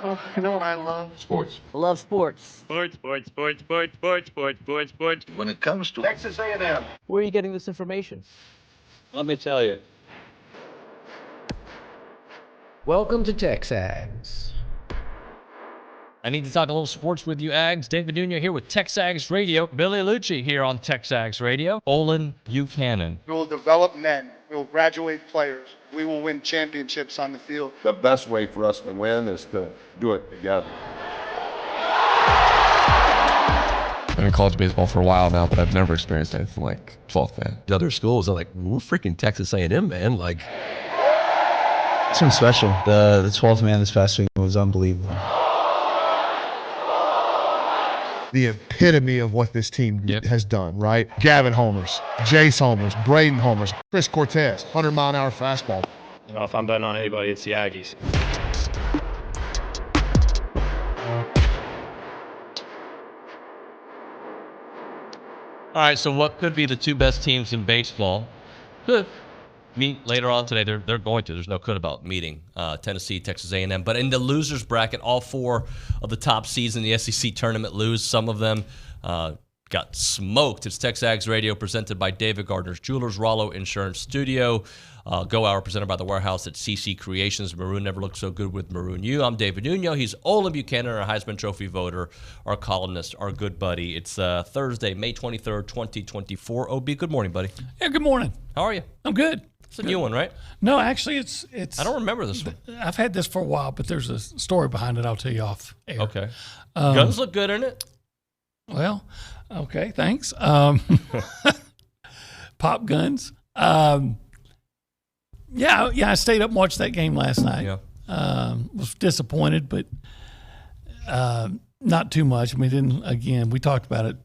Oh, you know what I love? Sports. I love sports. Sports. When it comes to Texas A&M. Where are you getting this information? Let me tell you. Welcome to TexAgs. I need to talk a little sports with you, Ags. David Nuño here with TexAgs Radio. Billy Lucci here on TexAgs Radio. Olin Buchanan. We will develop men. We will graduate players. We will win championships on the field. The best way for us to win is to do it together. I've been in college baseball for a while now, but I've never experienced anything like 12th man. The other schools are like, we're freaking Texas A&M, man. Like, it's been special. The 12th man this past week was unbelievable. The epitome of what this team has done, right? Gavin homers, Jace homers, Braden homers, Chris Cortez, 100-mile-an-hour fastball. You know, if I'm betting on anybody, it's the Aggies. All right, so what could be the two best teams in baseball? Could meet later on today. They're going to. There's no could about meeting Tennessee, Texas A&M. But in the losers bracket, all four of the top seeds in the SEC tournament lose. Some of them got smoked. It's TexAgs Radio presented by David Gardner's Jewelers, Rollo Insurance Studio. Go Hour presented by The Warehouse at CC Creations. Maroon never looked so good with Maroon U. I'm David Nuño. He's Olin Buchanan, our Heisman Trophy voter, our columnist, our good buddy. It's Thursday, May 23rd, 2024. OB, good morning, buddy. Yeah, good morning. How are you? I'm good. It's a new one, right? No, actually, it's. I don't remember this one. I've had this for a while, but there's a story behind it. I'll tell you off air. Okay. Guns look good in it. Well, okay, thanks. Pop guns. Yeah, I stayed up and watched that game last night. Yeah. Was disappointed, but not too much. I mean, we talked about it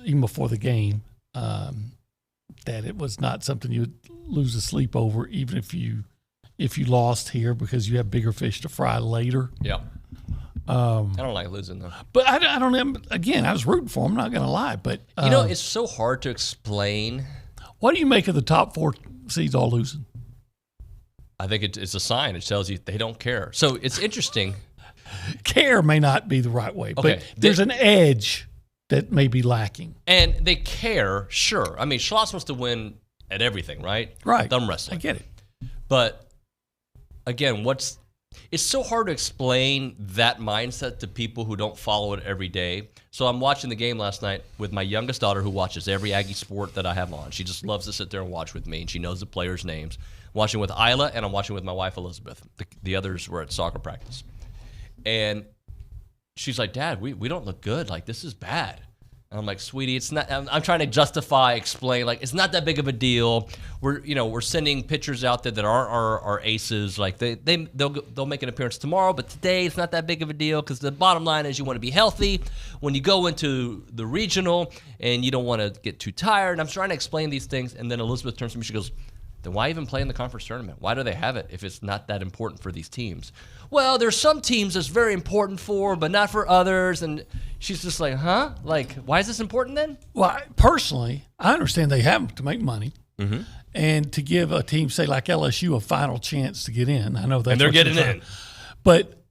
even before the game, that it was not something you would lose a sleep over, even if you lost here, because you have bigger fish to fry later. Yeah. I don't like losing though. But I don't know. Again, I was rooting for them. I'm not going to lie, but it's so hard to explain. What do you make of the top four seeds all losing? I think it's a sign. It tells you they don't care. So it's interesting. Care may not be the right way, Okay. but there's an edge that may be lacking. And they care, sure. I mean, Schloss wants to win at everything, right? Right. Thumb wrestling. I get it. But again, it's so hard to explain that mindset to people who don't follow it every day. So I'm watching the game last night with my youngest daughter, who watches every Aggie sport that I have on. She just loves to sit there and watch with me, and she knows the players' names. I'm watching with Isla, and I'm watching with my wife, Elizabeth. The others were at soccer practice. And she's like, Dad, we don't look good. Like, this is bad. And I'm like, sweetie, it's not. I'm trying to explain, like, it's not that big of a deal. We're sending pitchers out there that aren't our aces. Like, they'll make an appearance tomorrow, but today it's not that big of a deal, because the bottom line is you want to be healthy when you go into the regional, and you don't want to get too tired. And I'm trying to explain these things, and then Elizabeth turns to me, she goes, then why even play in the conference tournament? Why do they have it if it's not that important for these teams? Well, there's some teams it's very important for, but not for others. And she's just like, huh? Like, why is this important then? Well, personally, I understand they have them to make money and to give a team, say, like LSU, a final chance to get in. I know that's and they're getting in. But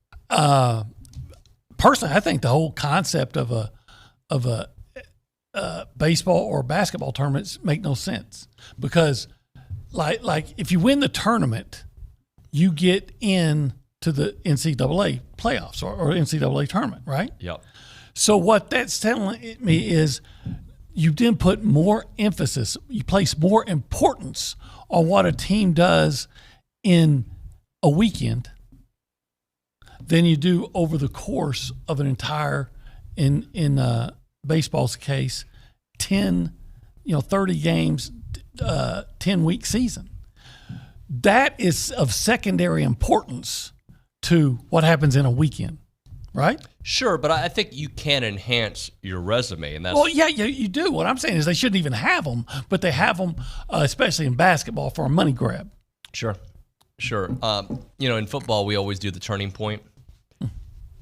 personally, I think the whole concept of a baseball or basketball tournaments make no sense, because like if you win the tournament, you get in to the NCAA playoffs or NCAA tournament, right? Yep. So what that's telling me is you then put more emphasis, you place more importance on what a team does in a weekend than you do over the course of an entire, in baseball's case, 30 games, 10-week season. That is of secondary importance to what happens in a weekend, right? Sure, but I think you can enhance your resume, and that's you do. What I'm saying is they shouldn't even have them, but they have them, especially in basketball, for a money grab. Sure. In football, we always do the turning point.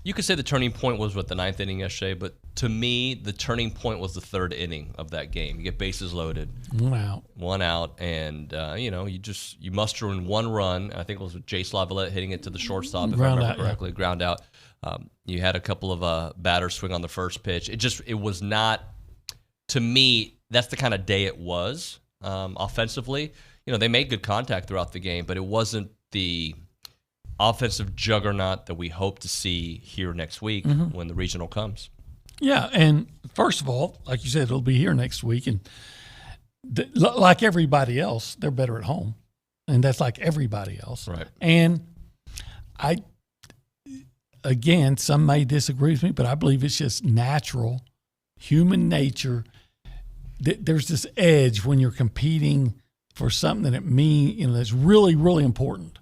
You could say the turning point was the ninth inning yesterday, but to me, the turning point was the third inning of that game. You get bases loaded. One out, and you muster in one run. I think it was Jay Slavilet hitting it to the shortstop, if I remember correctly. Ground out. You had a couple of batters swing on the first pitch. It was not, to me, that's the kind of day it was offensively. They made good contact throughout the game, but it wasn't the offensive juggernaut that we hope to see here next week when the regional comes. Yeah, and first of all, like you said, it'll be here next week, and like everybody else, they're better at home, and that's like everybody else. Right. And again, some may disagree with me, but I believe it's just natural, human nature. There's this edge when you're competing for something that that's really, really important,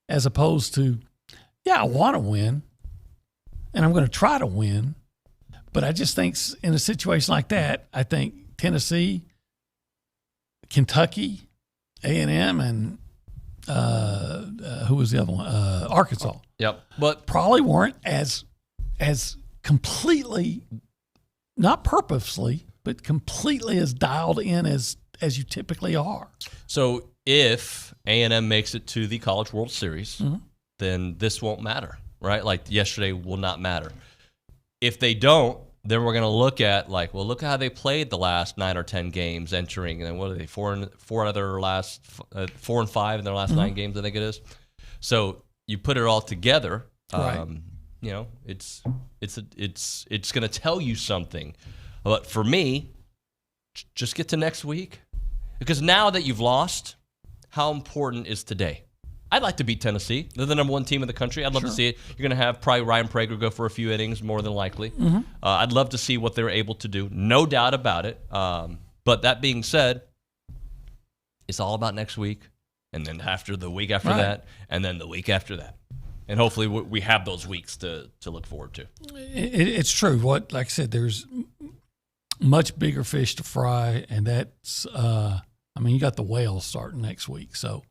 as opposed to, I want to win, and I'm going to try to win. But I just think in a situation like that, I think Tennessee, Kentucky, A&M, and who was the other one? Arkansas. Yep. But probably weren't as completely, not purposely, but completely as dialed in as you typically are. So if A&M makes it to the College World Series, then this won't matter, right? Like yesterday will not matter. If they don't, then we're going to look at look at how they played the last 9 or 10 games entering, and then what are they, 4 and 5 in their last 9 games, I think it is. So you put it all together, right. It's going to tell you something. But for me, just get to next week, because now that you've lost, how important is today? I'd like to beat Tennessee. They're the number 1 team in the country. I'd love to see it. You're going to have probably Ryan Prager go for a few innings, more than likely. I'd love to see what they're able to do. No doubt about it. But that being said, it's all about next week, and then after the week after that, and then the week after that. And hopefully we have those weeks to look forward to. It's true. Like I said, there's much bigger fish to fry, and that's you got the whales starting next week. So,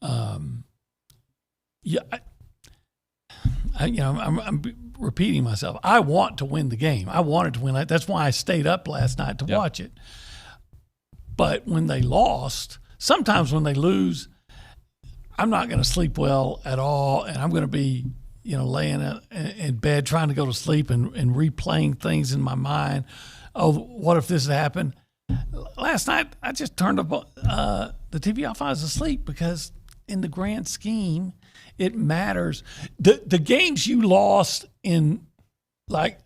I'm repeating myself. I want to win the game. I wanted to win. That's why I stayed up last night to watch it. But when they lost, sometimes when they lose, I'm not going to sleep well at all, and I'm going to be, laying in bed trying to go to sleep and replaying things in my mind. Oh, what if this had happened? Last night, I just turned up the TV off. I was asleep because in the grand scheme, it matters. The games you lost in, at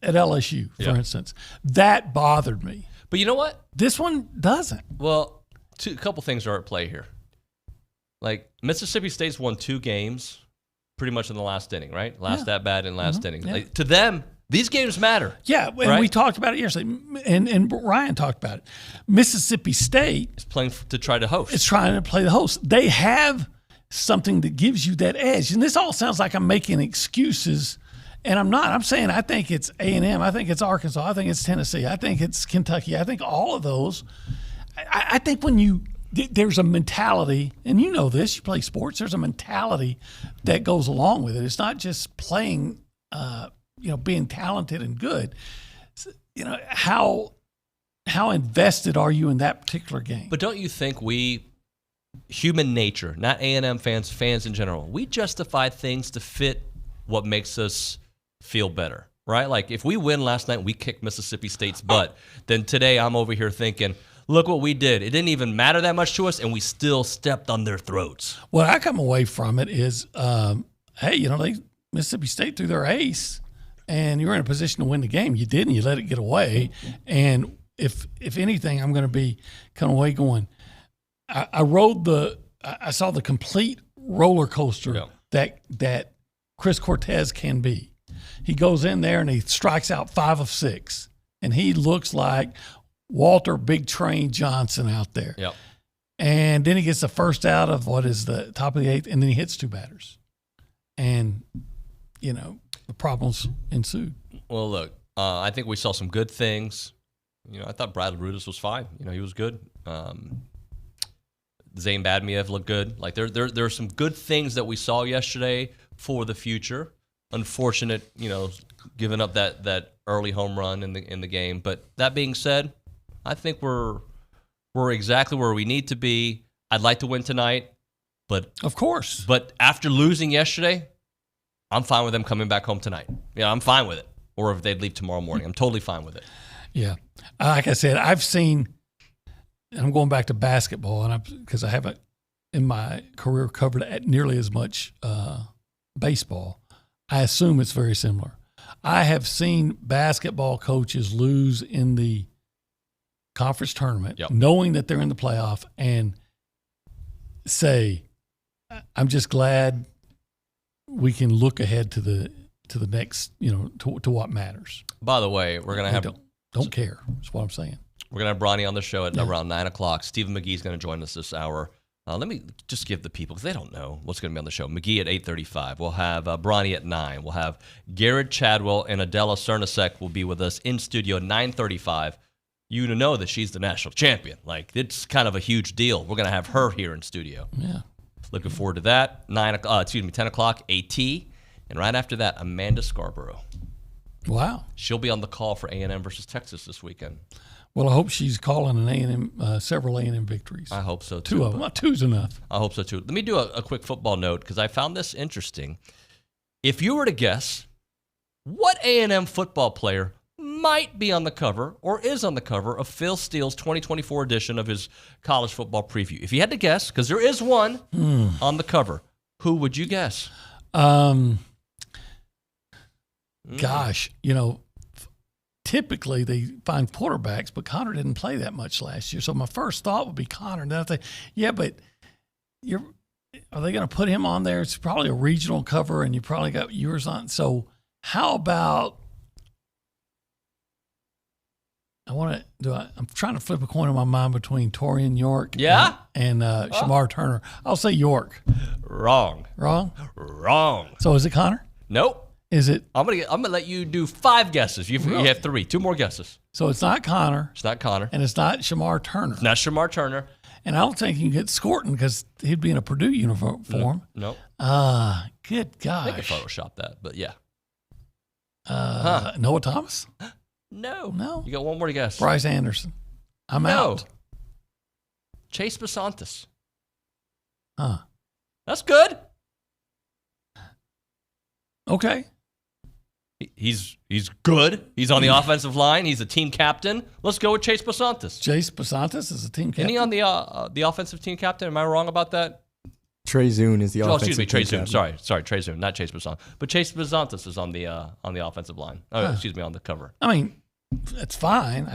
LSU, for instance, that bothered me. But you know what? This one doesn't. Well, a couple things are at play here. Like Mississippi State's won 2 games pretty much in the last inning, right? Last at bat and last inning. Yeah. To them, these games matter. Yeah, and right? we talked about it yesterday, and Ryan talked about it. Mississippi State is playing to try to host. It's trying to play the host. They have something that gives you that edge. And this all sounds like I'm making excuses, and I'm not. I'm saying I think it's A&M. I think it's Arkansas. I think it's Tennessee. I think it's Kentucky. I think all of those. I think when there's a mentality, and you know this, you play sports, there's a mentality that goes along with it. It's not just playing, being talented and good. How invested are you in that particular game? But don't you think human nature, not A&M fans in general, we justify things to fit what makes us feel better, right? Like if we win last night, we kicked Mississippi State's butt, then today I'm over here thinking, look what we did. It didn't even matter that much to us, and we still stepped on their throats. What I come away from it is, Mississippi State threw their ace, and you were in a position to win the game. You didn't. You let it get away. And if anything, I'm going to be coming away going, I saw the complete roller coaster that Chris Cortez can be. He goes in there and he strikes out 5 of 6, and he looks like Walter Big Train Johnson out there. Yep. And then he gets the first out of the top of the 8th, and then he hits 2 batters. And, the problems ensued. Well, look, I think we saw some good things. I thought Bradley Rudis was fine. He was good. Zane Badmiev looked good. Like there are some good things that we saw yesterday for the future. Unfortunate, giving up that early home run in the game. But that being said, I think we're exactly where we need to be. I'd like to win tonight, but of course. But after losing yesterday, I'm fine with them coming back home tonight. Yeah, I'm fine with it. Or if they'd leave tomorrow morning, I'm totally fine with it. Yeah, like I said, I've seen, and I'm going back to basketball, and because I haven't in my career covered nearly as much baseball. I assume it's very similar. I have seen basketball coaches lose in the conference tournament, knowing that they're in the playoff, and say, "I'm just glad we can look ahead to the next, to what matters." By the way, we're gonna have don't care. That's what I'm saying. We're gonna have Brauny on the show at around 9:00. Stephen McGee's gonna join us this hour. Let me just give the people, because they don't know what's going to be on the show. McGee at 8:35. We'll have Brauny at 9. We'll have Gerrod, Chadwell, and Adela Cernousek will be with us in studio at 9:35. You know that she's the national champion. Like, it's kind of a huge deal. We're going to have her here in studio. Yeah. Looking forward to that. 10 o'clock, AT. And right after that, Amanda Scarborough. Wow. She'll be on the call for A&M versus Texas this weekend. Well, I hope she's calling an A&M, several A&M victories. I hope so, too. 2 of them. 2's enough. I hope so, too. Let me do a quick football note, because I found this interesting. If you were to guess what A&M football player might be on the cover or is on the cover of Phil Steele's 2024 edition of his college football preview, if you had to guess, because there is one on the cover, who would you guess? Gosh, typically they find quarterbacks, but Connor didn't play that much last year. So my first thought would be Connor. And then I think, yeah, but are they going to put him on there? It's probably a regional cover, and you probably got yours on. So how about I'm trying to flip a coin in my mind between Torian York and Shamar Turner. I'll say York. Wrong. So is it Connor? Nope. Is it? I'm gonna let you do 5 guesses. You have 3. 2 more guesses. So it's not Connor. It's not Connor. And it's not Shamar Turner. It's not Shamar Turner. And I don't think you can get Scorton because he'd be in a Purdue uniform. Nope. Good gosh. I could Photoshop that, but yeah. Noah Thomas? No. You got one more to guess. Bryce Anderson. I'm out. Chase Basantis. Huh. That's good. Okay. He's good. He's on the offensive line. He's a team captain. Let's go with Chase Basantis. Chase Basantis is a team captain. Isn't he on the offensive team captain? Am I wrong about that? Trey Zune is the offensive team Trey captain. Zune. Sorry, Trey Zune, not Chase Basantis. But Chase Basantis is on the offensive line. On the cover. I mean, it's fine.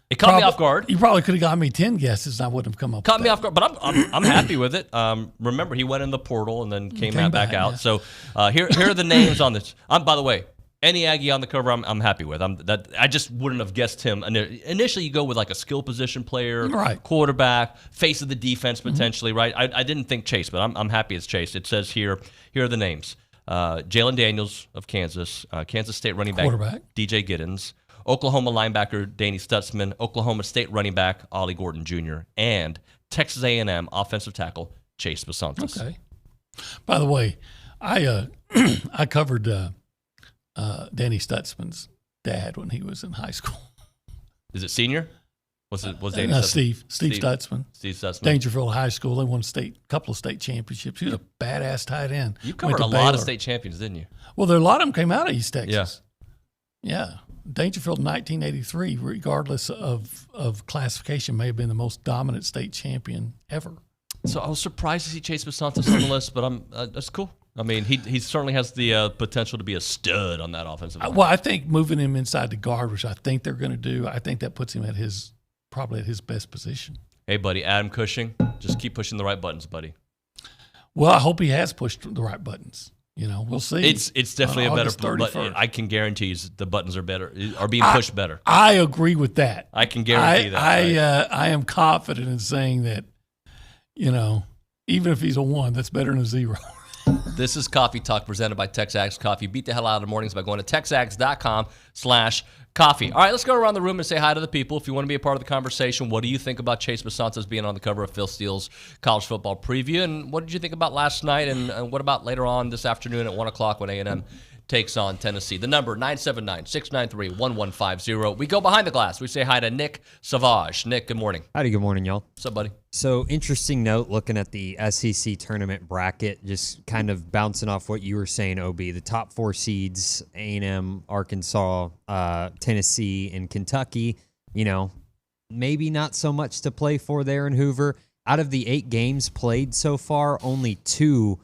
It caught me off guard. You probably could have got me 10 guesses, and I wouldn't have come up. Caught me off guard, but I'm happy with it. Remember, he went in the portal and then came back out. Yeah. So here are the names on this. By the way, any Aggie on the cover, I'm happy with. I just wouldn't have guessed him. Initially, you go with like a skill position player, right? Quarterback, face of the defense potentially, right? I didn't think Chase, but I'm happy it's Chase. It says here are the names: Jalen Daniels of Kansas, Kansas State running back DJ Giddens, Oklahoma linebacker Danny Stutzman, Oklahoma State running back Ollie Gordon Jr., and Texas A&M offensive tackle Chase Basantis. Okay. By the way, I covered Danny Stutzman's dad when he was in high school. Is it senior? Was Danny Stutzman? Steve Stutzman. Steve Stutzman. Dangerfield High School. They won a couple of state championships. He was a badass tight end. You covered a lot of state champions, didn't you? Well, a lot of them came out of East Texas. Yeah. Dangerfield in 1983, regardless of classification, may have been the most dominant state champion ever. So I was surprised to see Chase Basantis on the list, but that's cool. I mean, he certainly has the potential to be a stud on that offensive line. Well, I think moving him inside the guard, which I think they're going to do, I think that puts him probably at his best position. Hey, buddy, Adam Cushing, just keep pushing the right buttons, buddy. Well, I hope he has pushed the right buttons. We'll see. It's definitely a better button. I can guarantee you the buttons are being pushed better. I agree with that. I can guarantee that. I am confident in saying that, even if he's a 1, that's better than a 0. This is Coffee Talk presented by TexAgs Coffee. Beat the hell out of the mornings by going to texags.com/coffee. All right, let's go around the room and say hi to the people. If you want to be a part of the conversation, what do you think about Chase Basantis being on the cover of Phil Steele's college football preview? And what did you think about last night? And what about later on this afternoon at 1 o'clock when A&M takes on Tennessee. The number, 979-693-1150. We go behind the glass. We say hi to Nick Savage. Nick, good morning. Howdy, good morning, y'all. What's up, buddy? So, interesting note looking at the SEC tournament bracket, just kind of bouncing off what you were saying, OB. The top 4 seeds, A&M, Arkansas, Tennessee, and Kentucky, maybe not so much to play for there in Hoover. Out of the 8 games played so far, only 2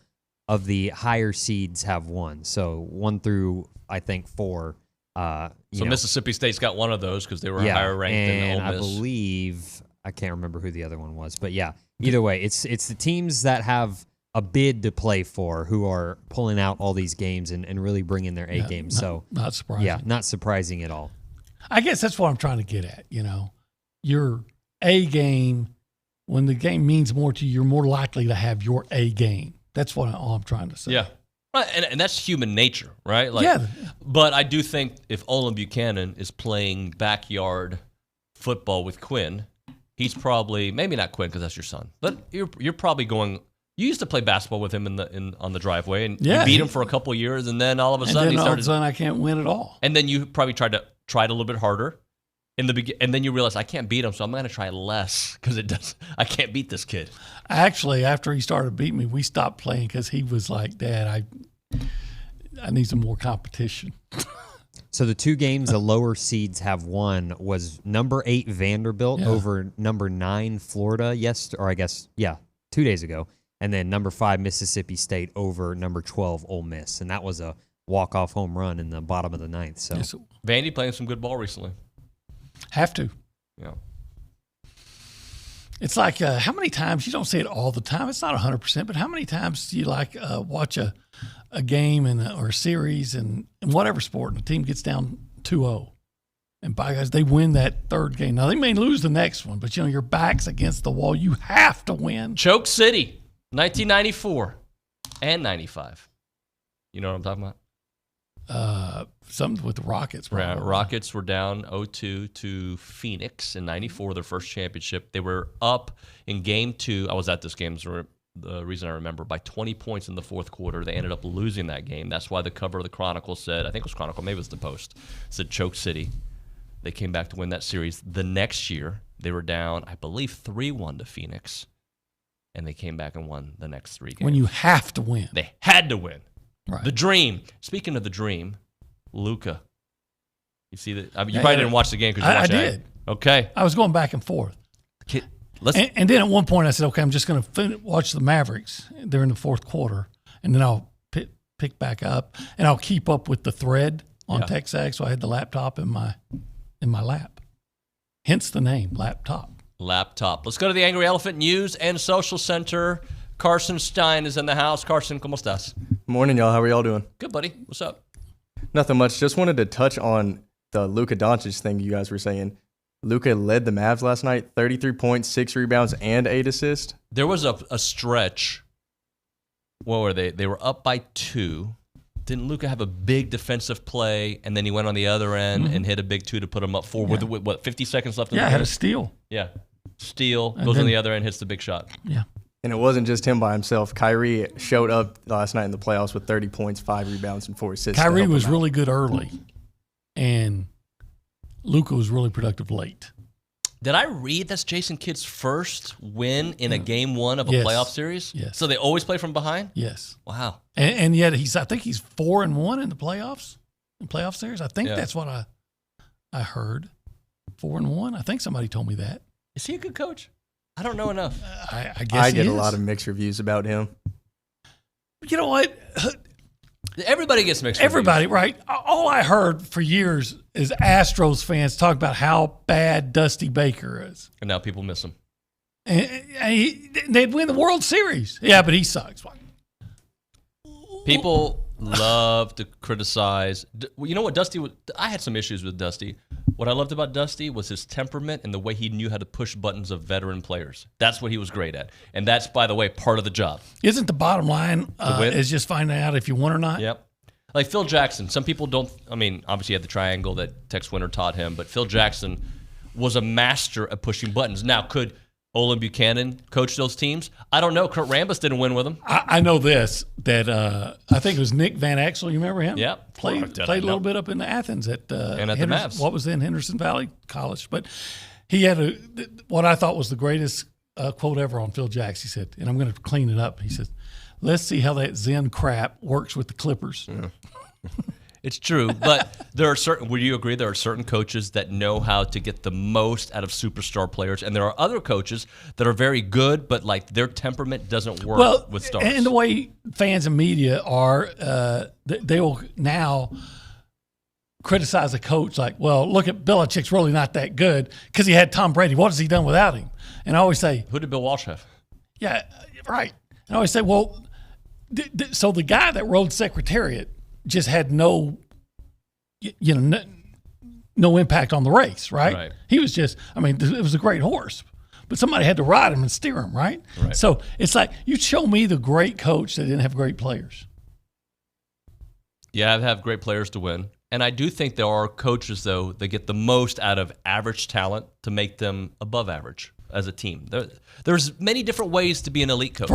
of the higher seeds have won. So 1 through, I think, 4. So Mississippi State's got one of those because they were higher ranked than Ole Miss. I believe, I can't remember who the other one was. But yeah, either way, it's the teams that have a bid to play for who are pulling out all these games and really bringing their A game. So not surprising. Yeah, not surprising at all. I guess that's what I'm trying to get at. Your A game, when the game means more to you, you're more likely to have your A game. That's what I'm trying to say. Yeah. Right, and that's human nature, right? But I do think if Olin Buchanan is playing backyard football with Quinn, he's probably, maybe not Quinn because that's your son, but you're probably going. You used to play basketball with him on the driveway, and you beat him for a couple of years, and then all of a sudden he started. All of a sudden I can't win at all. And then you probably tried a little bit harder. In the beginning, and then you realize I can't beat him, so I'm going to try less because I can't beat this kid. Actually, after he started beating me, we stopped playing because he was like, "Dad, I need some more competition." So the 2 games the lower seeds have won was number 8 Vanderbilt over number 9 Florida 2 days ago, and then number 5 Mississippi State over number 12 Ole Miss, and that was a walk-off home run in the bottom of the 9th. So Vandy playing some good ball recently. Have to. Yeah. It's like how many times, you don't say it all the time, it's not 100%, but how many times do you watch a game or a series in whatever sport and the team gets down 2-0 and by guys, they win that 3rd game. Now they may lose the next one, but your back's against the wall. You have to win. Choke City, 1994 and 95. You know what I'm talking about? Something with the Rockets. Right. Rockets were down 0-2 to Phoenix in 94, their first championship. They were up in game 2. I was at this game, so the reason I remember, by 20 points in the 4th quarter. They ended up losing that game. That's why the cover of the Chronicle said, I think it was Chronicle, maybe it was the Post, said Choke City. They came back to win that series. The next year, they were down, I believe, 3-1 to Phoenix, and they came back and won the next 3 games. When you have to win. They had to win. Right. The dream. Speaking of the dream, Luka. You see that? You probably didn't watch the game because you watched it. I did. Okay. I was going back and forth. And then at one point I said, okay, I'm just going to watch the Mavericks. They're in the 4th quarter, and then I'll pick back up, and I'll keep up with the thread on TexAgs. So I had the laptop in my lap. Hence the name, laptop. Let's go to the Angry Elephant News and Social Center. Carson Stein is in the house. Carson, ¿cómo estás? Morning, y'all. How are y'all doing? Good, buddy. What's up? Nothing much. Just wanted to touch on the Luka Doncic thing you guys were saying. Luka led the Mavs last night, 33 points, 6 rebounds, and 8 assists. There was a stretch. What were they? They were up by 2. Didn't Luka have a big defensive play, and then he went on the other end and hit a big 2 to put him up 4 with, what, 50 seconds left in the game? Yeah, had a steal. Yeah. Steal, goes on the other end, hits the big shot. Yeah. And it wasn't just him by himself. Kyrie showed up last night in the playoffs with 30 points, 5 rebounds, and 4 assists. Kyrie was really good early, and Luka was really productive late. Did I read that's Jason Kidd's first win in a game 1 of a playoff series? Yes. So they always play from behind? Yes. Wow. And yet I think he's 4-1 in the playoffs, in playoff series. I think that's what I heard. 4-1. I think somebody told me that. Is he a good coach? I don't know enough. I guess I get a lot of mixed reviews about him. You know what? Everybody gets mixed Everybody, reviews. Right. All I heard for years is Astros fans talk about how bad Dusty Baker is. And now people miss him. And they'd win the World Series. Yeah, but he sucks. People love to criticize. You know what Dusty was? I had some issues with Dusty. What I loved about Dusty was his temperament and the way he knew how to push buttons of veteran players. That's what he was great at. And that's, by the way, part of the job. Isn't the bottom line is just finding out if you won or not? Yep. Like Phil Jackson. Some people don't, obviously he had the triangle that Tex Winter taught him, but Phil Jackson was a master at pushing buttons. Now, could Olin Buchanan coached those teams? I don't know. Kurt Rambis didn't win with them. I know this, that I think it was Nick Van Exel. You remember him? Yeah. Played a little bit up in Athens at And at the Mavs. What was then Henderson Valley College. But he had what I thought was the greatest quote ever on Phil Jackson. He said, and I'm going to clean it up. He said, "Let's see how that Zen crap works with the Clippers." Yeah. It's true, but there are certain. Would you agree there are certain coaches that know how to get the most out of superstar players, and there are other coaches that are very good, but like their temperament doesn't work with stars. And the way fans and media are, they will now criticize a coach like, "Well, look at Belichick's really not that good because he had Tom Brady. What has he done without him?" And I always say, "Who did Bill Walsh have?" Yeah, right. And I always say, "Well, so the guy that rode Secretariat just had no impact on the race, right? He was just, it was a great horse, but somebody had to ride him and steer him, right? So it's like, you show me the great coach that didn't have great players. Yeah, I have great players to win. And I do think there are coaches, though, that get the most out of average talent to make them above average as a team. There's many different ways to be an elite coach.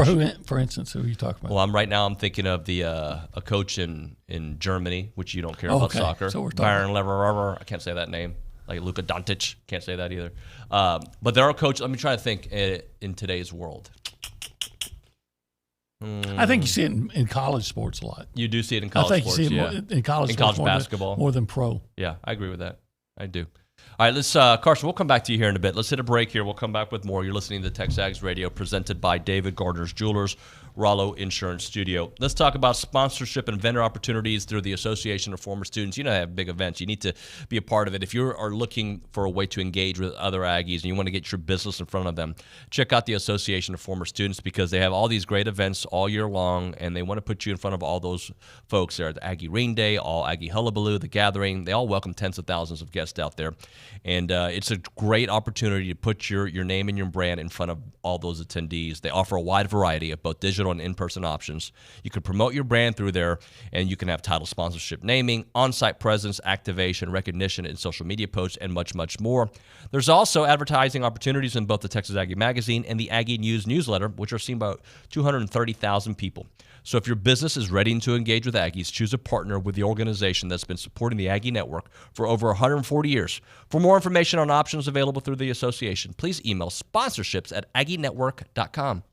For instance, who are you talking about? Well, I'm thinking of the a coach in Germany, which you don't care about soccer. So we're talking I can't say that name. Like Luka Doncic, can't say that either. But there are coaches. Let me try to think in today's world. I think you see it in college sports a lot. You do see it in college sports. I think you see it in college sports basketball more than pro. Yeah, I agree with that. I do. All right, let's Carson, we'll come back to you here in a bit. Let's hit a break here. We'll come back with more. You're listening to TexAgs Radio, presented by David Gardner's Jewelers, Rollo Insurance Studio. Let's talk about sponsorship and vendor opportunities through the Association of Former Students. You know, they have big events. You need to be a part of it. If you are looking for a way to engage with other Aggies and you want to get your business in front of them, check out the Association of Former Students because they have all these great events all year long, and they want to put you in front of all those folks there. The Aggie Ring Day, all Aggie Hullabaloo, the Gathering. They all welcome tens of thousands of guests out there. And it's a great opportunity to put your name and your brand in front of all those attendees. They offer a wide variety of both digital and in-person options. You can promote your brand through there, and you can have title sponsorship naming, on-site presence, activation, recognition, and social media posts, and much, much more. There's also advertising opportunities in both the Texas Aggie Magazine and the Aggie News newsletter, which are seen by 230,000 people. So if your business is ready to engage with Aggies, choose a partner with the organization that's been supporting the Aggie Network for over 140 years. For more information on options available through the association, please email sponsorships@aggienetwork.com.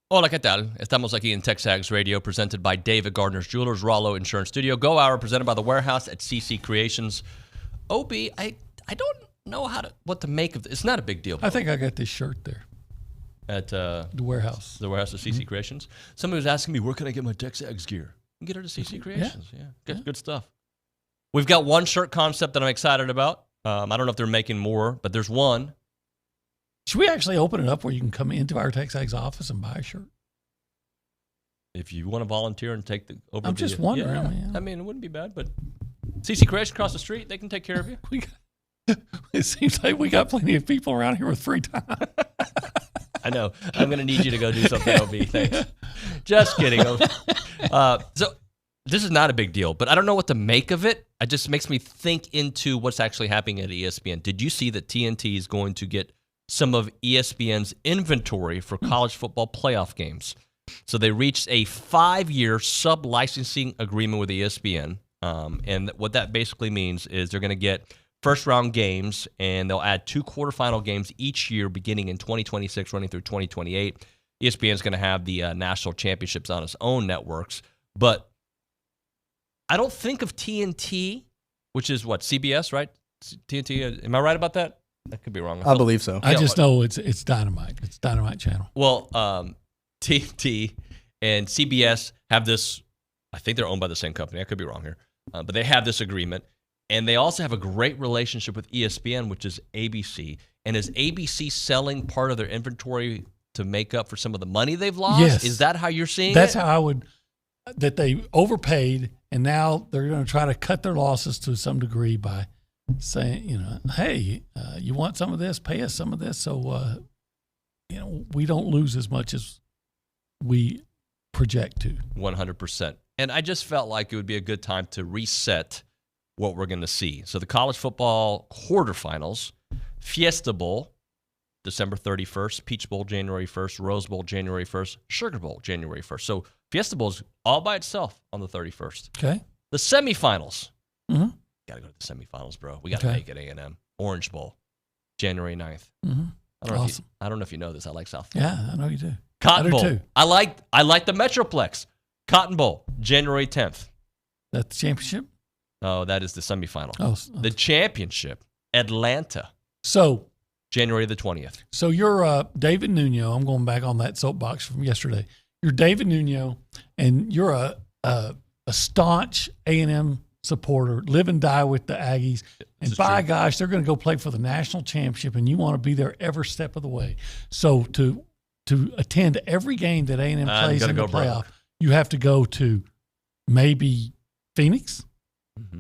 Hola, ¿qué tal? Estamos aquí in TexAgs Radio, presented by David Gardner's Jewelers, Rollo Insurance Studio, Go Hour, presented by The Warehouse at CC Creations. OB, I don't know what to make of this. It's not a big deal. I think I got this shirt there. At the Warehouse. The Warehouse at CC Creations. Somebody was asking me, where can I get my TexAgs gear? You can get her to CC Creations. Yeah. Good stuff. We've got one shirt concept that I'm excited about. I don't know if they're making more, but there's one. Should we actually open it up where you can come into our TexAgs office and buy a shirt? If you want to volunteer and take the over. I'm just wondering. Yeah. Man. I mean, it wouldn't be bad, but CC Creations across the street, they can take care of you. It seems like we got plenty of people around here with free time. I know. I'm going to need you to go do something, OB. Thanks. Just kidding. So this is not a big deal, but I don't know what to make of it. It just makes me think into what's actually happening at ESPN. Did you see that TNT is going to get some of ESPN's inventory for college football playoff games? So they reached a 5-year sub-licensing agreement with ESPN, and what that basically means is they're going to get first-round games, and they'll add 2 quarterfinal games each year beginning in 2026, running through 2028. ESPN is going to have the national championships on its own networks, but I don't think of TNT, which is what, CBS, right? TNT, am I right about that? I could be wrong. I believe so. I just know it's Dynamite. It's Dynamite Channel. Well, TNT and CBS have this, I think they're owned by the same company. I could be wrong here. But they have this agreement. And they also have a great relationship with ESPN, which is ABC. And is ABC selling part of their inventory to make up for some of the money they've lost? Yes. Is that how you're seeing That's it? how I would, that they overpaid, and now they're going to try to cut their losses to some degree by saying, hey, you want some of this, pay us some of this, so, we don't lose as much as we project to. 100%. And I just felt like it would be a good time to reset what we're going to see. So the college football quarterfinals, Fiesta Bowl, December 31st, Peach Bowl, January 1st, Rose Bowl, January 1st, Sugar Bowl, January 1st. So Fiesta Bowl is all by itself on the 31st. Okay. The semifinals. Mm-hmm. Got to go to the semifinals, bro. We got to make it A&M. Orange Bowl, January 9th. Mm-hmm. I don't know if you know this. I like South Florida. Yeah, I know you do. Cotton Bowl. Too. I like the Metroplex. Cotton Bowl, January 10th. That's the championship? Oh, that is the semifinal. Oh, okay. The championship, Atlanta. So January the 20th. So you're David Nuño. I'm going back on that soapbox from yesterday. You're David Nuño, and you're a staunch A&M supporter, live and die with the Aggies. And by gosh, they're going to go play for the national championship, and you want to be there every step of the way. So to attend every game that A&M plays in the playoff, you have to go to maybe Phoenix,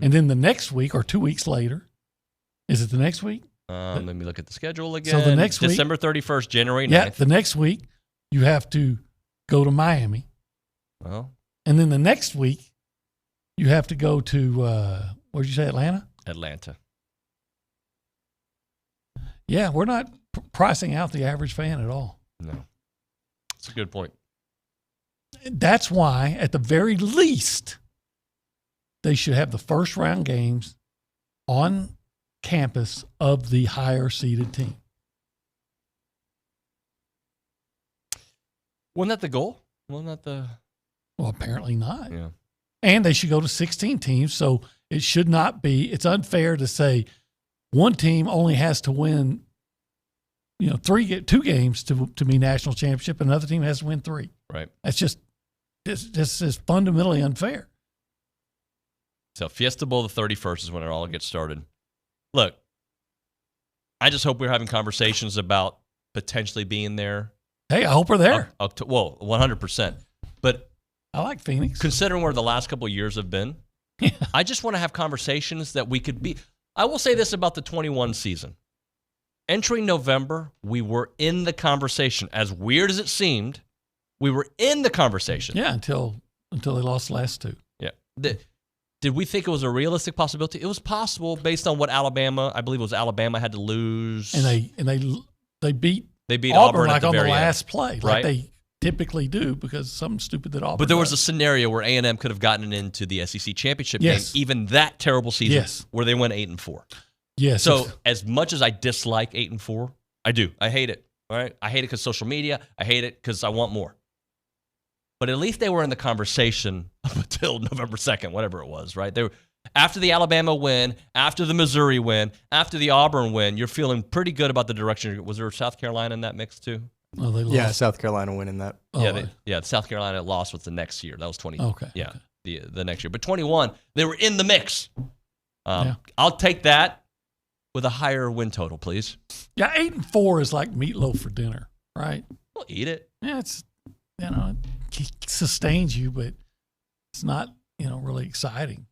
and then the next week or 2 weeks later. Is it the next week? Let me look at the schedule again. So the next week, December 31st, January 9th. Yeah, the next week you have to go to Miami. Well, and then the next week you have to go to what did you say, Atlanta? Atlanta. Yeah, we're not pricing out the average fan at all. No, that's a good point. That's why, at the very least, they should have the first round games on campus of the higher seeded team. Wasn't that the goal? Wasn't that the? Well, apparently not. Yeah. And they should go to 16 teams, so it should not be. It's unfair to say one team only has to win, 2 games to be national championship, and another team has to win 3. Right. That's just this is fundamentally unfair. So Fiesta Bowl the 31st is when it all gets started. Look, I just hope we're having conversations about potentially being there. Hey, I hope we're there. 100%. But I like Phoenix. Considering where the last couple of years have been, I just want to have conversations that we could be. I will say this about the 21 season. Entering November, we were in the conversation. As weird as it seemed, we were in the conversation. Yeah, until they lost the last 2. Yeah. Did we think it was a realistic possibility? It was possible based on what Alabama, I believe it was Alabama, had to lose. And they beat Auburn like at the on the very last end, play, right? like they typically do, because something stupid that Auburn. But there was a does. scenario where A&M could have gotten into the SEC championship Yes. game, even that terrible season, Yes. where they went 8-4. Yes. So as much as I dislike 8-4, I do. I hate it. All right. I hate it because social media. I hate it because I want more. but at least they were in the conversation up until November 2nd, whatever it was, right? They were, after the Alabama win, after the Missouri win, after the Auburn win, you're feeling pretty good about the direction. Was there South Carolina in that mix too? Oh, they lost. Yeah, South Carolina winning that. Yeah, South Carolina lost was the next year. That was 20. Okay. Yeah, the next year. But 21, they were in the mix. I'll take that with a higher win total, please. Yeah, 8-4 is like meatloaf for dinner, right? We'll eat it. Yeah, it's, it sustains you, but it's not, really exciting.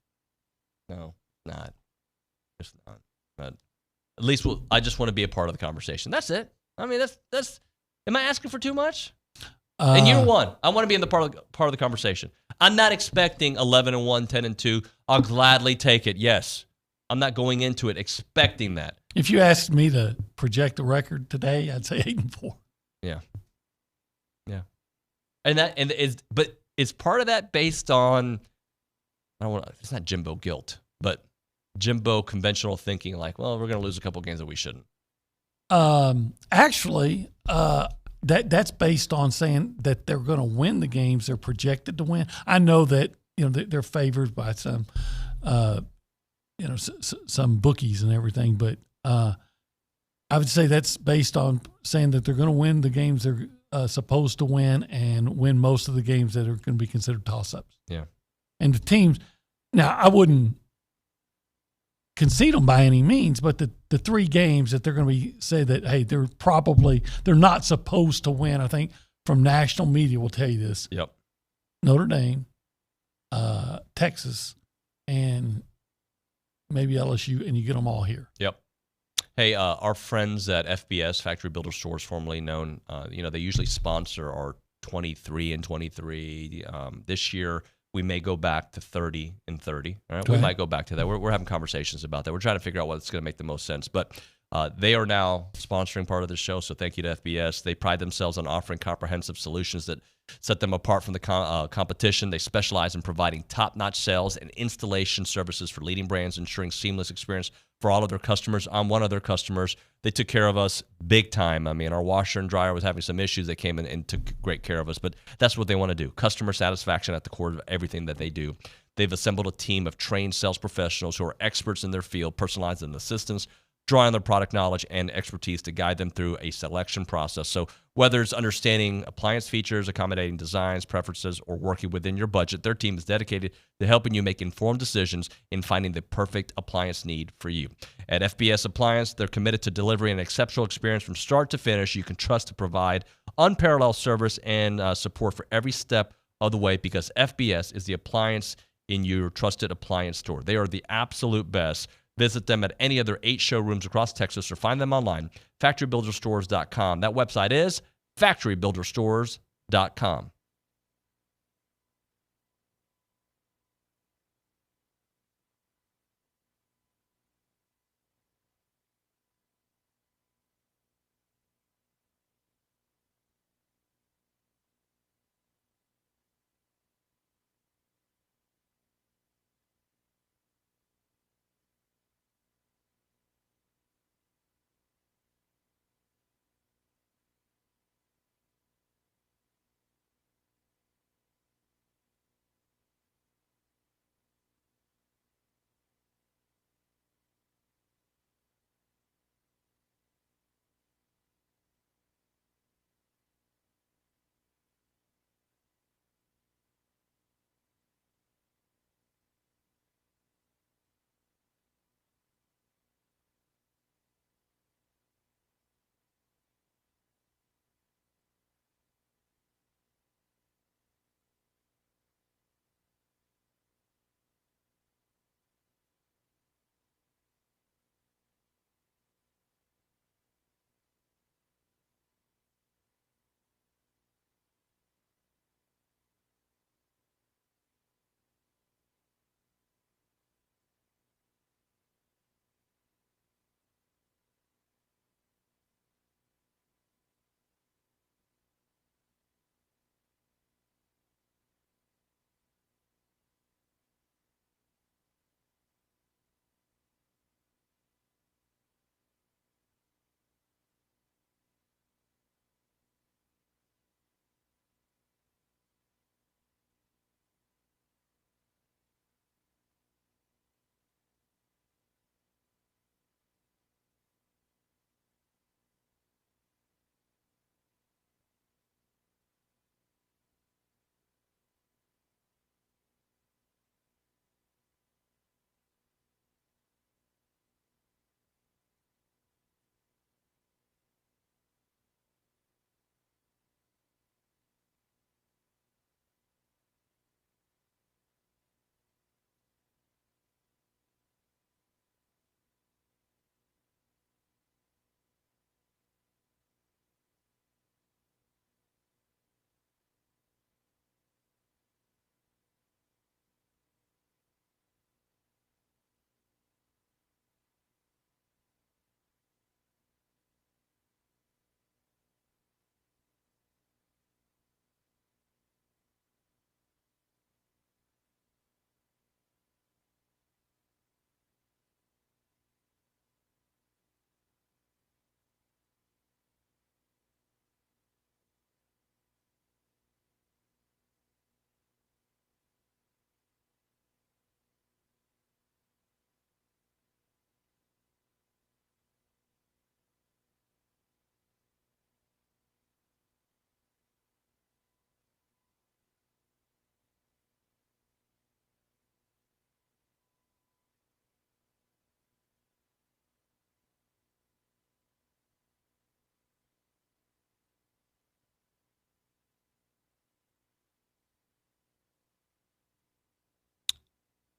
No, not. It's not. But at least I just want to be a part of the conversation. That's it. I mean, that's. Am I asking for too much? In year one, I want to be in the part of the conversation. I'm not expecting 11-1, 10-2. I'll gladly take it. Yes, I'm not going into it expecting that. If you asked me to project a record today, I'd say 8-4. Yeah. But is part of that based on? It's not Jimbo guilt, but Jimbo conventional thinking. Like, well, we're going to lose a couple games that we shouldn't. Actually, that's based on saying that they're going to win the games they're projected to win. I know that they're favored by some some bookies and everything, but I would say that's based on saying that they're going to win the games they're supposed to win and win most of the games that are going to be considered toss-ups. Yeah, and the teams. Now, I wouldn't concede them by any means, but the 3 games that they're going to be say that, hey, they're not supposed to win. I think from national media will tell you this. Yep. Notre Dame, Texas, and maybe LSU, and you get them all here. Yep. Hey, our friends at FBS, Factory Builder Stores, formerly known, they usually sponsor our 23 and 23. This year, we may go back to 30 and 30. All right? We might go back to that. We're having conversations about that. We're trying to figure out what's going to make the most sense. But they are now sponsoring part of the show, so thank you to FBS. They pride themselves on offering comprehensive solutions that set them apart from the competition. They specialize in providing top-notch sales and installation services for leading brands, ensuring seamless experience for all of their customers. I'm one of their customers. They took care of us big time. I mean, our washer and dryer was having some issues. They came in and took great care of us, but that's what they want to do. Customer satisfaction at the core of everything that they do. They've assembled a team of trained sales professionals who are experts in their field, personalizing assistants, drawing on their product knowledge and expertise to guide them through a selection process. So whether it's understanding appliance features, accommodating designs, preferences, or working within your budget, their team is dedicated to helping you make informed decisions in finding the perfect appliance need for you. At FBS Appliance, they're committed to delivering an exceptional experience from start to finish. You can trust to provide unparalleled service and support for every step of the way, because FBS is the appliance in your trusted appliance store. They are the absolute best. Visit them at any of their 8 showrooms across Texas or find them online, factorybuilderstores.com. That website is factorybuilderstores.com.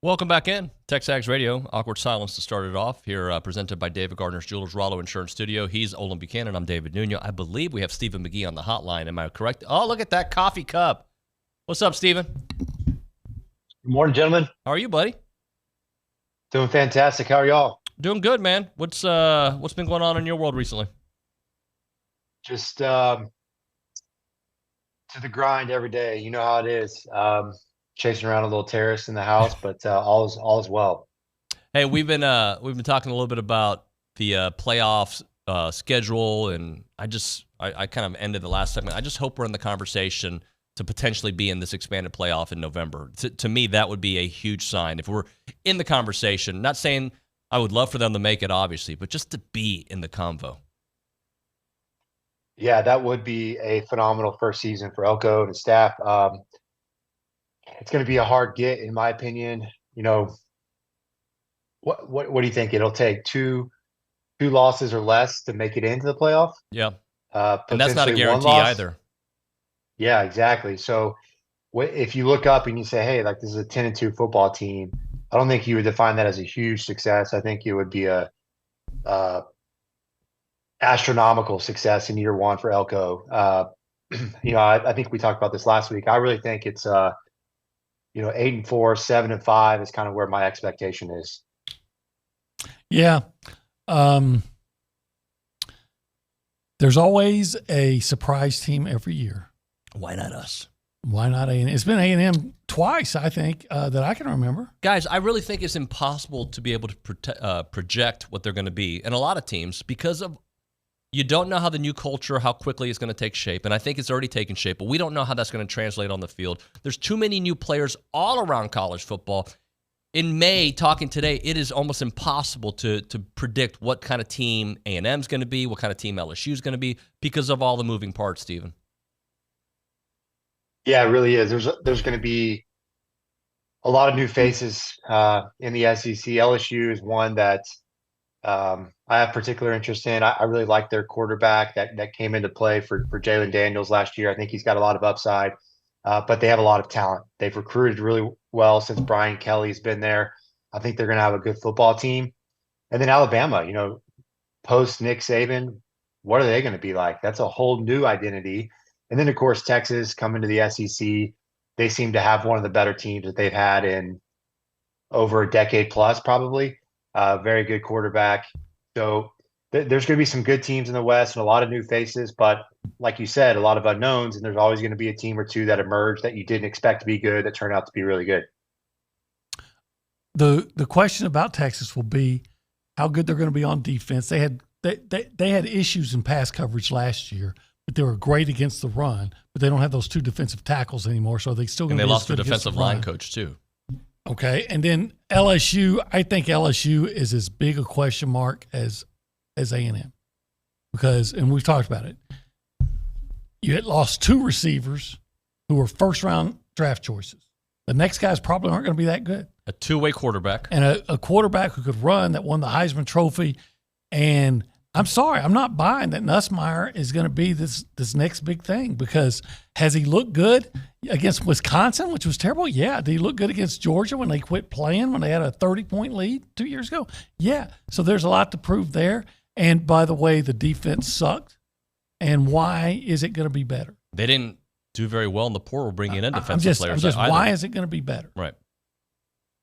Welcome back in. TexAgs Radio. Awkward silence to start it off. Here, presented by David Gardner's Jewelers Rollo Insurance Studio. He's Olin Buchanan. I'm David Nuño. I believe we have Stephen McGee on the hotline. Am I correct? Oh, look at that coffee cup. What's up, Stephen? Good morning, gentlemen. How are you, buddy? Doing fantastic. How are y'all? Doing good, man. What's been going on in your world recently? Just to the grind every day. You know how it is. Chasing around a little terrace in the house, but all is well. Hey, we've been talking a little bit about the playoffs schedule, and I kind of ended the last segment. I just hope we're in the conversation to potentially be in this expanded playoff in November. To me, that would be a huge sign if we're in the conversation. Not saying I would love for them to make it, obviously, but just to be in the convo. Yeah, that would be a phenomenal first season for Elko and his staff. It's going to be a hard get, in my opinion. You know, what do you think? It'll take two losses or less to make it into the playoff. Yeah, and that's not a guarantee either. Yeah, exactly. So, if you look up and you say, "Hey, like this is a 10-2 football team," I don't think you would define that as a huge success. I think it would be a astronomical success in year one for Elko. You know, I think we talked about this last week. I really think it's 8-4, 7-5 is kind of where my expectation is. Yeah. There's always a surprise team every year. Why not us? Why not A&M? It's been A&M twice, I think, that I can remember. Guys, I really think it's impossible to be able to project what they're going to be in a lot of teams because of you don't know how the new culture, how quickly it's going to take shape. And I think it's already taken shape, but we don't know how that's going to translate on the field. There's too many new players all around college football. In May, talking today, it is almost impossible to predict what kind of team A&M is going to be, what kind of team LSU is going to be because of all the moving parts, Stephen. Yeah, it really is. There's going to be a lot of new faces in the SEC. LSU is one that I have particular interest in. I really like their quarterback that came into play for Jalen Daniels last year. I think he's got a lot of upside, but they have a lot of talent. They've recruited really well since Brian Kelly's been there. I think they're going to have a good football team. And then Alabama, post Nick Saban, what are they going to be like? That's a whole new identity. And then, of course, Texas coming to the SEC. They seem to have one of the better teams that they've had in over a decade plus, probably. Very good quarterback. So there's going to be some good teams in the West and a lot of new faces. But like you said, a lot of unknowns. And there's always going to be a team or two that emerge that you didn't expect to be good that turn out to be really good. The question about Texas will be how good they're going to be on defense. They had issues in pass coverage last year, but they were great against the run. But they don't have those two defensive tackles anymore, so they still going to be. And they lost their defensive line coach too. Okay, and then LSU. I think LSU is as big a question mark as A&M because, and we've talked about it. You had lost two receivers who were first-round draft choices. The next guys probably aren't going to be that good. A two-way quarterback. And a quarterback who could run that won the Heisman Trophy. And I'm sorry, I'm not buying that Nussmeier is going to be this next big thing because has he looked good against Wisconsin, which was terrible? Yeah. Did he look good against Georgia when they quit playing, when they had a 30-point lead 2 years ago? Yeah. So there's a lot to prove there. And by the way, the defense sucked. And why is it going to be better? They didn't do very well in the portal bringing in defensive players. Why is it going to be better? Right.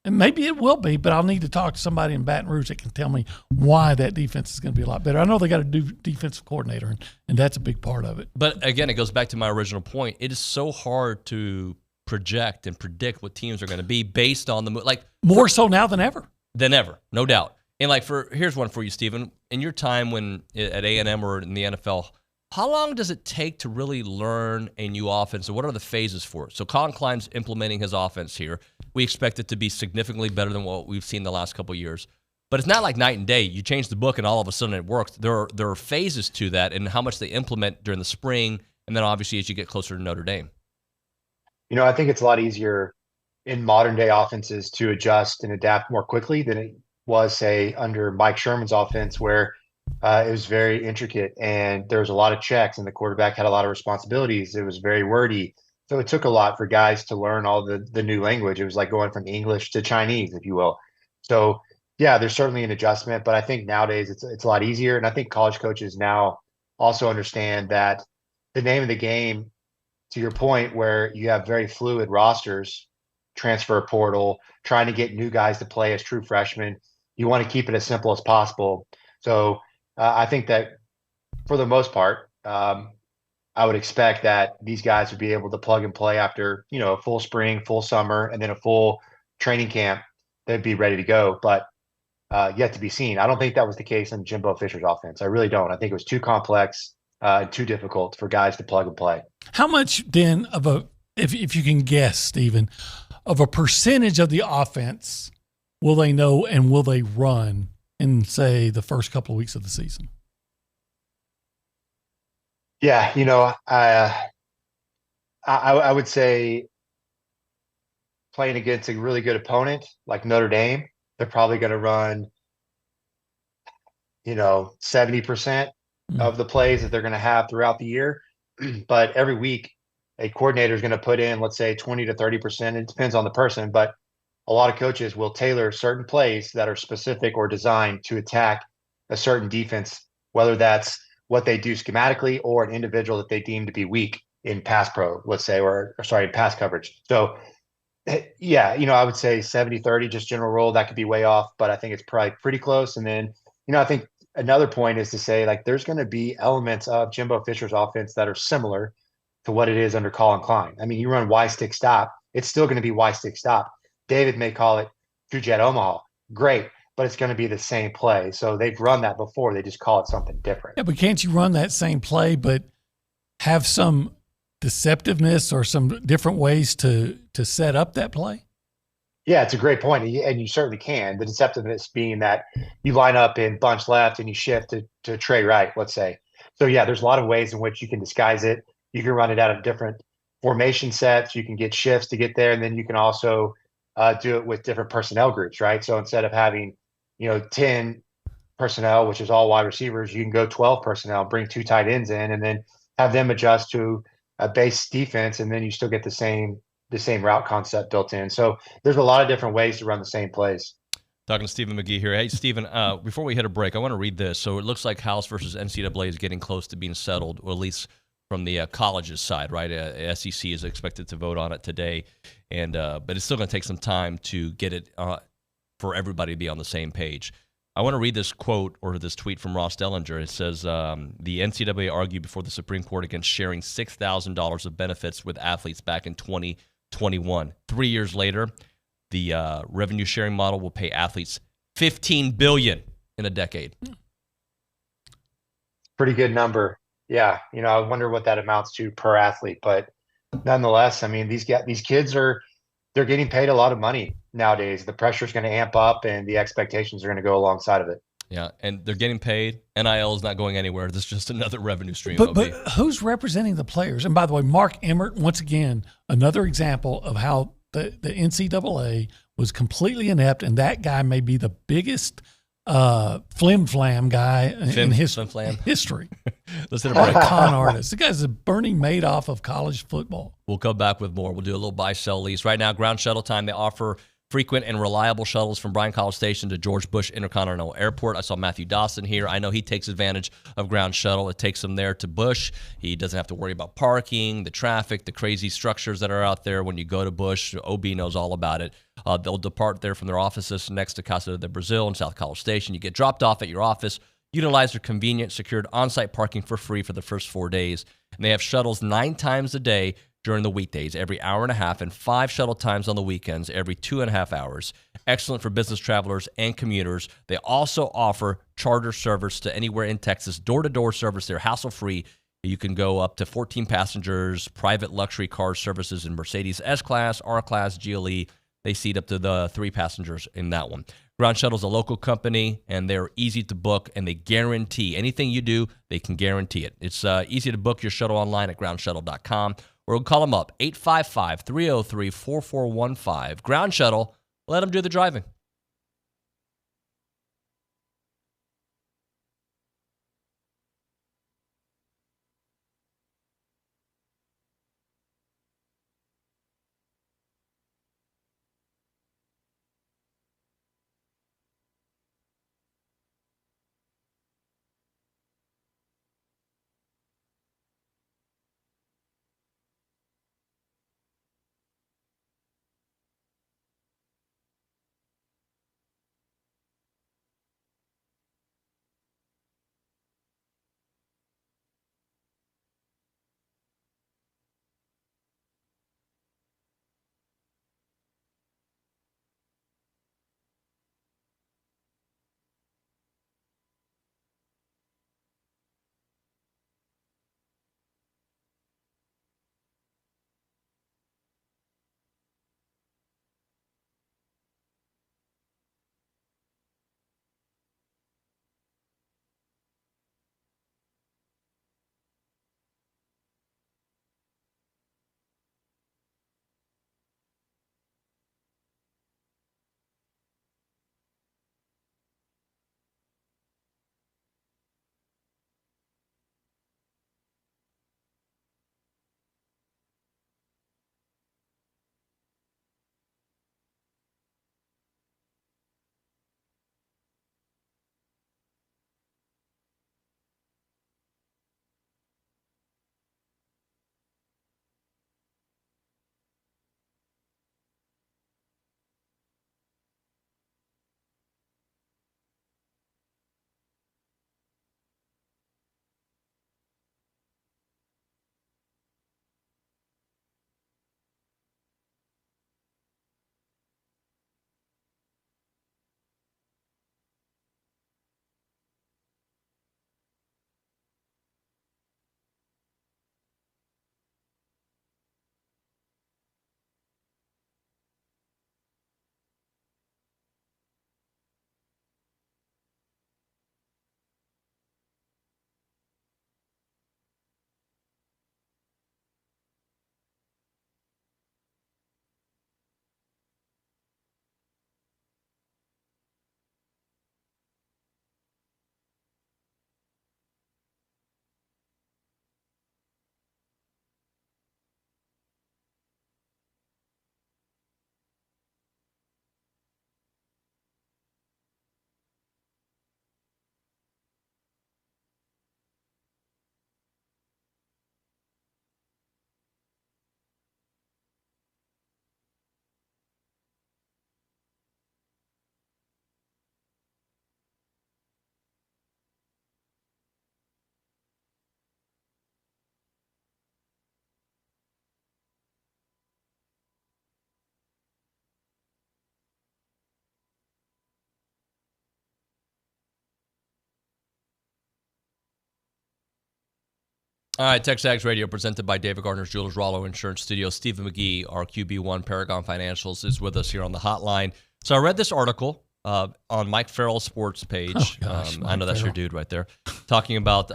And maybe it will be, but I'll need to talk to somebody in Baton Rouge that can tell me why that defense is going to be a lot better. I know they got a new defensive coordinator, and that's a big part of it. But again, it goes back to my original point. It is so hard to project and predict what teams are going to be based on the more so now than ever. Than ever, no doubt. And here's one for you, Stephen. In your time when at A&M or in the NFL, how long does it take to really learn a new offense, and what are the phases for it? So Colin Klein's implementing his offense here. We expect it to be significantly better than what we've seen the last couple of years. But it's not like night and day. You change the book and all of a sudden it works. There are phases to that and how much they implement during the spring, and then obviously as you get closer to Notre Dame. I think it's a lot easier in modern day offenses to adjust and adapt more quickly than it was, say, under Mike Sherman's offense, where it was very intricate and there was a lot of checks and the quarterback had a lot of responsibilities. It was very wordy. So it took a lot for guys to learn all the new language. It was like going from English to Chinese, if you will. So yeah, there's certainly an adjustment, but I think nowadays it's a lot easier. And I think college coaches now also understand that the name of the game, to your point, where you have very fluid rosters, transfer portal, trying to get new guys to play as true freshmen, you want to keep it as simple as possible. So I think that for the most part, I would expect that these guys would be able to plug and play after, a full spring, full summer, and then a full training camp. They'd be ready to go, but yet to be seen. I don't think that was the case in Jimbo Fisher's offense. I really don't. I think it was too complex and too difficult for guys to plug and play. How much then if you can guess, Stephen, of a percentage of the offense will they know and will they run in, say, the first couple of weeks of the season? Yeah, I would say playing against a really good opponent like Notre Dame, they're probably going to run, 70% of the plays that they're going to have throughout the year. But every week, a coordinator is going to put in, let's say, 20 to 30%. It depends on the person, but a lot of coaches will tailor certain plays that are specific or designed to attack a certain defense, whether that's what they do schematically or an individual that they deem to be weak in pass pro, let's say, or sorry, in pass coverage. So yeah, I would say 70-30, just general rule. That could be way off, but I think it's probably pretty close. And then, I think another point is to say, like, there's going to be elements of Jimbo Fisher's offense that are similar to what it is under Colin Klein. I mean, you run Y stick stop, it's still going to be Y stick stop. David may call it True Jet Omaha. Great. But it's going to be the same play. So they've run that before. They just call it something different. Yeah, but can't you run that same play but have some deceptiveness or some different ways to set up that play? Yeah, it's a great point. And you certainly can. The deceptiveness being that you line up in bunch left and you shift to tray right, let's say. So, yeah, there's a lot of ways in which you can disguise it. You can run it out of different formation sets. You can get shifts to get there. And then you can also do it with different personnel groups, right? So instead of having 10 personnel, which is all wide receivers, you can go 12 personnel, bring 2 tight ends in, and then have them adjust to a base defense, and then you still get the same route concept built in. So there's a lot of different ways to run the same plays. Talking to Stephen McGee here. Hey, Stephen, before we hit a break, I want to read this. So it looks like House versus NCAA is getting close to being settled, or at least from the college's side, right? SEC is expected to vote on it today, and but it's still going to take some time to get it for everybody to be on the same page. I want to read this quote or this tweet from Ross Dellinger. It says, the NCAA argued before the Supreme Court against sharing $6,000 of benefits with athletes back in 2021. 3 years later, the revenue sharing model will pay athletes $15 billion in a decade. Pretty good number. Yeah. I wonder what that amounts to per athlete, but nonetheless, I mean, these kids they're getting paid a lot of money nowadays. The pressure is going to amp up and the expectations are going to go alongside of it. Yeah, and they're getting paid. NIL is not going anywhere. This is just another revenue stream. But who's representing the players? And by the way, Mark Emmert, once again, another example of how the NCAA was completely inept, and that guy may be the biggest flim-flam guy in history. Let's hit a break. What a con artist. The guy's a Bernie Madoff of college football. We'll come back with more. We'll do a little buy-sell lease. Right now, ground shuttle time. They offer frequent and reliable shuttles from Bryan College Station to George Bush Intercontinental Airport. I saw Matthew Dawson here. I know he takes advantage of ground shuttle. It takes him there to Bush. He doesn't have to worry about parking, the traffic, the crazy structures that are out there when you go to Bush. OB knows all about it. They'll depart there from their offices next to Casa de Brazil and South College Station. You get dropped off at your office. Utilize their convenient, secured on-site parking for free for the first 4 days. And they have shuttles 9 times a day during the weekdays, every hour and a half, and 5 shuttle times on the weekends, every 2.5 hours. Excellent for business travelers and commuters. They also offer charter service to anywhere in Texas, door-to-door service. They're hassle-free. You can go up to 14 passengers, private luxury car services in Mercedes S-Class, R-Class, GLE. They seat up to the 3 passengers in that one. Ground Shuttle is a local company, and they're easy to book, and they guarantee anything you do, they can guarantee it. It's easy to book your shuttle online at groundshuttle.com, or call them up, 855-303-4415. Ground Shuttle, let them do the driving. All right, TexAgs Radio presented by David Gardner's Jewelers, Rollo Insurance Studio. Stephen McGee, our QB1 Paragon Financials, is with us here on the hotline. So I read this article on Mike Farrell's sports page. I know that's your dude right there. Talking about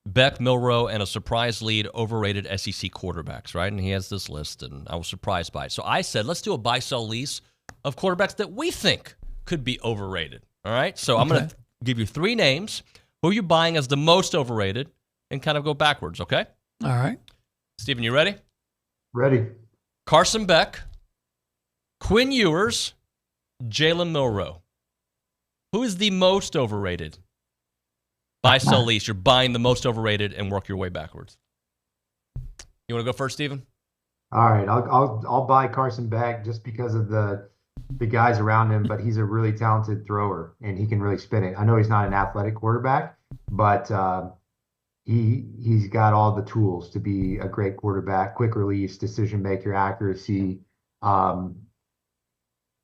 Beck, Milroe, and a surprise lead overrated SEC quarterbacks, right? And he has this list, and I was surprised by it. So I said, let's do a buy-sell lease of quarterbacks that we think could be overrated. All right? So I'm going to give you 3 names. Who are you buying as the most overrated? And kind of go backwards, okay? All right. Steven, you ready? Ready. Carson Beck, Quinn Ewers, Jalen Milroe. Who is the most overrated? Buy, sell, lease. You're buying the most overrated and work your way backwards. You want to go first, Steven? All right. I'll buy Carson Beck just because of the guys around him, but he's a really talented thrower and he can really spin it. I know he's not an athletic quarterback, but he's got all the tools to be a great quarterback, quick release, decision maker, accuracy, can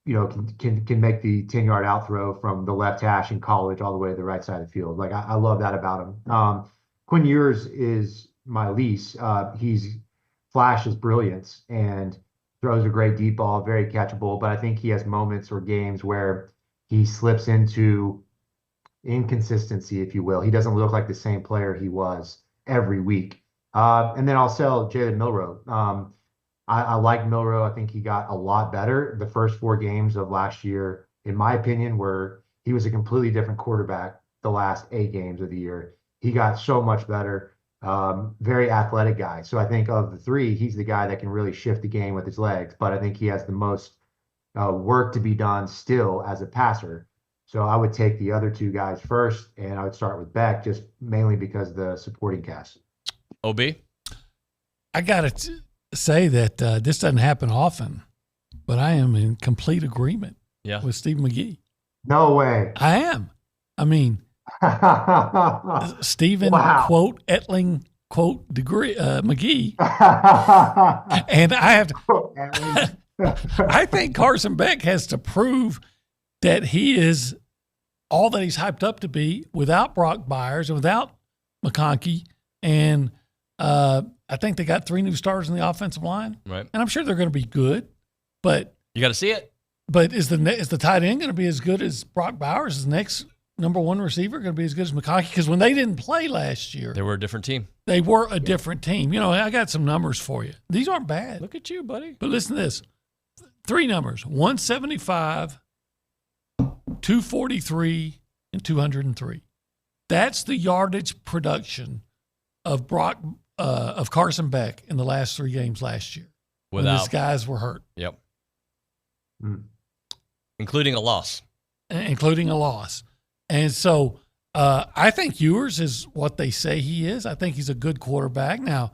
make the 10-yard out throw from the left hash in college all the way to the right side of the field. Like I love that about him. Quinn Ewers is my lease. He's flashes brilliance and throws a great deep ball, very catchable, but I think he has moments or games where he slips into inconsistency, if you will. He doesn't look like the same player he was every week. And then I'll sell Jalen Milroe. I like Milroe. I think he got a lot better. The first 4 games of last year, in my opinion, where he was a completely different quarterback the last 8 games of the year. He got so much better. Very athletic guy. So I think of the 3, he's the guy that can really shift the game with his legs, but I think he has the most work to be done still as a passer. So I would take the other 2 guys first, and I would start with Beck just mainly because of the supporting cast. OB? I got to say that this doesn't happen often, but I am in complete agreement with Steve McGee. No way. I am. I mean, Stephen, quote, Etling, quote, degree, McGee. And I have to, I think Carson Beck has to prove that he is all that he's hyped up to be without Brock Byers and without McConkey. And I think they got 3 new starters in the offensive line. Right. And I'm sure they're going to be good. But you got to see it. But is the tight end going to be as good as Brock Bowers? Is the next number 1 receiver going to be as good as McConkey? Because when they didn't play last year, they were a different team. They were a different team. You know, I got some numbers for you. These aren't bad. Look at you, buddy. But listen to this. 3 numbers, 175, 243, and 203. That's the yardage production of Carson Beck in the last 3 games last year. When these guys were hurt. Yep. Including a loss. And so I think Ewers is what they say he is. I think he's a good quarterback. Now,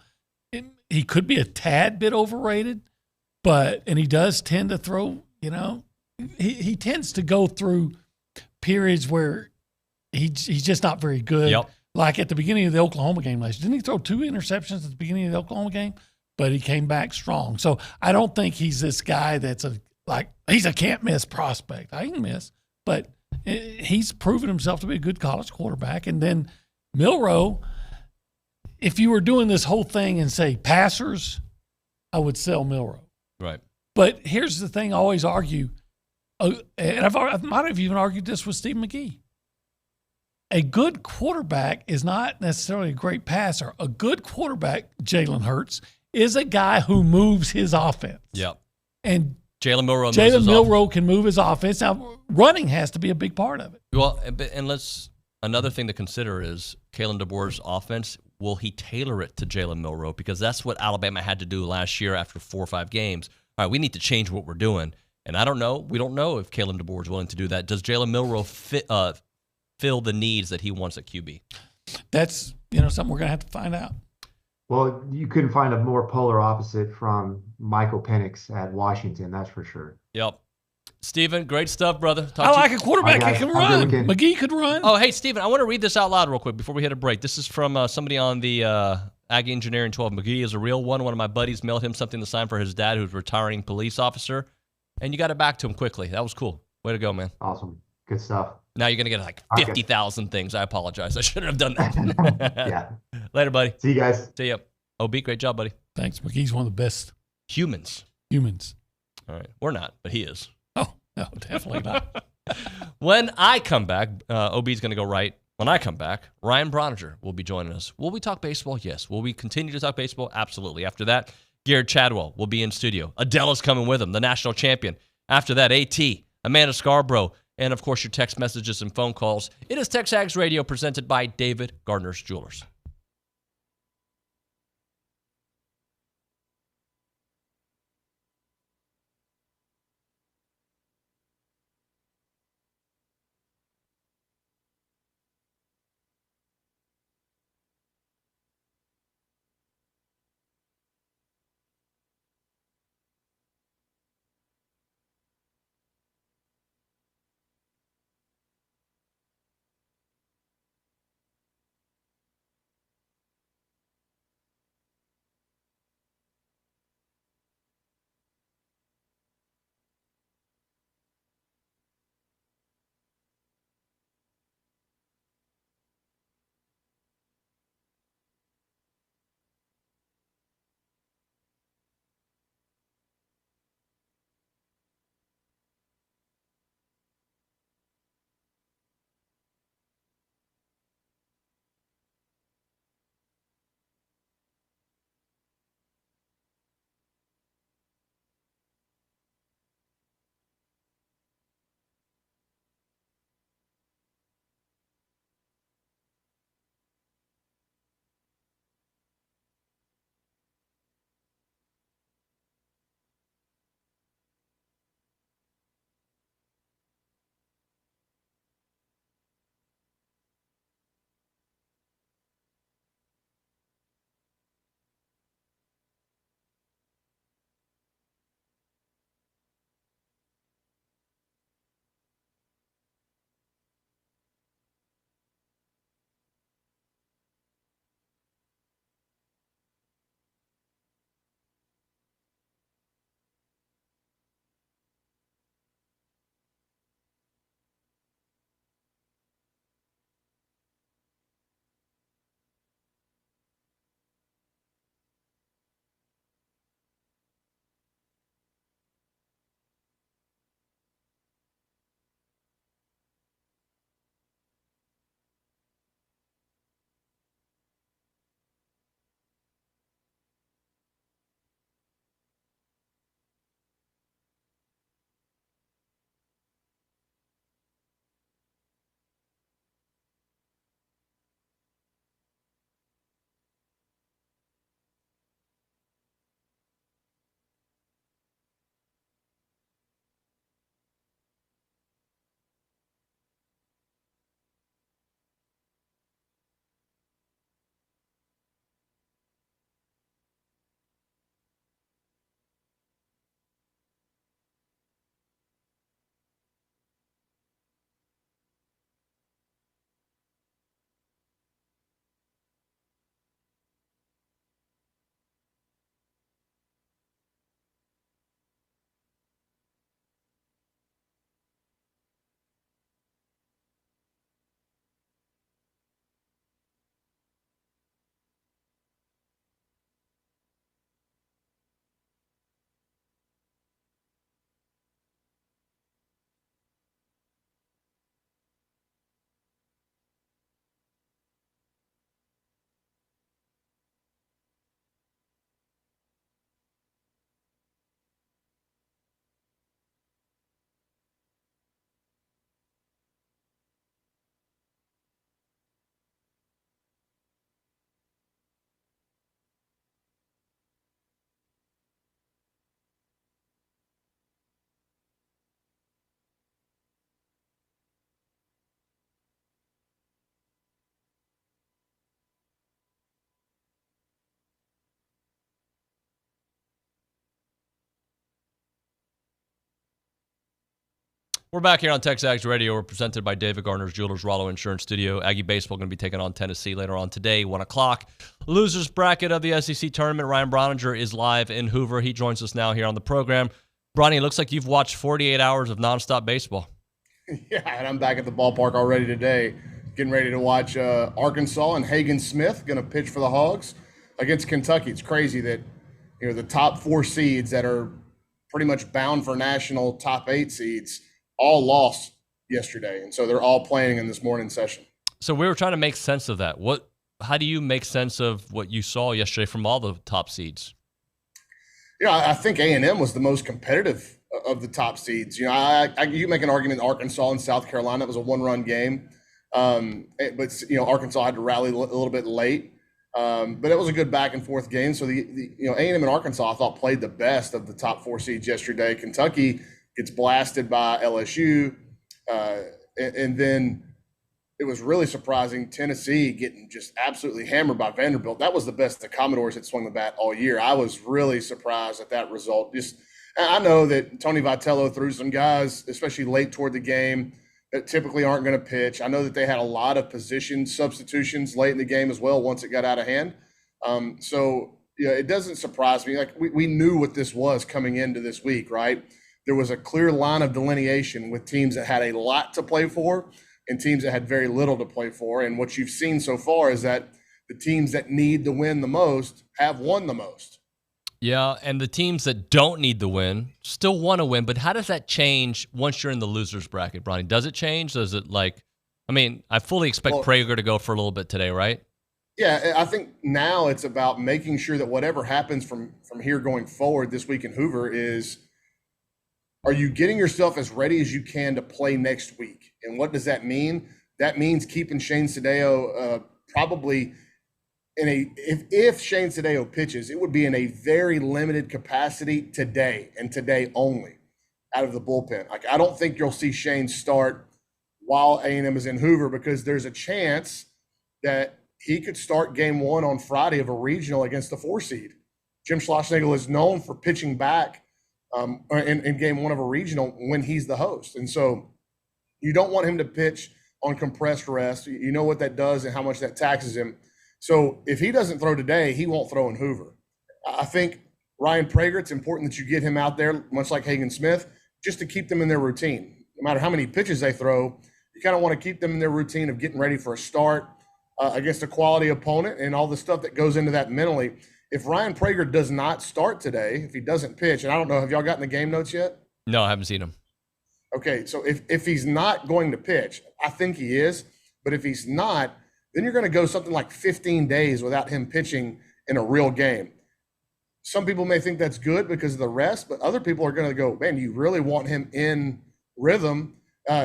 he could be a tad bit overrated, and he does tend to throw, he tends to go through periods where he's just not very good. Yep. Like at the beginning of the Oklahoma game last year. Didn't he throw 2 interceptions at the beginning of the Oklahoma game? But he came back strong. So I don't think he's this guy that's he's a can't-miss prospect. I can miss, but he's proven himself to be a good college quarterback. And then Milroe, if you were doing this whole thing and say passers, I would sell Milroe. Right. But here's the thing I always argue, and I might have even argued this with Steve McGee. A good quarterback is not necessarily a great passer. A good quarterback, Jalen Hurts, is a guy who moves his offense. Yep. And Jalen Milroe can move his offense. Now, running has to be a big part of it. Well, and another thing to consider is Kalen DeBoer's offense. Will he tailor it to Jalen Milroe? Because that's what Alabama had to do last year after 4 or 5 games. All right, we need to change what we're doing. And I don't know. We don't know if Kalen DeBoer is willing to do that. Does Jalen Milroe fill the needs that he wants at QB? That's something we're going to have to find out. Well, you couldn't find a more polar opposite from Michael Penix at Washington, that's for sure. Yep. Steven, great stuff, brother. I like a quarterback that can run. McGee could run. Oh, hey, Steven, I want to read this out loud real quick before we hit a break. This is from somebody on the Aggie Engineering 12. McGee is a real one. One of my buddies mailed him something to sign for his dad, who's a retiring police officer, and you got it back to him quickly. That was cool. Way to go, man. Awesome. Good stuff. Now you're going to get like 50,000 things. I apologize. I shouldn't have done that. Yeah. Later, buddy. See you guys. See ya. OB, great job, buddy. Thanks. McGee's one of the best Humans. All right. We're not, but he is. Oh, no, definitely not. When I come back, OB's going to go right. When I come back, Ryan Brauninger will be joining us. Will we talk baseball? Yes. Will we continue to talk baseball? Absolutely. After that, Gerrod Chadwell will be in studio. Adela's coming with him, the national champion. After that, AT, Amanda Scarborough, and, of course, your text messages and phone calls. It is TexAgs Radio presented by David Gardner's Jewelers. We're back here on TexAgs Radio. We're presented by David Gardner's Jewelers, Rollo Insurance Studio. Aggie Baseball going to be taking on Tennessee later on today, 1 o'clock. Losers bracket of the SEC tournament. Ryan Brauninger is live in Hoover. He joins us now here on the program. Brauny, it looks like you've watched 48 hours of nonstop baseball. Yeah, and I'm back at the ballpark already today. getting ready to watch Arkansas and Hagen Smith going to pitch for the Hogs against Kentucky. It's crazy that, you know, the top 4 seeds that are pretty much bound for national top 8 seeds all lost yesterday. And so they're all playing in this morning session. So we were trying to make sense of that. How do you make sense of what you saw yesterday from all the top seeds? You know, I think A&M was the most competitive of the top seeds. You know, you make an argument Arkansas and South Carolina, it was a 1-run game. But, you know, Arkansas had to rally a little bit late. But it was a good back and forth game. So you know, A&M and Arkansas, I thought, played the best of the top 4 seeds yesterday. Kentucky gets blasted by LSU. And then it was really surprising, Tennessee getting just absolutely hammered by Vanderbilt. That was the best the Commodores had swung the bat all year. I was really surprised at that result. I know that Tony Vitello threw some guys, especially late toward the game, that typically aren't going to pitch. I know that they had a lot of position substitutions late in the game as well once it got out of hand. So yeah, it doesn't surprise me. Like we knew what this was coming into this week, right? There was a clear line of delineation with teams that had a lot to play for and teams that had very little to play for. And what you've seen so far is that the teams that need to win the most have won the most. Yeah, and the teams that don't need the win still want to win. But how does that change once you're in the losers bracket, Brauny? Does it change? Does it I fully expect Prager to go for a little bit today, right? Yeah, I think now it's about making sure that whatever happens from here going forward this week in Hoover is, are you getting yourself as ready as you can to play next week? And what does that mean? That means keeping Shane Sadeo probably if Shane Sadeo pitches, it would be in a very limited capacity today and today only out of the bullpen. Like, I don't think you'll see Shane start while A&M is in Hoover, because there's a chance that he could start game 1 on Friday of a regional against the 4 seed. Jim Schlossnagle is known for pitching back in game 1 of a regional when he's the host. And so you don't want him to pitch on compressed rest. You know what that does and how much that taxes him. So if he doesn't throw today, he won't throw in Hoover. I think Ryan Prager, it's important that you get him out there, much like Hagen Smith, just to keep them in their routine. No matter how many pitches they throw, you kind of want to keep them in their routine of getting ready for a start against a quality opponent and all the stuff that goes into that mentally. If Ryan Prager does not start today, if he doesn't pitch, and I don't know, have y'all gotten the game notes yet? No, I haven't seen him. Okay, so if he's not going to pitch, I think he is, but if he's not, then you're going to go something like 15 days without him pitching in a real game. Some people may think that's good because of the rest, but other people are going to go, man, you really want him in rhythm.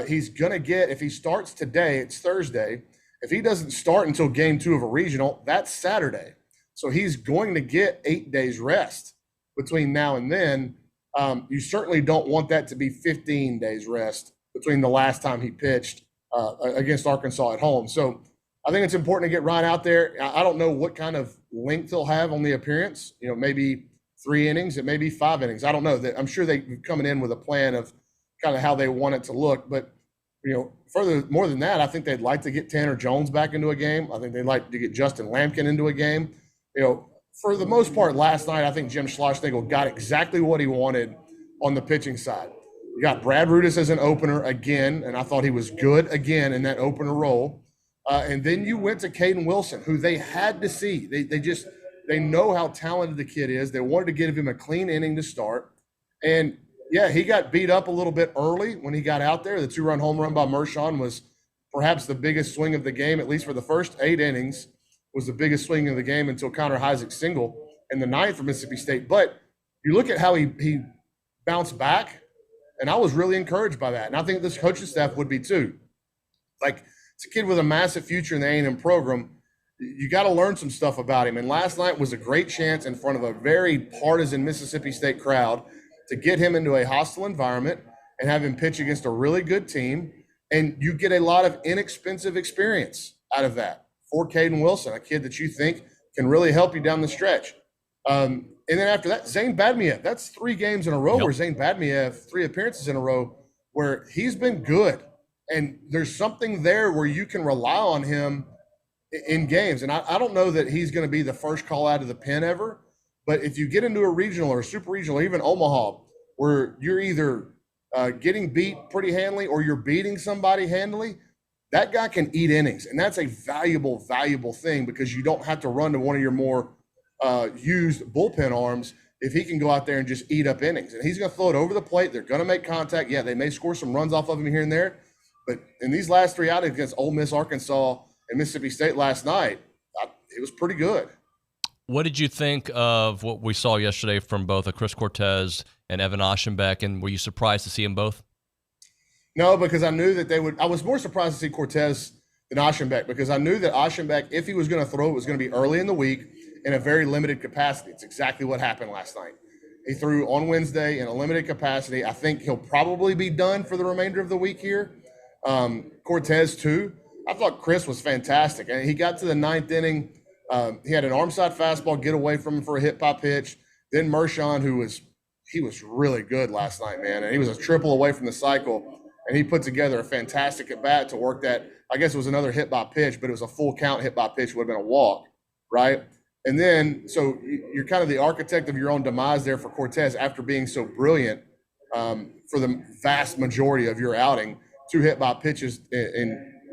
He's going to get, if he starts today, it's Thursday. If he doesn't start until game 2 of a regional, that's Saturday. So he's going to get 8 days rest between now and then. You certainly don't want that to be 15 days rest between the last time he pitched against Arkansas at home. So I think it's important to get Ryan out there. I don't know what kind of length he'll have on the appearance. You know, maybe 3 innings, it may be 5 innings. I don't know. I'm sure they're coming in with a plan of kind of how they want it to look. But, you know, more than that, I think they'd like to get Tanner Jones back into a game. I think they'd like to get Justin Lampkin into a game. You know, for the most part last night, I think Jim Schlossnagle got exactly what he wanted on the pitching side. You got Brad Rudis as an opener again, and I thought he was good again in that opener role. And then you went to Caden Wilson, who they had to see. They know how talented the kid is. They wanted to give him a clean inning to start. And, yeah, he got beat up a little bit early when he got out there. The 2-run home run by Mershon was perhaps the biggest swing of the game, at least for the first 8 innings, was the biggest swing of the game until Connor Heisek single in the 9th for Mississippi State. But you look at how he bounced back, and I was really encouraged by that. And I think this coaching staff would be too. Like, it's a kid with a massive future in the A&M program. You got to learn some stuff about him. And last night was a great chance in front of a very partisan Mississippi State crowd to get him into a hostile environment and have him pitch against a really good team. And you get a lot of inexpensive experience out of that for Caden Wilson, a kid that you think can really help you down the stretch. And then after that, Zane Badmiev. That's 3 games in a row where Zane Badmiev, 3 appearances in a row where he's been good. And there's something there where you can rely on him in games. And I don't know that he's going to be the first call out of the pen ever, but if you get into a regional or a super regional, or even Omaha, where you're either getting beat pretty handily or you're beating somebody handily, that guy can eat innings, and that's a valuable thing because you don't have to run to one of your more used bullpen arms if he can go out there and just eat up innings. And he's going to throw it over the plate. They're going to make contact. Yeah, they may score some runs off of him here and there, but in these last 3 outings against Ole Miss, Arkansas, and Mississippi State last night, it was pretty good. What did you think of what we saw yesterday from both Chris Cortez and Evan Aschenbeck, and were you surprised to see them both? No, because I knew that they would. I was more surprised to see Cortez than Aschenbeck because I knew that Aschenbeck, if he was going to throw, it was going to be early in the week in a very limited capacity. It's exactly what happened last night. He threw on Wednesday in a limited capacity. I think he'll probably be done for the remainder of the week here. Cortez, too. I thought Chris was fantastic. And he got to the 9th inning. He had an arm side fastball get away from him for a hit by pitch. Then Mershon, he was really good last night, man. And he was a triple away from the cycle. And he put together a fantastic at bat to work that. I guess it was another hit by pitch, but it was a full count hit by pitch, would have been a walk, right? And then, so you're kind of the architect of your own demise there for Cortez after being so brilliant for the vast majority of your outing. 2 hit by pitches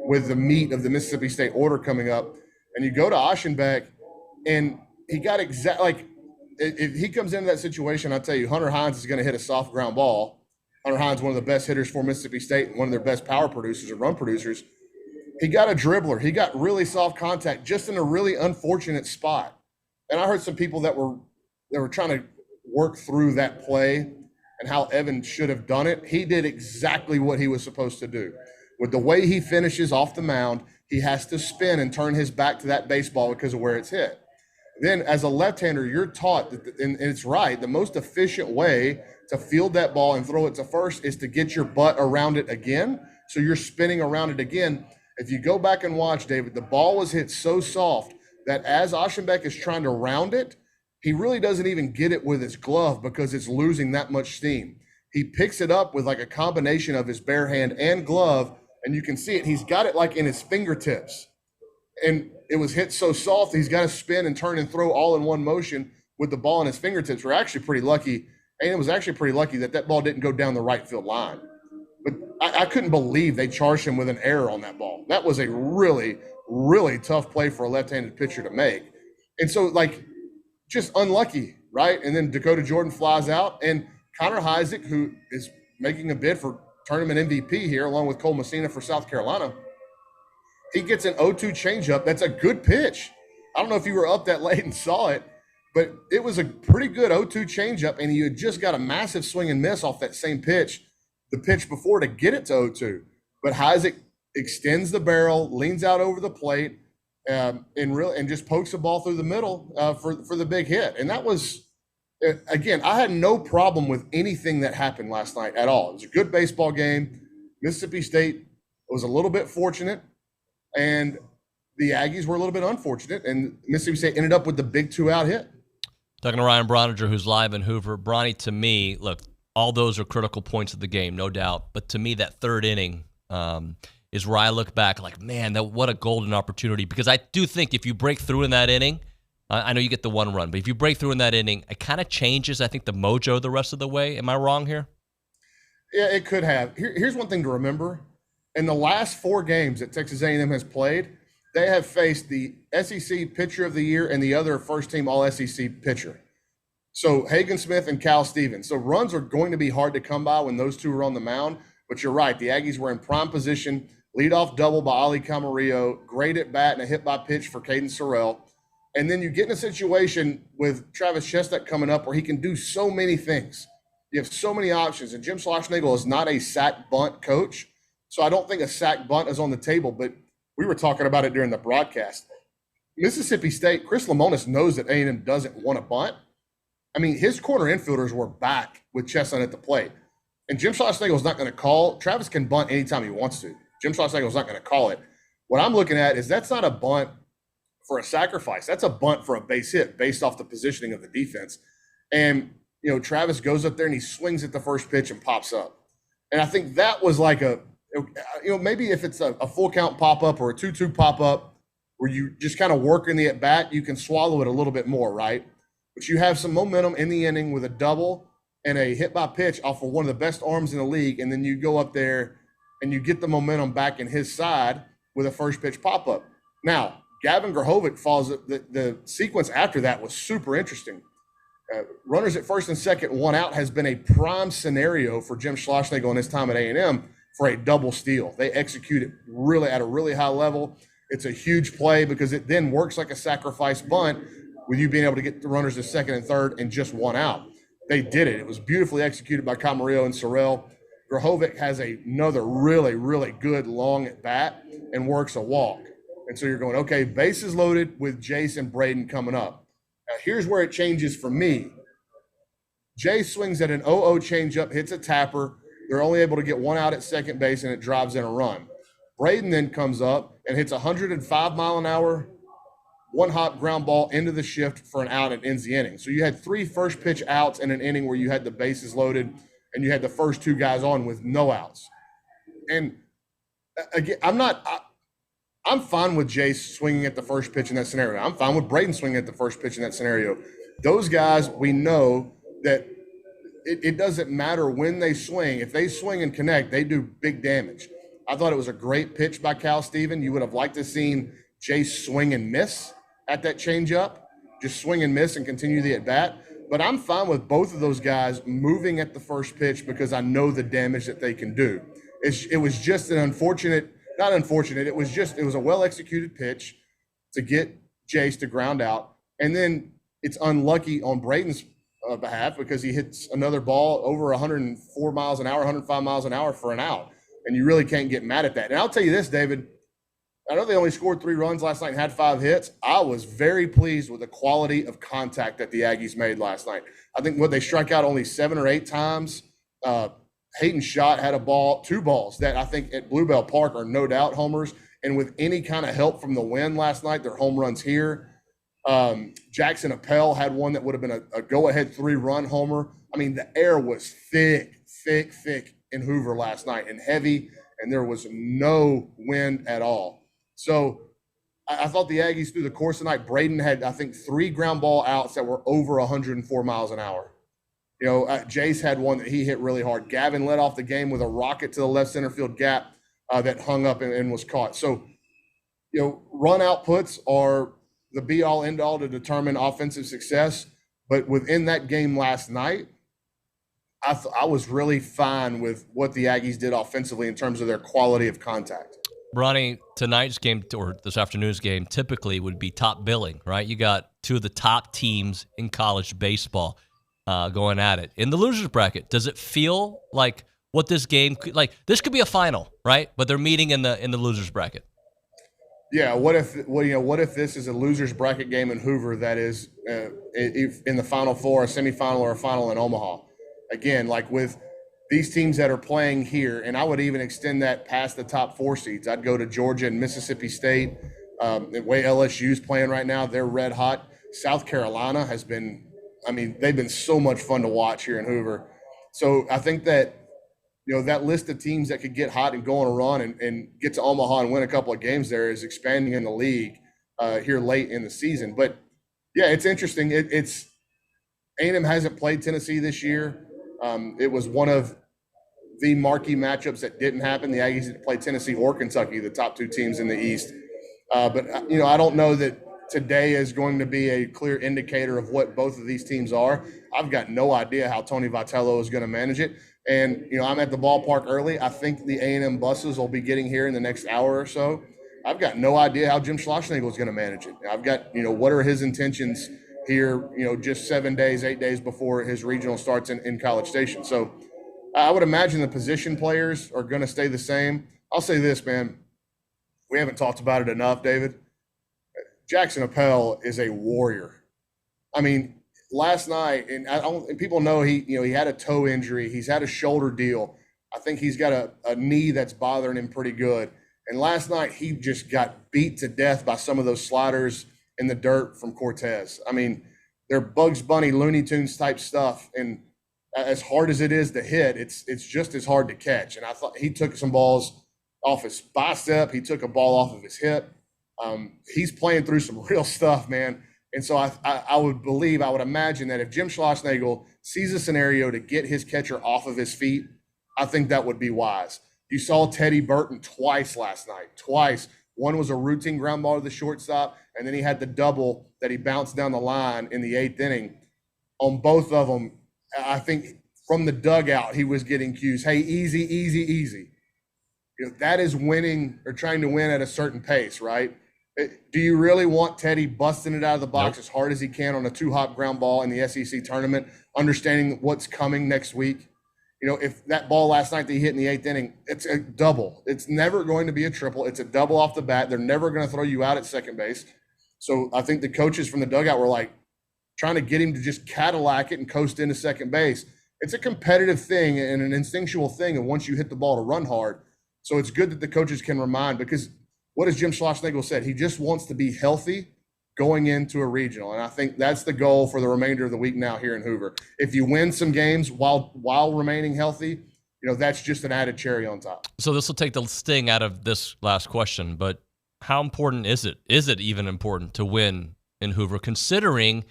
with the meat of the Mississippi State order coming up. And you go to Aschenbeck, and he got if he comes into that situation, I'll tell you, Hunter Hines is going to hit a soft ground ball. Hunter Hines, one of the best hitters for Mississippi State and one of their best power producers or run producers. He got a dribbler. He got really soft contact just in a really unfortunate spot. And I heard some people that were trying to work through that play and how Evan should have done it. He did exactly what he was supposed to do. With the way he finishes off the mound, he has to spin and turn his back to that baseball because of where it's hit. Then as a left-hander, you're taught that, and it's right, the most efficient way to field that ball and throw it to first is to get your butt around it again. So you're spinning around it again. If you go back and watch, David, the ball was hit so soft that as Aschenbeck is trying to round it, he really doesn't even get it with his glove because it's losing that much steam. He picks it up with like a combination of his bare hand and glove, and you can see it. He's got it like in his fingertips. And it was hit so soft, he's got to spin and turn and throw all in one motion with the ball in his fingertips. We're actually pretty lucky. And it was actually pretty lucky that ball didn't go down the right field line. But I couldn't believe they charged him with an error on that ball. That was a really, really tough play for a left-handed pitcher to make. And so, just unlucky, right? And then Dakota Jordan flies out. And Connor Heisek, who is making a bid for tournament MVP here, along with Cole Messina for South Carolina, he gets an 0-2 changeup. That's a good pitch. I don't know if you were up that late and saw it, but it was a pretty good 0-2 changeup, and he had just got a massive swing and miss off that same pitch, the pitch before, to get it to 0-2. But Heisek extends the barrel, leans out over the plate, and just pokes the ball through the middle for the big hit. And that was, again, I had no problem with anything that happened last night at all. It was a good baseball game. Mississippi State was a little bit fortunate, and the Aggies were a little bit unfortunate, and Mississippi State ended up with the big 2-out hit. Talking to Ryan Brauninger, who's live in Hoover. Brauny, to me, look, all those are critical points of the game, no doubt. But to me, that 3rd inning is where I look back like, man, what a golden opportunity. Because I do think if you break through in that inning, I know you get the 1 run, but if you break through in that inning, it kind of changes, I think, the mojo the rest of the way. Am I wrong here? Yeah, it could have. Here's one thing to remember. In the last 4 games that Texas A&M has played, they have faced the SEC Pitcher of the Year and the other first-team All-SEC pitcher. So Hagen Smith and Cal Stevens. So runs are going to be hard to come by when those two are on the mound. But you're right. The Aggies were in prime position. Leadoff double by Ali Camarillo. Great at bat and a hit by pitch for Caden Sorrell. And then you get in a situation with Travis Chestnut coming up where he can do so many things. You have so many options. And Jim Schlossnagle is not a sack bunt coach. So I don't think a sack bunt is on the table. But we were talking about it during the broadcast. Mississippi State, Chris Lemonis knows that A&M doesn't want to bunt. I mean, his corner infielders were back with Chestnut at the plate. And Jim Schlossnagle is not going to call. Travis can bunt anytime he wants to. Jim Schlossnagle is not going to call it. What I'm looking at is that's not a bunt for a sacrifice. That's a bunt for a base hit based off the positioning of the defense. And, Travis goes up there and he swings at the first pitch and pops up. And I think that was like maybe if it's a full count pop-up or a 2-2 pop-up where you just kind of work in the at-bat, you can swallow it a little bit more, right? But you have some momentum in the inning with a double and a hit by pitch off of one of the best arms in the league, and then you go up there and you get the momentum back in his side with a first pitch pop-up. Now, Gavin Gerhovic falls. The sequence after that was super interesting. Runners at first and second, one out has been a prime scenario for Jim Schlossnagle in his time at A&M for a double steal. They execute it really at a really high level. It's a huge play because it then works like a sacrifice bunt with you being able to get the runners to second and third and just one out. They did it. It was beautifully executed by Camarillo and Sorrell. Gerhovic has another really, really good long at bat and works a walk. And so you're going, okay, bases loaded with Jace and Braden coming up. Now, here's where it changes for me. Jace swings at an 0-0 changeup, hits a tapper. They're only able to get one out at second base, and it drives in a run. Braden then comes up and hits 105 mile an hour, one hop ground ball into the shift for an out and ends the inning. So you had 3 first pitch outs in an inning where you had the bases loaded and you had the first 2 guys on with no outs. And again, I'm fine with Jace swinging at the first pitch in that scenario. I'm fine with Braden swinging at the first pitch in that scenario. Those guys, we know that it doesn't matter when they swing. If they swing and connect, they do big damage. I thought it was a great pitch by Cal Steven. You would have liked to have seen Jace swing and miss at that changeup, just swing and miss and continue the at-bat. But I'm fine with both of those guys moving at the first pitch because I know the damage that they can do. It was just an unfortunate – not unfortunate. It was a well-executed pitch to get Jace to ground out. And then it's unlucky on Braden's behalf because he hits another ball over 104 miles an hour, 105 miles an hour for an out. And you really can't get mad at that. And I'll tell you this, David, I know they only scored 3 runs last night and had 5 hits. I was very pleased with the quality of contact that the Aggies made last night. I think they struck out only 7 or 8 times. Hayden Schott had 2 balls that I think at Bluebell Park are no doubt homers. And with any kind of help from the wind last night, they're home runs here. Jackson Appel had one that would have been a go-ahead 3-run homer. I mean, the air was thick in Hoover last night and heavy, and there was no wind at all. So I thought the Aggies through the course of the night, Braden had, I think, 3 ground ball outs that were over 104 miles an hour. You know, Jace had one that he hit really hard. Gavin led off the game with a rocket to the left center field gap that hung up and was caught. So, you know, run outputs are the be-all, end-all to determine offensive success. But within that game last night, I was really fine with what the Aggies did offensively in terms of their quality of contact. Brauny, tonight's game or this afternoon's game typically would be top billing, right? You got 2 of the top teams in college baseball going at it. In the losers bracket, does it feel like what this game like this could be a final, right? But they're meeting in the losers bracket. Yeah, what if this is a losers bracket game in Hoover that is in the Final Four, a semifinal, or a final in Omaha? Again, like with these teams that are playing here, and I would even extend that past the top 4 seeds. I'd go to Georgia and Mississippi State. The way LSU's playing right now, they're red hot. South Carolina has been, I mean, they've been so much fun to watch here in Hoover. So I think that, you know, that list of teams that could get hot and go on a run and get to Omaha and win a couple of games there is expanding in the league here late in the season. But, yeah, it's interesting. It's A&M hasn't played Tennessee this year. It was one of the marquee matchups that didn't happen. The Aggies didn't play Tennessee or Kentucky, the top 2 teams in the East. But, you know, I don't know that today is going to be a clear indicator of what both of these teams are. I've got no idea how Tony Vitello is going to manage it. And, you know, I'm at the ballpark early. I think the A&M buses will be getting here in the next hour or so. I've got no idea how Jim Schlossnagle is going to manage it. I've got, you know, what are his intentions here, you know, just 7 days, 8 days before his regional starts in College Station. So I would imagine the position players are going to stay the same. I'll say this, man. We haven't talked about it enough, David. Jackson Appel is a warrior. I mean, last night, and people know he had a toe injury. He's had a shoulder deal. I think he's got a knee that's bothering him pretty good. And last night, he just got beat to death by some of those sliders in the dirt from Cortez. I mean, they're Bugs Bunny, Looney Tunes type stuff. And as hard as it is to hit, it's just as hard to catch. And I thought he took some balls off his bicep. He took a ball off of his hip. He's playing through some real stuff, man. And so I would imagine that if Jim Schlossnagle sees a scenario to get his catcher off of his feet, I think that would be wise. You saw Teddy Burton twice last night, twice. One was a routine ground ball to the shortstop, and then he had the double that he bounced down the line in the 8th inning. On both of them, I think from the dugout, he was getting cues. Hey, easy, easy, easy. That is winning or trying to win at a certain pace, right? Do you really want Teddy busting it out of the box as hard as he can on a 2-hop ground ball in the SEC tournament, understanding what's coming next week? If that ball last night that he hit in the 8th inning, it's a double. It's never going to be a triple. It's a double off the bat. They're never going to throw you out at second base. So I think the coaches from the dugout were like trying to get him to just Cadillac it and coast into second base. It's a competitive thing and an instinctual thing. And once you hit the ball to run hard. So it's good that the coaches can remind, because what has Jim Schlossnagle said? He just wants to be healthy going into a regional. And I think that's the goal for the remainder of the week now here in Hoover. If you win some games while remaining healthy, that's just an added cherry on top. So this will take the sting out of this last question, but how important is it? Is it even important to win in Hoover, considering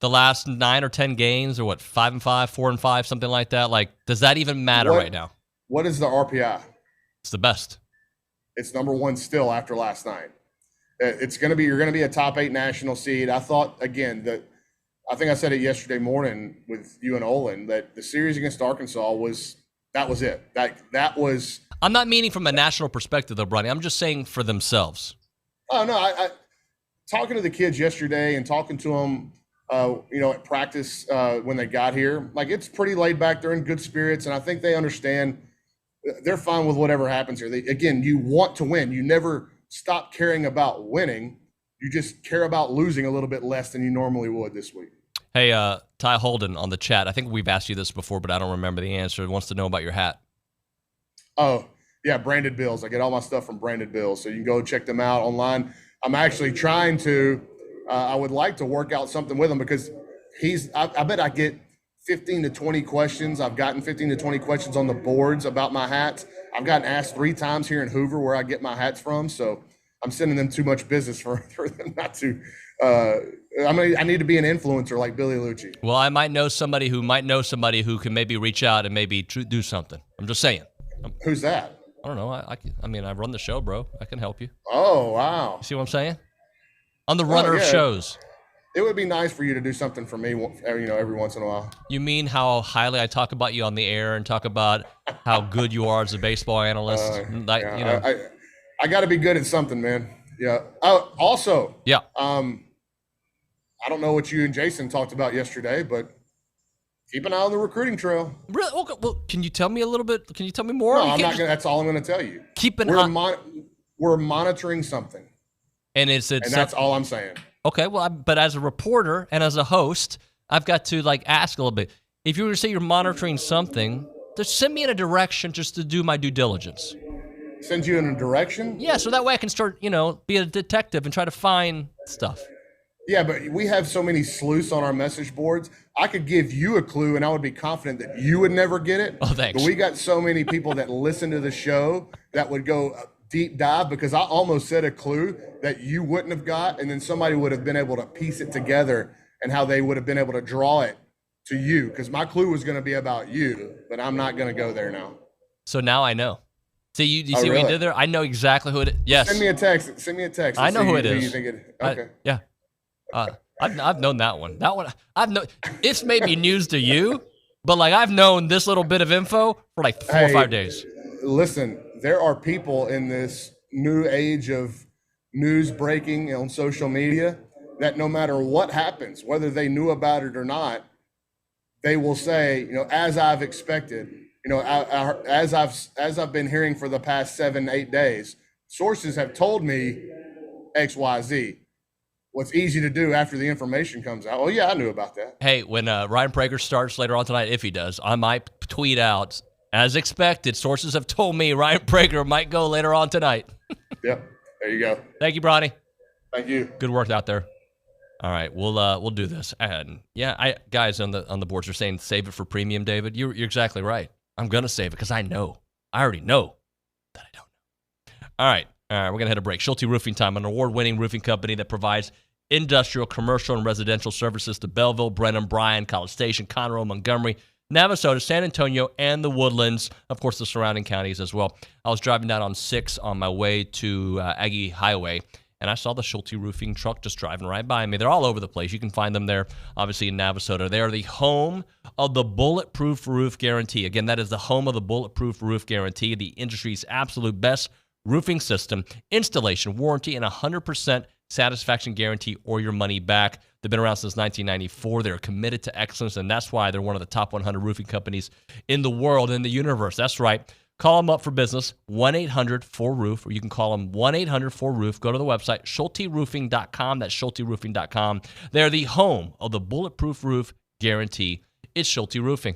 the last 9 or 10 games, or what, 5-5, 4-5, something like that? Like, does that even matter right now? What is the RPI? It's the best. It's number 1 still after last night. You're going to be a top 8 national seed. I thought, again, I think I said it yesterday morning with you and Olin, that the series against Arkansas was it. That was. I'm not meaning from a national perspective, though, Brauny. I'm just saying for themselves. Oh, no. I talking to the kids yesterday and talking to them, at practice when they got here, like, it's pretty laid back. They're in good spirits, and I think they understand. They're fine with whatever happens here. Again, you want to win. You never stop caring about winning. You just care about losing a little bit less than you normally would this week. Hey, Ty Holden on the chat. I think we've asked you this before, but I don't remember the answer. He wants to know about your hat. Oh, yeah, Branded Bills. I get all my stuff from Branded Bills, so you can go check them out online. I'm actually trying to I would like to work out something with him, because I bet I get 15 to 20 questions. I've gotten 15 to 20 questions on the boards about my hats. I've gotten asked 3 times here in Hoover where I get my hats from. So I'm sending them too much business for them not to. I need to be an influencer like Billy Lucci. Well, I might know somebody who can maybe reach out and maybe do something. I'm just saying. Who's that? I don't know. I mean, I run the show, bro. I can help you. Oh, wow. You see what I'm saying? I'm the runner of shows. It would be nice for you to do something for me, every once in a while. You mean how highly I talk about you on the air and talk about how good you are as a baseball analyst? I got to be good at something, man. Yeah. Also. Yeah. I don't know what you and Jason talked about yesterday, but keep an eye on the recruiting trail. Really? Okay. Well, can you tell me a little bit? Can you tell me more? No, I'm not gonna. That's all I'm going to tell you. Keep an eye. We're monitoring something, and that's all I'm saying. Okay, well, but as a reporter and as a host, I've got to ask a little bit. If you were to say you're monitoring something, just send me in a direction just to do my due diligence. Send you in a direction? Yeah, so that way I can start, be a detective and try to find stuff. Yeah, but we have so many sleuths on our message boards. I could give you a clue, and I would be confident that you would never get it. Oh, thanks. But we got so many people that listen to the show that would go deep dive, because I almost said a clue that you wouldn't have got, and then somebody would have been able to piece it together and how they would have been able to draw it to you, because my clue was going to be about you, but I'm not going to go there now. So now I know. See, you see really? What you did there? I know exactly who it is. Yes. Send me a text. I know who it is. You think it, okay. Yeah. I've known that one. It's maybe news to you, but I've known this little bit of info for 4 or 5 days. Listen, there are people in this new age of news breaking on social media that no matter what happens, whether they knew about it or not, they will say, as I've expected, as I've been hearing for the past 7-8 days, sources have told me X, Y, Z. What's easy to do after the information comes out? Oh, yeah, I knew about that. Hey, when Ryan Brauninger starts later on tonight, if he does, I might tweet out, as expected, sources have told me Ryan Brauninger might go later on tonight. Yep, there you go. Thank you, Brauny. Thank you. Good work out there. All right, we'll do this. And yeah, guys on the boards are saying save it for premium, David. You're exactly right. I'm gonna save it because I already know that I don't know. All right, we're gonna hit a break. Schulte Roofing Time, an award-winning roofing company that provides industrial, commercial, and residential services to Belleville, Brenham, Bryan, College Station, Conroe, Montgomery, Navasota, San Antonio, and the Woodlands, of course, the surrounding counties as well. I was driving down on 6 on my way to Aggie Highway, and I saw the Schulte Roofing truck just driving right by me. They're all over the place. You can find them there, obviously, in Navasota. They are the home of the Bulletproof Roof Guarantee. Again, that is the home of the Bulletproof Roof Guarantee, the industry's absolute best roofing system, installation, warranty, and 100% satisfaction guarantee or your money back. They've been around since 1994. They're committed to excellence, and that's why they're one of the top 100 roofing companies in the world, in the universe. That's right. Call them up for business, 1-800-4ROOF, or you can call them 1-800-4ROOF. Go to the website, schulteroofing.com. That's schulteroofing.com. They're the home of the Bulletproof Roof Guarantee. It's Schulte Roofing.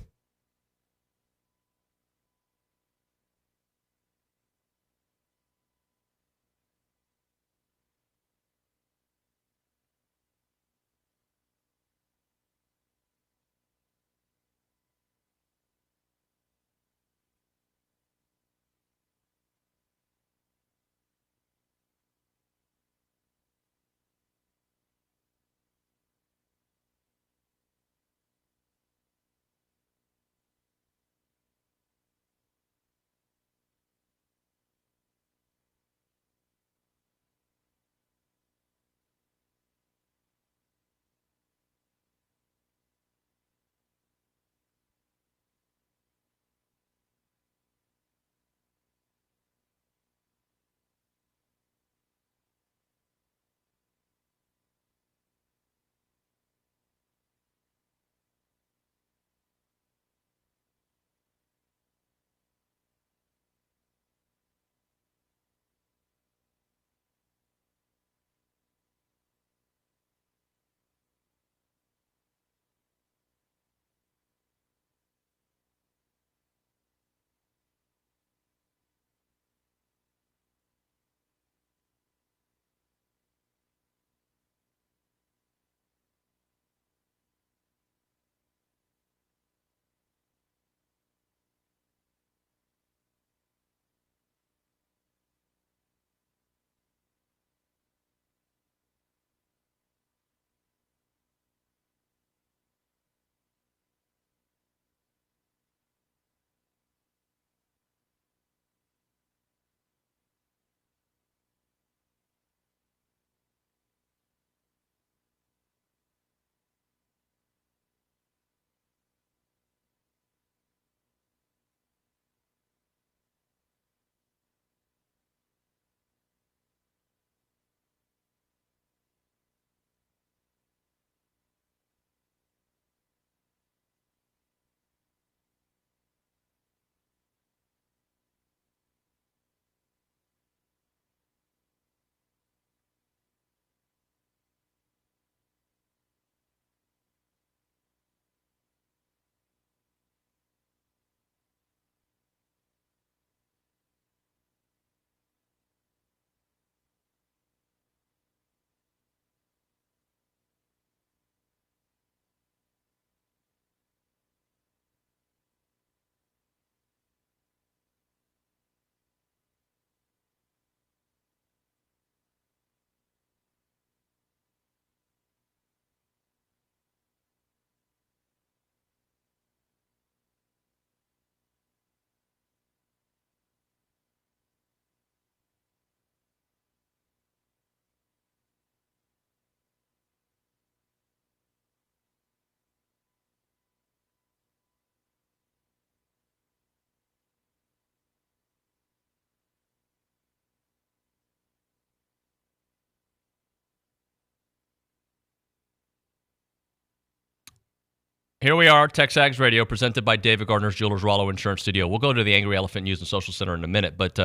Here we are, TexAgs Radio, presented by David Gardner's Jewelers Rollo Insurance Studio. We'll go to the Angry Elephant News and Social Center in a minute, but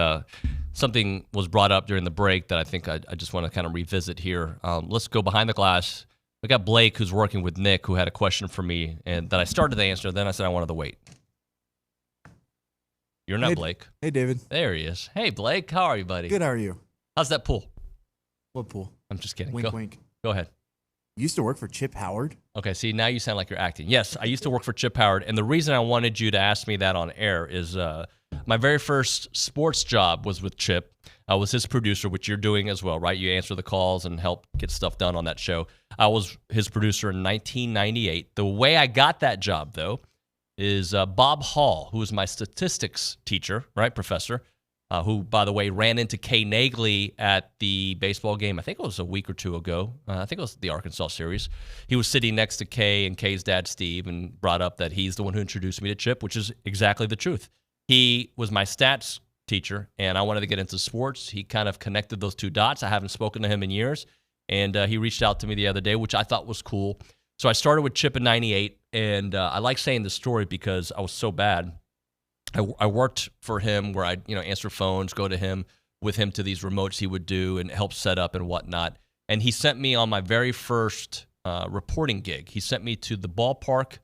something was brought up during the break that I think I just want to kind of revisit here. Let's go behind the glass. We got Blake, who's working with Nick, who had a question for me, and that I started to answer, then I said I wanted to wait. You're not Blake. Hey, David. There he is. Hey, Blake. How are you, buddy? Good, how are you? How's that pool? What pool? I'm just kidding. Wink, wink. Go ahead. You used to work for Chip Howard? Okay, see, now you sound like you're acting. Yes, I used to work for Chip Howard, and the reason I wanted you to ask me that on air is my very first sports job was with Chip. I was his producer, which you're doing as well, right? You answer the calls and help get stuff done on that show. I was his producer in 1998. The way I got that job, though, is Bob Hall, who was my statistics teacher, right, professor, who, by the way, ran into Kay Nagley at the baseball game. I think it was a week or two ago. I think it was the Arkansas series. He was sitting next to Kay and Kay's dad, Steve, and brought up that he's the one who introduced me to Chip, which is exactly the truth. He was my stats teacher, and I wanted to get into sports. He kind of connected those two dots. I haven't spoken to him in years, and he reached out to me the other day, which I thought was cool. So I started with Chip in 98, and I like saying this story because I was so bad. I worked for him where I'd answer phones, go to him with him to these remotes he would do and help set up and whatnot. And he sent me on my very first reporting gig. He sent me to the ballpark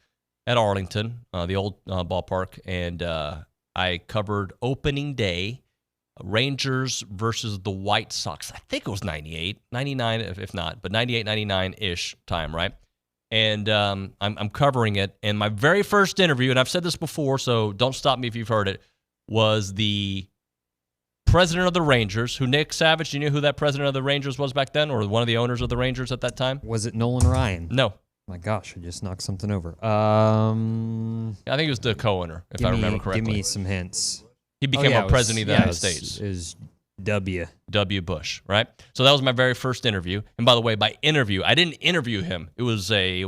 at Arlington, the old ballpark, and I covered opening day, Rangers versus the White Sox. I think it was 98, 99 if not, but 98, 99-ish time, right? And I'm covering it. And my very first interview, and I've said this before, so don't stop me if you've heard it, was the president of the Rangers, who Nick Savage, you knew who that president of the Rangers was back then, or one of the owners of the Rangers at that time? Was it Nolan Ryan? No. My gosh, I just knocked something over. I think it was the co-owner, if I remember correctly. Give me some hints. He became a president of the United States. It was W. Bush, right? So that was my very first interview. And by the way, by interview, I didn't interview him. It was I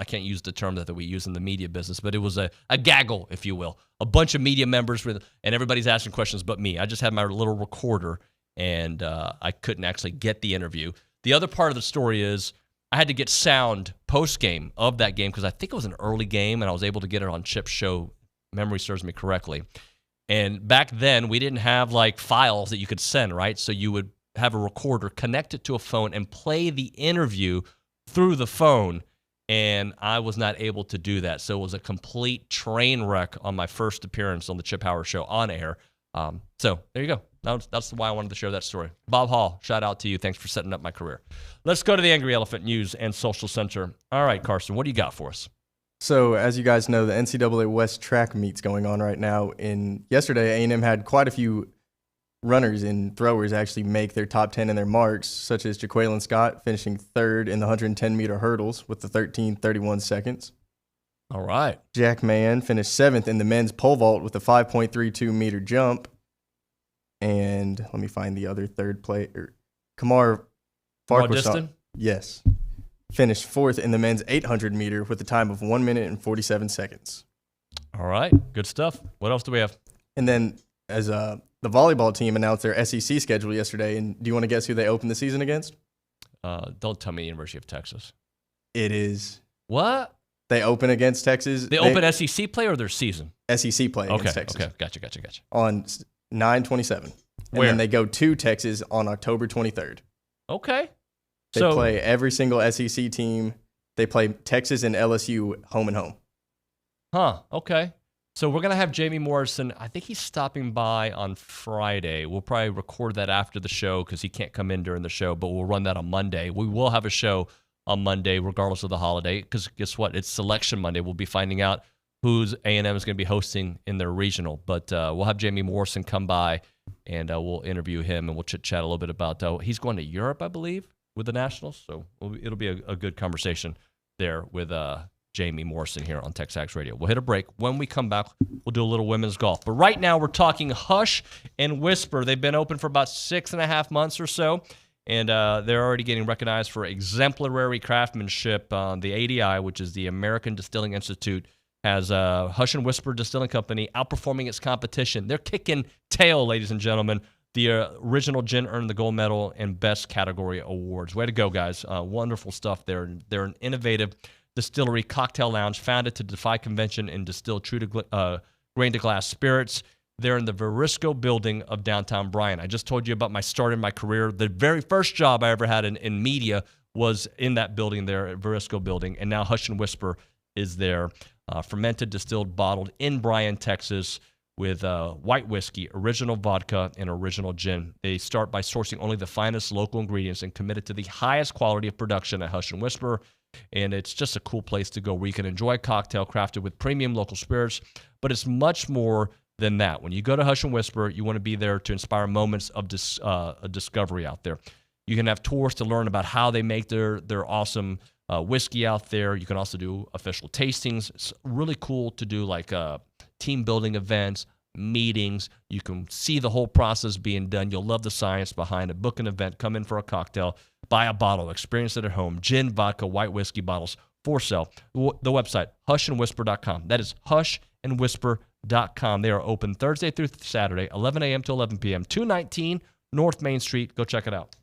can't use the term that we use in the media business, but it was a gaggle, if you will. A bunch of media members, and everybody's asking questions but me. I just had my little recorder, and I couldn't actually get the interview. The other part of the story is I had to get sound post-game of that game because I think it was an early game, and I was able to get it on Chip's show. Memory serves me correctly. And back then, we didn't have like files that you could send, right? So you would have a recorder, connect it to a phone, and play the interview through the phone. And I was not able to do that. So it was a complete train wreck on my first appearance on the Chip Howard Show on air. So there you go. That's why I wanted to share that story. Bob Hall, shout out to you. Thanks for setting up my career. Let's go to the Angry Elephant News and Social Center. All right, Carson, what do you got for us? So, as you guys know, the NCAA West track meet's going on right now. And yesterday, A&M had quite a few runners and throwers actually make their top 10 in their marks, such as Jaquaylin Scott finishing third in the 110-meter hurdles with the 13:31 seconds. All right. Jack Mann finished seventh in the men's pole vault with a 5.32-meter jump. And let me find the other third player. Kamar Farquharson. Yes. Finished fourth in the men's 800-meter with a time of 1 minute and 47 seconds. All right. Good stuff. What else do we have? And then as the volleyball team announced their SEC schedule yesterday, and do you want to guess who they opened the season against? Don't tell me University of Texas. It is. What? They open against Texas. They open SEC play or their season? SEC play against Texas. Okay. Gotcha. On 9/27. And Where? then they go to Texas on October 23rd. Okay. They play every single SEC team. They play Texas and LSU home and home. Huh. Okay. So we're going to have Jamie Morrison. I think he's stopping by on Friday. We'll probably record that after the show because he can't come in during the show, but we'll run that on Monday. We will have a show on Monday regardless of the holiday because guess what? It's Selection Monday. We'll be finding out who's A&M is going to be hosting in their regional. But we'll have Jamie Morrison come by, and we'll interview him, and we'll chit-chat a little bit about he's going to Europe, I believe, with the Nationals. So it'll be a good conversation there with Jamie Morrison here on TexAgs Radio. We'll hit a break. When we come back, we'll do a little women's golf. But right now, we're talking Hush and Whisper. They've been open for about 6.5 months or so, and they're already getting recognized for exemplary craftsmanship. The ADI, which is the American Distilling Institute, has Hush and Whisper Distilling Company outperforming its competition. They're kicking tail, ladies and gentlemen. The original gin earned the gold medal and best category awards. Way to go, guys. Wonderful stuff there. They're an innovative distillery cocktail lounge founded to defy convention and distill true to grain to glass spirits. They're in the Verisco building of downtown Bryan. I just told you about my start in my career. The very first job I ever had in media was in that building there at Verisco building, and now Hush and Whisper is there. Fermented, distilled, bottled in Bryan, Texas, with white whiskey, original vodka, and original gin. They start by sourcing only the finest local ingredients and committed to the highest quality of production at Hush and Whisper. And it's just a cool place to go where you can enjoy a cocktail crafted with premium local spirits. But it's much more than that. When you go to Hush and Whisper, you want to be there to inspire moments of a discovery out there. You can have tours to learn about how they make their awesome whiskey out there. You can also do official tastings. It's really cool to do like team building events, meetings. You can see the whole process being done. You'll love the science behind it. Book an event, come in for a cocktail, buy a bottle, experience it at home. Gin, vodka, white whiskey bottles for sale. The website, hushandwhisper.com. That is hushandwhisper.com. They are open Thursday through Saturday, 11 a.m. to 11 p.m., 219 North Main Street. Go check it out.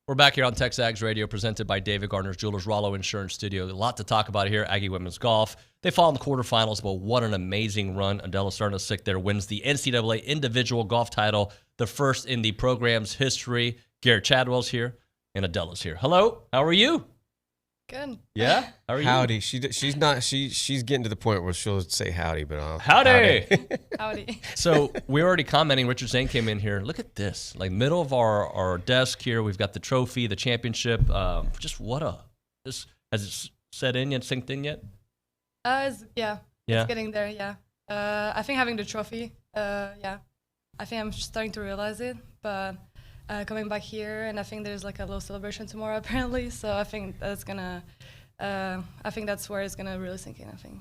We're back here on TexAgs Radio, presented by David Gardner's Jewelers, Rollo Insurance Studio. A lot to talk about here. Aggie women's golf. They fall in the quarterfinals, but what an amazing run. Adela Cernousek there wins the NCAA individual golf title, the first in the program's history. Garrett Chadwell's here, and Adela's here. Hello, how are you? Good. Yeah? How are you? Howdy. She's getting to the point where she'll say howdy, but howdy. Howdy. So we're already commenting. Richard Zane came in here. Look at this. Like middle of our desk here, we've got the trophy, the championship. Just has it set in yet, synced in yet? It's Yeah. getting there, yeah. I think having the trophy, I think I'm starting to realize it, but coming back here, and I think there's like a little celebration tomorrow apparently. So I think that's where it's gonna really sink in. I think.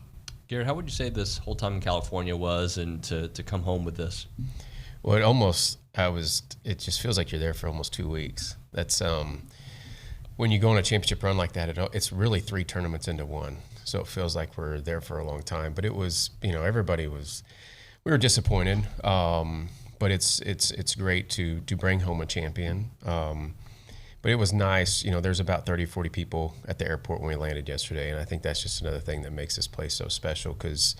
Gerrod, how would you say this whole time in California was, and to come home with this? Well, it just feels like you're there for almost 2 weeks. That's when you go on a championship run like that, it's really 3 tournaments into one. So it feels like we're there for a long time. But it was, we were disappointed. But it's great to bring home a champion. But it was nice. There's about 30, 40 people at the airport when we landed yesterday. And I think that's just another thing that makes this place so special, because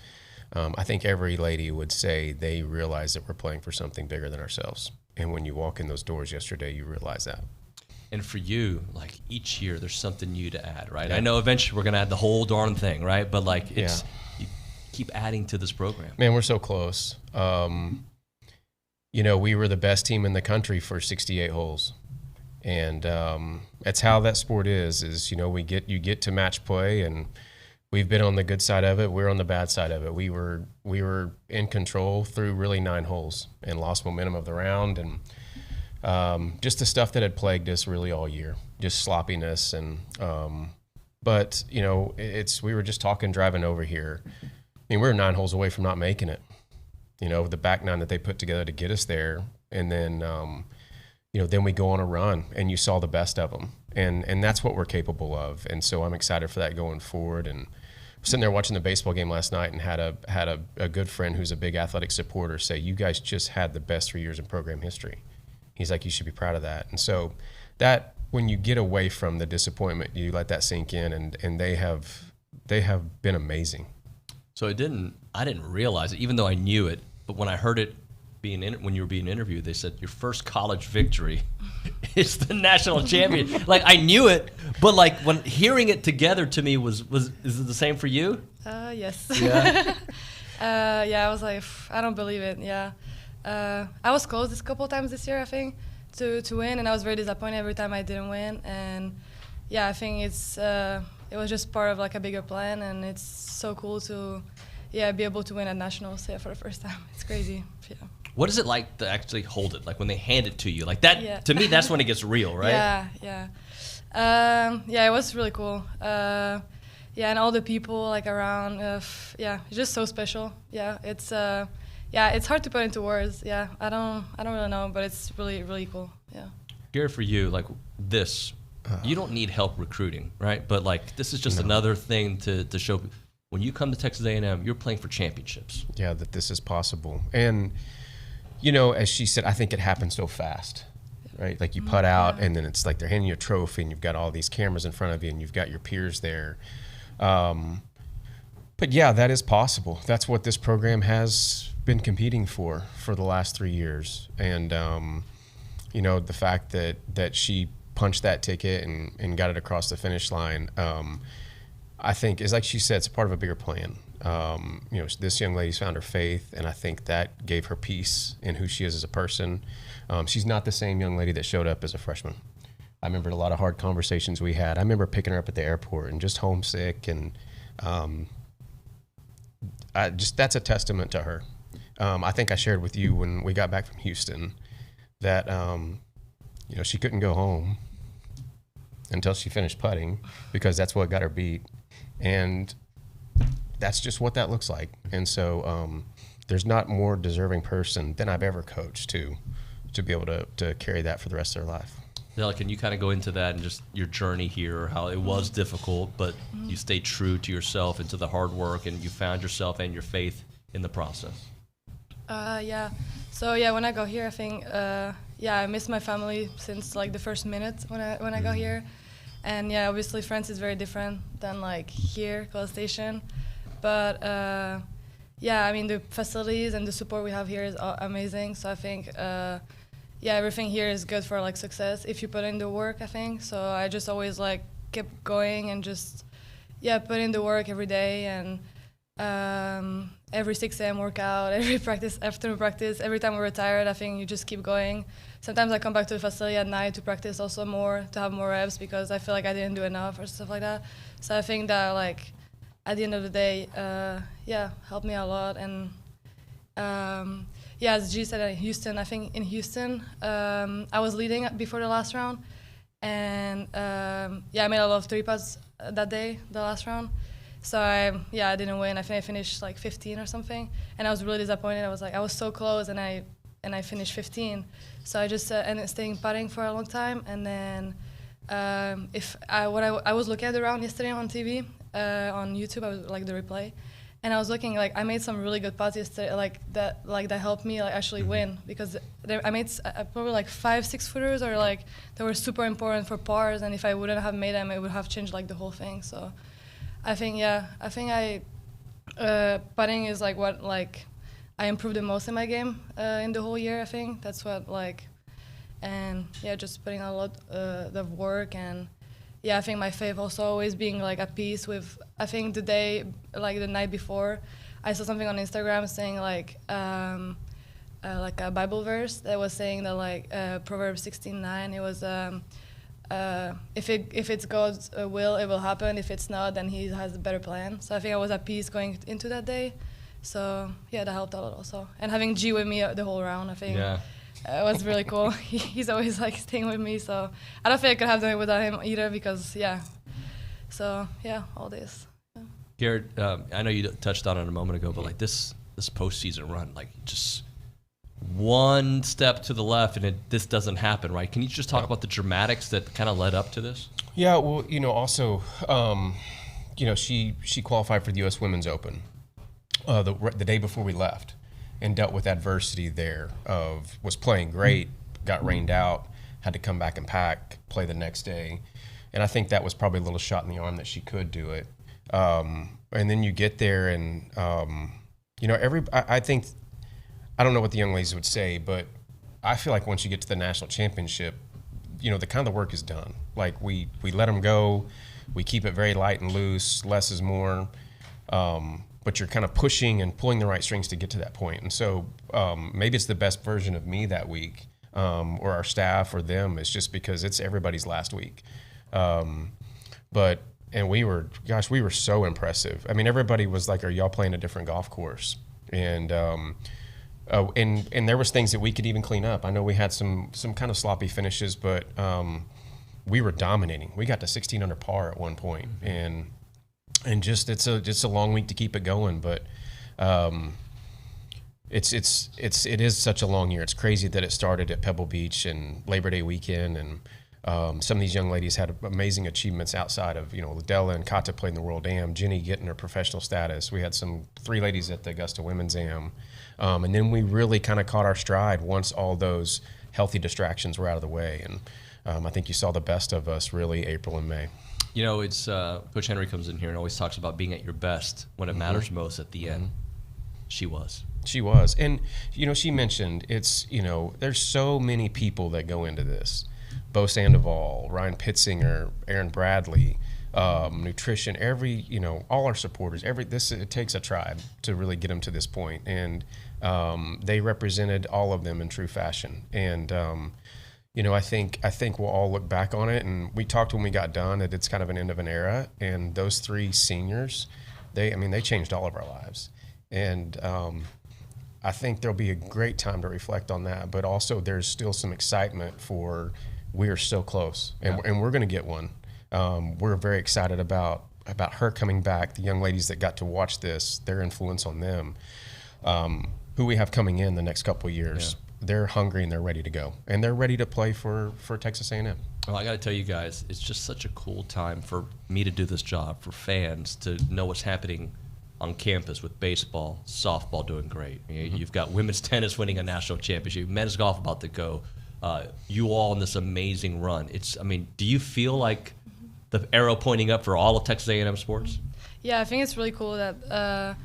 I think every lady would say they realize that we're playing for something bigger than ourselves. And when you walk in those doors yesterday, you realize that. And for you, like each year, there's something new to add, right? Yeah. I know eventually we're going to add the whole darn thing, right? But like you keep adding to this program. Man, we're so close. We were the best team in the country for 68 holes. And that's how that sport is you get to match play, and we've been on the good side of it. We're on the bad side of it. We were in control through really 9 holes and lost momentum of the round, and just the stuff that had plagued us really all year, just sloppiness. And but we were just talking driving over here. I mean, we were 9 holes away from not making it. The back 9 that they put together to get us there, and then then we go on a run, and you saw the best of them, and that's what we're capable of. And so I'm excited for that going forward. And sitting there watching the baseball game last night, and had a good friend who's a big athletic supporter say, "You guys just had the best 3 years in program history." He's like, "You should be proud of that." And so that, when you get away from the disappointment, you let that sink in, and they have been amazing. So I didn't realize it, even though I knew it. But when I heard it when you were being interviewed, they said your first college victory is the national champion. Like, I knew it, but like when hearing it together to me is it the same for you? Yes. Yeah. I was like, I don't believe it. Yeah. I was close a couple times this year, I think, to win, and I was very disappointed every time I didn't win. And yeah, I think it was just part of like a bigger plan, and it's so cool to be able to win at nationals for the first time. It's crazy. Yeah. What is it like to actually hold it? Like when they hand it to you, like that. Yeah. To me, that's when it gets real, right? Yeah. It was really cool. And all the people like around. It's just so special. Yeah, it's hard to put into words. Yeah, I don't really know, but it's really, really cool. Yeah. Gerrod, for you, like this, you don't need help recruiting, right? But like this is just another thing to show. When you come to Texas A&M, you're playing for championships. Yeah, that this is possible. And as she said, I think it happens so fast, right? Like you putt out, and then it's like they're handing you a trophy, and you've got all these cameras in front of you, and you've got your peers there. But yeah, that is possible. That's what this program has been competing for the last 3 years. And the fact that she punched that ticket and got it across the finish line, I think is, like she said, it's a part of a bigger plan. This young lady's found her faith, and I think that gave her peace in who she is as a person. She's not the same young lady that showed up as a freshman. I remember a lot of hard conversations we had. I remember picking her up at the airport and just homesick, and that's a testament to her. I think I shared with you when we got back from Houston that she couldn't go home until she finished putting, because that's what got her beat. And that's just what that looks like. And so there's not more deserving person than I've ever coached to be able to carry that for the rest of their life. Adela, can you kind of go into that and just your journey here, how it was difficult, but you stayed true to yourself and to the hard work, and you found yourself and your faith in the process? So when I got here, I think I miss my family since like the first minute when I got here. And obviously France is very different than like here, College Station. But the facilities and the support we have here is amazing. So I think everything here is good for like success if you put in the work, I think. So I just always like kept going and just put in the work every day, and every 6 a.m. workout, every afternoon practice, every time we're tired, I think you just keep going. Sometimes I come back to the facility at night to practice also more, to have more reps, because I feel like I didn't do enough or stuff like that. So I think that like at the end of the day, helped me a lot. And yeah, as G said, in Houston, I think in Houston, I was leading before the last round. And yeah, I made a lot of 3-putts that day, the last round. So I didn't win. I think I finished like 15 or something. And I was really disappointed. I was so close, and I finished 15. So I just ended up staying putting for a long time. And then I was looking at the round yesterday on TV, on YouTube, I was like the replay. And I was looking, like, I made some really good putts yesterday, that helped me actually win, because I made probably like 5-6 footers, or like they were super important for pars, and if I wouldn't have made them, it would have changed like the whole thing. So I think putting is like what I improved the most in my game in the whole year. I think that's what and yeah, just putting a lot of work. And yeah, I think my faith also always being like at peace with, I think the night before, I saw something on Instagram saying like a Bible verse that was saying that Proverbs 16:9, it was if it's God's will, it will happen. If it's not, then He has a better plan. So I think I was at peace going into that day. So yeah, that helped a lot also. And having G with me the whole round, I think. Yeah. It was really cool. He's always like staying with me, so I don't think I could have done it without him either, because so yeah, all this. Yeah. Gerrod, I know you touched on it a moment ago, but like this postseason run, like just one step to the left and this doesn't happen, right? Can you just talk about the dramatics that kind of led up to this? Yeah, well, also, she qualified for the U.S. Women's Open the day before we left, and dealt with adversity there was playing great, got rained out, had to come back and play the next day. And I think that was probably a little shot in the arm that she could do it. And then you get there and, I think, I don't know what the young ladies would say, but I feel like once you get to the national championship, the kind of work is done. Like we let them go, we keep it very light and loose, less is more. But you're kind of pushing and pulling the right strings to get to that point. And so maybe it's the best version of me that week, or our staff or them. It's just because it's everybody's last week. And we were so impressive. I mean, everybody was like, are y'all playing a different golf course? And there was things that we could even clean up. I know we had some kind of sloppy finishes, but we were dominating. We got to 16 under par at one point. And just it's a long week to keep it going, but it is such a long year. It's crazy that it started at Pebble Beach and Labor Day weekend, and some of these young ladies had amazing achievements outside of Adela and Kata playing the World Am, Jenny getting her professional status. We had 3 ladies at the Augusta Women's Am, and then we really kind of caught our stride once all those healthy distractions were out of the way. And I think you saw the best of us really April and May. It's Coach Henry comes in here and always talks about being at your best when it matters most at the end. She was. And, she mentioned there's so many people that go into this. Bo Sandoval, Ryan Pitzinger, Aaron Bradley, nutrition, all our supporters, it takes a tribe to really get them to this point. And they represented all of them in true fashion. And, I think we'll all look back on it, and we talked when we got done that it's kind of an end of an era. And those 3 seniors, they changed all of our lives. And I think there'll be a great time to reflect on that. But also, there's still some excitement for we are so close, and we're going to get one. We're very excited about her coming back. The young ladies that got to watch this, their influence on them, who we have coming in the next couple of years. Yeah. They're hungry and they're ready to go, and they're ready to play for Texas A&M. Well, I got to tell you guys, it's just such a cool time for me to do this job, for fans to know what's happening on campus with baseball, softball doing great. You've got women's tennis winning a national championship, men's golf about to go. You all in this amazing run. Do you feel like the arrow pointing up for all of Texas A&M sports? Yeah, I think it's really cool that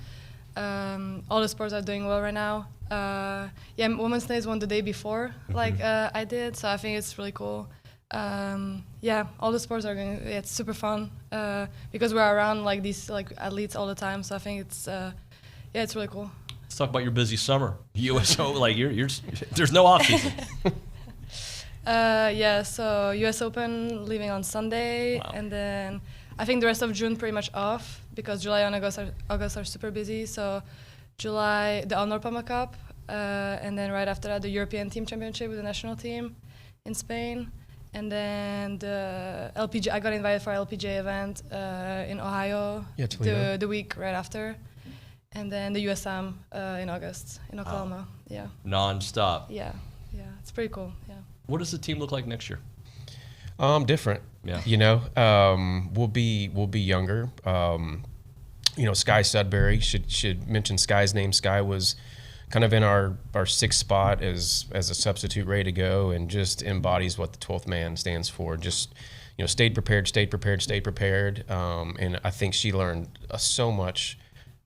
all the sports are doing well right now. Women's tennis won the day before, I did, so I think it's really cool. All the sports are going. It's super fun because we're around these athletes all the time. So I think it's it's really cool. Let's talk about your busy summer. USO, there's no off season. So US Open leaving on Sunday, and then I think the rest of June pretty much off because July and August are super busy. So July, the Honor Palma Cup, and then right after that, the European Team Championship with the national team in Spain. And then the LPG, I got invited for an LPGA event in Ohio the week right after. And then the USM in August in Oklahoma. Yeah. Non-stop. Yeah. It's pretty cool. Yeah. What does the team look like next year? Different. Yeah. We'll be younger. Sky Sudbury, should mention Sky's name. Sky was kind of in our sixth spot as a substitute ready to go, and just embodies what the 12th man stands for. Just, stayed prepared. And I think she learned so much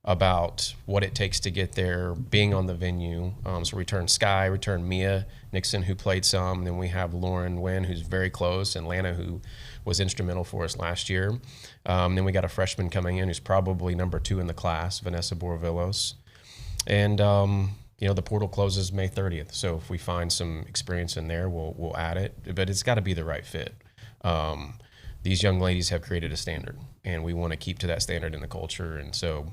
about what it takes to get there, being on the venue. So return Sky, return Mia Nixon, who played some. And then we have Lauren Nguyen, who's very close, and Lana, who was instrumental for us last year. Then we got a freshman coming in who's probably number 2 in the class, Vanessa Borvillos. And, the portal closes May 30th. So if we find some experience in there, we'll add it. But it's got to be the right fit. These young ladies have created a standard, and we want to keep to that standard in the culture. And so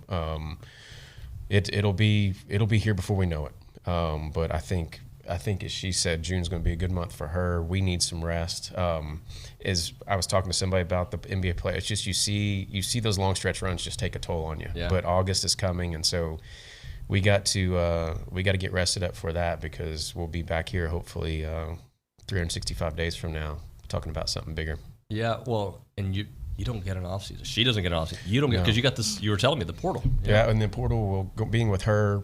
it'll be here before we know it. But I think as she said, June's going to be a good month for her. We need some rest. As I was talking to somebody about the NBA play, it's just you see those long stretch runs just take a toll on you. Yeah. But August is coming, and so we got to get rested up for that, because we'll be back here hopefully 365 days from now talking about something bigger. Yeah, well, and you don't get an off season. She doesn't get an off season. You don't get, because you got this. You were telling me the portal. Yeah, and the portal being with her,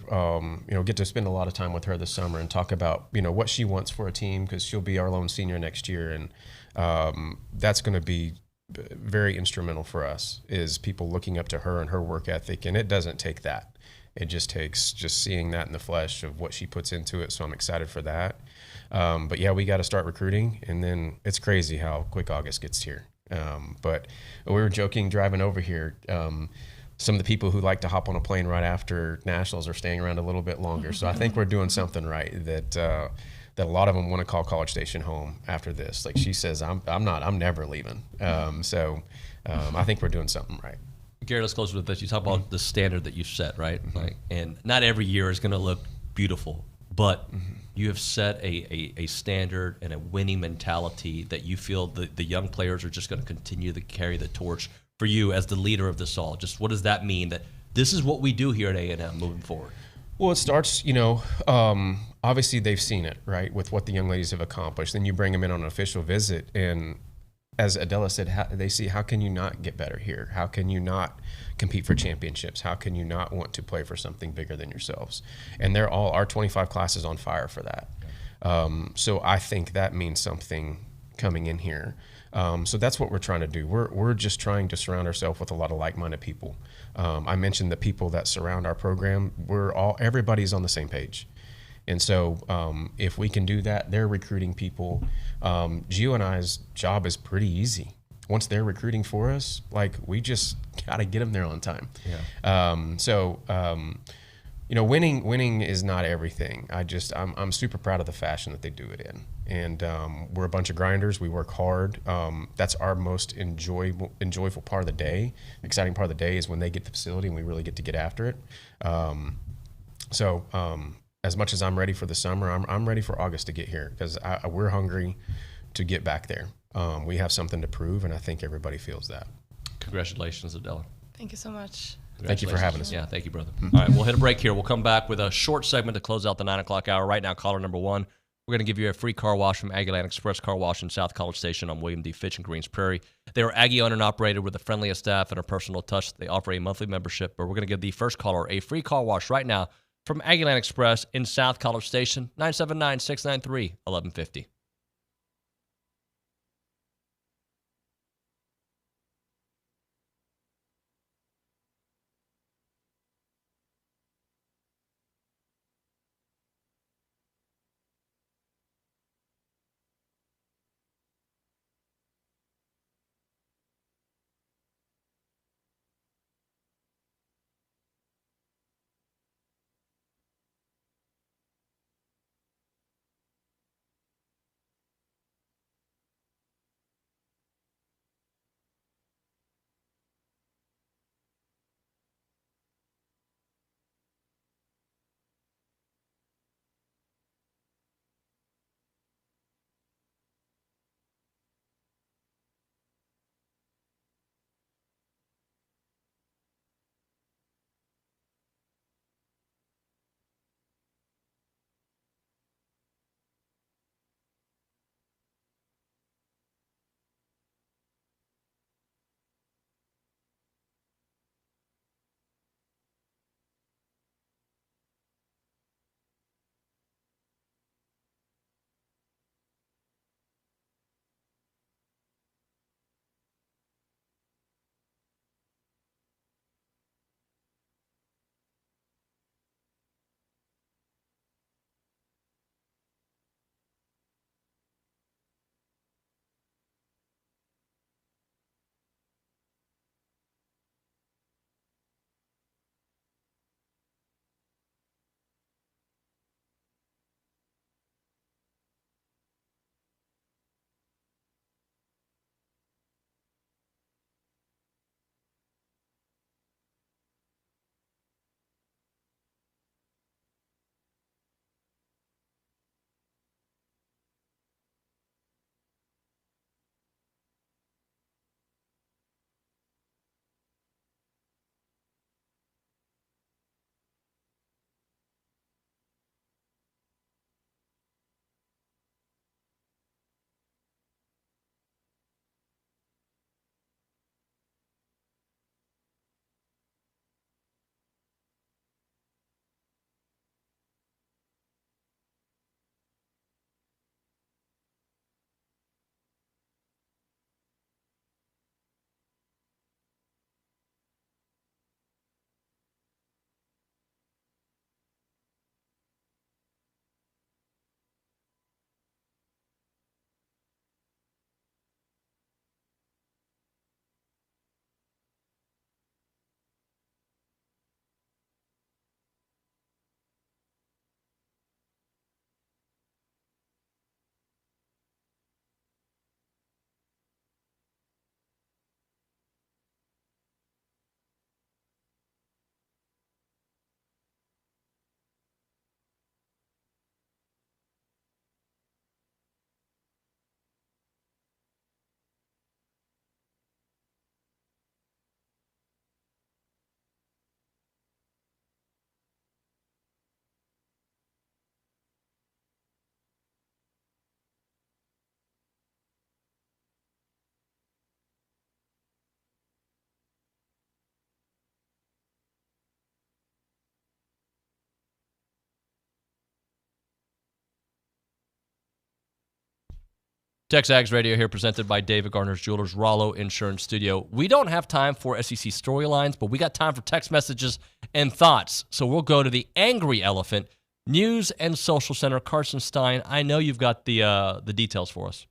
get to spend a lot of time with her this summer and talk about what she wants for a team, because she'll be our lone senior next year, and that's going to be very instrumental for us. Is people looking up to her and her work ethic, and it doesn't take that. It just takes just seeing that in the flesh of what she puts into it. So I'm excited for that. But yeah, we got to start recruiting, and then it's crazy how quick August gets here. But we were joking driving over here. Some of the people who like to hop on a plane right after nationals are staying around a little bit longer. So I think we're doing something right. That a lot of them want to call College Station home after this. Like she says, I'm never leaving. I think we're doing something right. Gerrod, let's close with this. You talk about the standard that you've set, right? Like, and not every year is going to look beautiful, but you have set a standard and a winning mentality that you feel the young players are just going to continue to carry the torch for you as the leader of this all. Just what does that mean, that this is what we do here at A&M moving forward? Well, it starts, obviously they've seen it, right, with what the young ladies have accomplished. Then you bring them in on an official visit, and as Adela said, they see, how can you not get better here? How can you not compete for championships? How can you not want to play for something bigger than yourselves? And they're all, our 25 class is on fire for that. So I think that means something coming in here. So that's what we're trying to do. We're just trying to surround ourselves with a lot of like-minded people. I mentioned the people that surround our program. Everybody's on the same page. And so if we can do that, they're recruiting people. Gio and I's job is pretty easy. Once they're recruiting for us, we just got to get them there on time. Yeah. Winning is not everything. I'm super proud of the fashion that they do it in. And we're a bunch of grinders. We work hard. That's our most enjoyable part of the day. Exciting part of the day is when they get the facility and we really get to get after it. As much as I'm ready for the summer, I'm ready for August to get here, because we're hungry to get back there. We have something to prove, and I think everybody feels that. Congratulations, Adela. Thank you so much. Thank you for having us. Yeah, thank you, brother. All right, we'll hit a break here. We'll come back with a short segment to close out the 9 o'clock hour. Right now, caller number 1. We're going to give you a free car wash from Aggie Land Express Car Wash in South College Station on William D. Fitch in Greens Prairie. They are Aggie owned and operated with the friendliest staff and a personal touch. They offer a monthly membership, but we're going to give the first caller a free car wash right now from Aggie Land Express in South College Station, 979-693-1150. TexAgs Radio here, presented by David Gardner's Jewelers, Rollo Insurance Studio. We don't have time for SEC storylines, but we got time for text messages and thoughts. So we'll go to the angry elephant, News and Social Center. Carson Stein, I know you've got the details for us.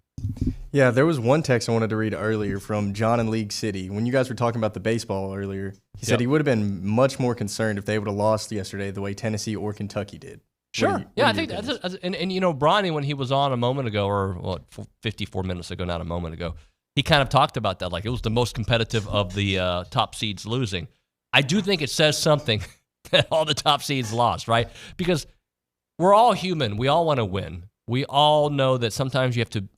Yeah, there was one text I wanted to read earlier from John in League City. When you guys were talking about the baseball earlier, he said he would have been much more concerned if they would have lost yesterday the way Tennessee or Kentucky did. Sure. I think that's and you know, Brauny, when he was on a moment ago, or 54 minutes ago, not a moment ago, he kind of talked about that. Like, it was the most competitive of the top seeds losing. I do think it says something that all the top seeds lost, right? Because we're all human. We all want to win. We all know that sometimes you have to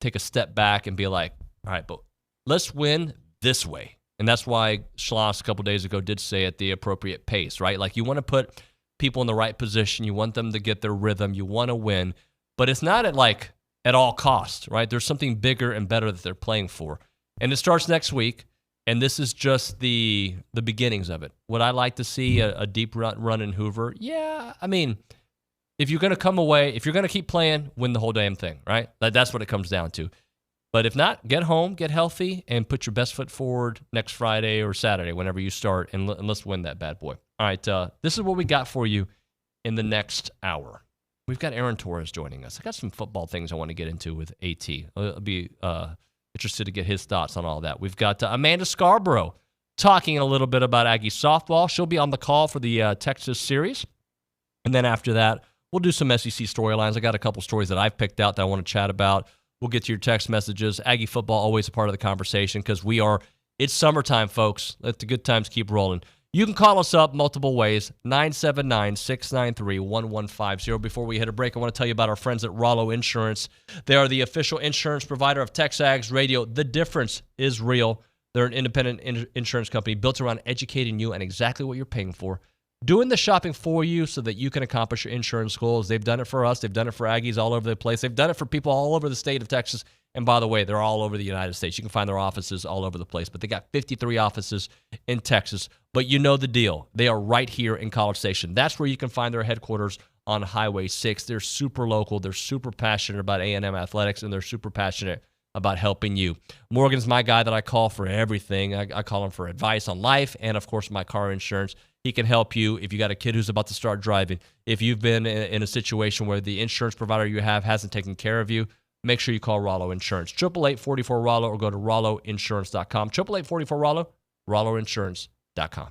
take a step back and be like, all right, but let's win this way. And that's why Schloss a couple days ago did say at the appropriate pace, right? Like, you want to put people in the right position. You want them to get their rhythm. You want to win. But it's not at all costs, right? There's something bigger and better that they're playing for. And it starts next week, and this is just the beginnings of it. Would I like to see a deep run in Hoover? Yeah, I mean, if you're going to come away, if you're going to keep playing, win the whole damn thing, right? That's what it comes down to. But if not, get home, get healthy, and put your best foot forward next Friday or Saturday, whenever you start, and let's win that bad boy. All right, this is what we got for you in the next hour. We've got Aaron Torres joining us. I got some football things I want to get into with AT. I'll be interested to get his thoughts on all that. We've got Amanda Scarborough talking a little bit about Aggie softball. She'll be on the call for the Texas series. And then after that, we'll do some SEC storylines. I got a couple stories that I've picked out that I want to chat about. We'll get to your text messages. Aggie football, always a part of the conversation because it's summertime, folks. Let the good times keep rolling. You can call us up multiple ways, 979-693-1150. Before we hit a break, I want to tell you about our friends at Rollo Insurance. They are the official insurance provider of TexAgs Radio. The difference is real. They're an independent insurance company built around educating you on exactly what you're paying for, doing the shopping for you so that you can accomplish your insurance goals. They've done it for us. They've done it for Aggies all over the place. They've done it for people all over the state of Texas. And by the way, they're all over the United States. You can find their offices all over the place. But they got 53 offices in Texas. But you know the deal. They are right here in College Station. That's where you can find their headquarters on Highway 6. They're super local. They're super passionate about A&M athletics, and they're super passionate about helping you. Morgan's my guy that I call for everything. I call him for advice on life and, of course, my car insurance. He can help you if you got a kid who's about to start driving. If you've been in a situation where the insurance provider you have hasn't taken care of you, make sure you call Rollo Insurance. 888-44-ROLLO or go to rolloinsurance.com. 888-44-ROLLO, rolloinsurance.com.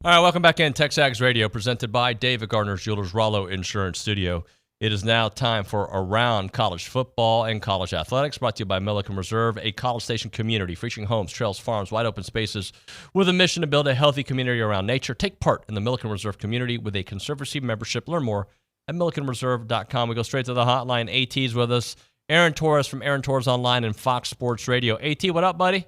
All right, welcome back in. TexAgs Radio, presented by David Gardner's Jewelers Rollo Insurance Studio. It is now time for Around College Football and College Athletics, brought to you by Milliken Reserve, a College Station community featuring homes, trails, farms, wide open spaces with a mission to build a healthy community around nature. Take part in the Milliken Reserve community with a Conservancy membership. Learn more at millikenreserve.com. We go straight to the hotline. AT's with us. Aaron Torres from Aaron Torres Online and Fox Sports Radio. AT, what up, buddy?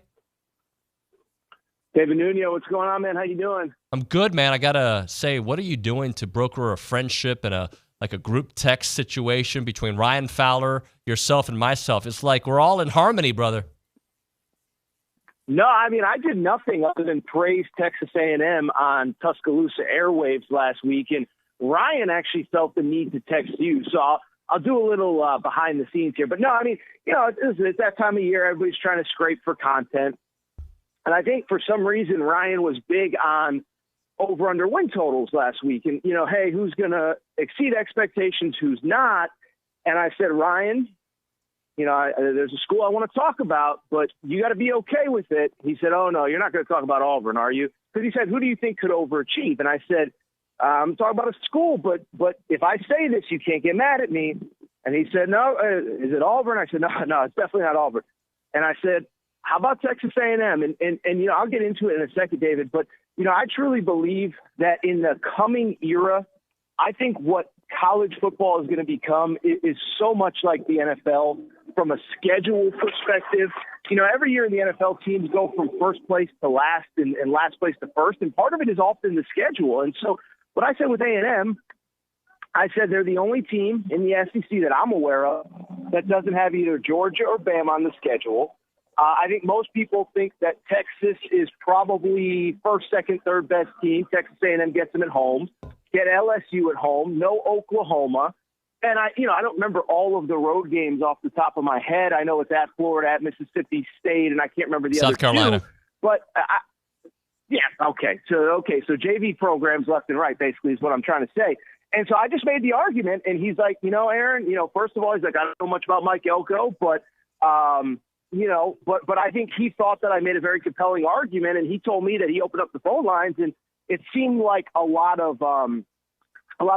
David Nuño, what's going on, man? How you doing? I'm good, man. I got to say, what are you doing to broker a friendship and a group text situation between Ryan Fowler, yourself, and myself? It's like we're all in harmony, brother. No, I mean, I did nothing other than praise Texas A&M on Tuscaloosa airwaves last week, and Ryan actually felt the need to text you. So I'll do a little behind the scenes here. But no, I mean, it's that time of year. Everybody's trying to scrape for content. And I think for some reason, Ryan was big on over-under win totals last week. And, hey, who's going to exceed expectations, who's not? And I said, Ryan, there's a school I want to talk about, but you got to be okay with it. He said, oh, no, you're not going to talk about Auburn, are you? Because he said, who do you think could overachieve? And I said, I'm talking about a school, but if I say this, you can't get mad at me. And he said, no, is it Auburn? I said, no, it's definitely not Auburn. And I said, how about Texas A&M? And I'll get into it in a second, David, but I truly believe that in the coming era, I think what college football is going to become is so much like the NFL from a schedule perspective. Every year in the NFL, teams go from first place to last and last place to first, and part of it is often the schedule. And so what I said with A&M, I said they're the only team in the SEC that I'm aware of that doesn't have either Georgia or Bama on the schedule. I think most people think that Texas is probably first, second, third best team. Texas A&M gets them at home. Get LSU at home. No Oklahoma. And I don't remember all of the road games off the top of my head. I know it's at Florida, at Mississippi State, and I can't remember the South other Carolina. two. But okay. So JV programs left and right basically is what I'm trying to say. And so I just made the argument, and he's like, Aaron, first of all, he's like, I don't know much about Mike Elko, but but I think he thought that I made a very compelling argument, and he told me that he opened up the phone lines, and it seemed like a lot of